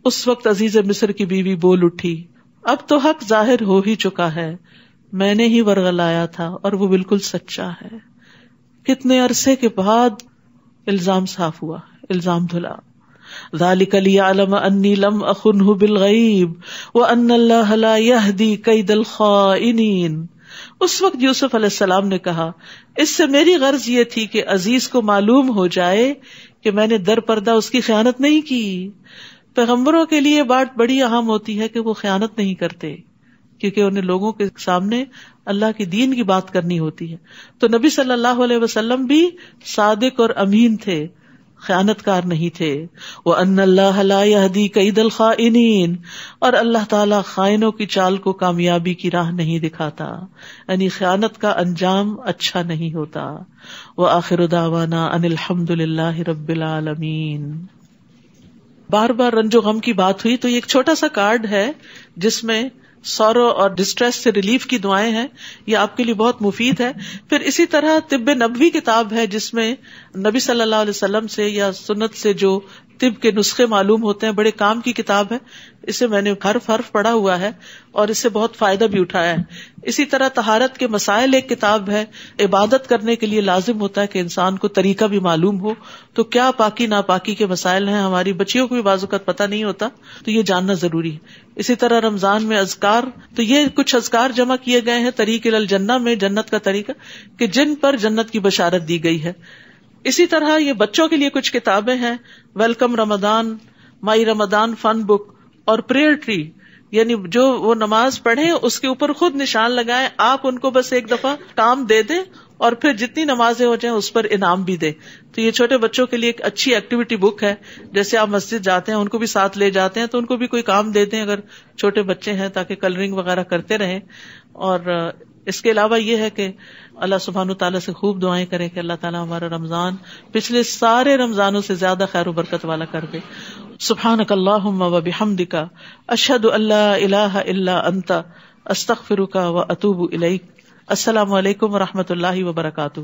اس وقت عزیز مصر کی بیوی بول اٹھی اب تو حق ظاہر ہو ہی چکا ہے, میں نے ہی ورغلایا تھا اور وہ بالکل سچا ہے. کتنے عرصے کے بعد الزام صاف ہوا, الزام دھلا. ذالک لیعلم انی لم اخنہ بالغیب وان اللہ لا یہدی کید الخائنین. اس وقت یوسف علیہ السلام نے کہا اس سے میری غرض یہ تھی کہ عزیز کو معلوم ہو جائے کہ میں نے در پردہ اس کی خیانت نہیں کی. پیغمبروں کے لیے بات بڑی اہم ہوتی ہے کہ وہ خیانت نہیں کرتے, کیونکہ انہیں لوگوں کے سامنے اللہ کی دین کی بات کرنی ہوتی ہے. تو نبی صلی اللہ علیہ وسلم بھی صادق اور امین تھے, خیانت کار نہیں تھے. وَأَنَّ اللَّهَ لَا يَهْدِي كَيْدَ الْخَائِنِينَ، اور اللہ تعالیٰ خائنوں کی چال کو کامیابی کی راہ نہیں دکھاتا، یعنی خیانت کا انجام اچھا نہیں ہوتا. وَآخِرُ دَعْوَانَا أَنِ الْحَمْدُ لِلَّهِ رَبِّ الْعَالَمِينَ. بار بار رنج و غم کی بات ہوئی تو یہ ایک چھوٹا سا کارڈ ہے جس میں سورو اور ڈسٹریس سے ریلیف کی دعائیں ہیں، یہ آپ کے لیے بہت مفید ہے. پھر اسی طرح طب نبوی کتاب ہے جس میں نبی صلی اللہ علیہ وسلم سے یا سنت سے جو طب کے نسخے معلوم ہوتے ہیں، بڑے کام کی کتاب ہے. اسے میں نے حرف پڑھا ہوا ہے اور اس سے بہت فائدہ بھی اٹھایا ہے. اسی طرح طہارت کے مسائل ایک کتاب ہے. عبادت کرنے کے لیے لازم ہوتا ہے کہ انسان کو طریقہ بھی معلوم ہو، تو کیا پاکی ناپاکی کے مسائل ہیں، ہماری بچیوں کو بھی بعض اوقات پتہ نہیں ہوتا، تو یہ جاننا ضروری ہے. اسی طرح رمضان میں اذکار، تو یہ کچھ اذکار جمع کیے گئے ہیں طریق الجنہ میں، جنت کا طریقہ کہ جن پر جنت کی بشارت دی گئی ہے. اسی طرح یہ بچوں کے لیے کچھ کتابیں ہیں، ویلکم رمضان، مائی رمضان فن بک اور پریئر ٹری، یعنی جو وہ نماز پڑھیں اس کے اوپر خود نشان لگائیں، آپ ان کو بس ایک دفعہ کام دے دیں اور پھر جتنی نمازیں ہو جائیں اس پر انعام بھی دیں. تو یہ چھوٹے بچوں کے لیے ایک اچھی ایکٹیویٹی بک ہے. جیسے آپ مسجد جاتے ہیں ان کو بھی ساتھ لے جاتے ہیں تو ان کو بھی کوئی کام دے دیں اگر چھوٹے بچے ہیں، تاکہ کلرنگ وغیرہ کرتے رہیں. اور اس کے علاوہ یہ ہے کہ اللہ سبحانہ و تعالیٰ سے خوب دعائیں کریں کہ اللہ تعالیٰ ہمارا رمضان پچھلے سارے رمضانوں سے زیادہ خیر و برکت والا کر دے. سبحانک اللہم و بحمدک، اشہد ان لا الہ الا انت، استغفرک و اتوب الیک. السلام علیکم و رحمۃ اللہ وبرکاتہ.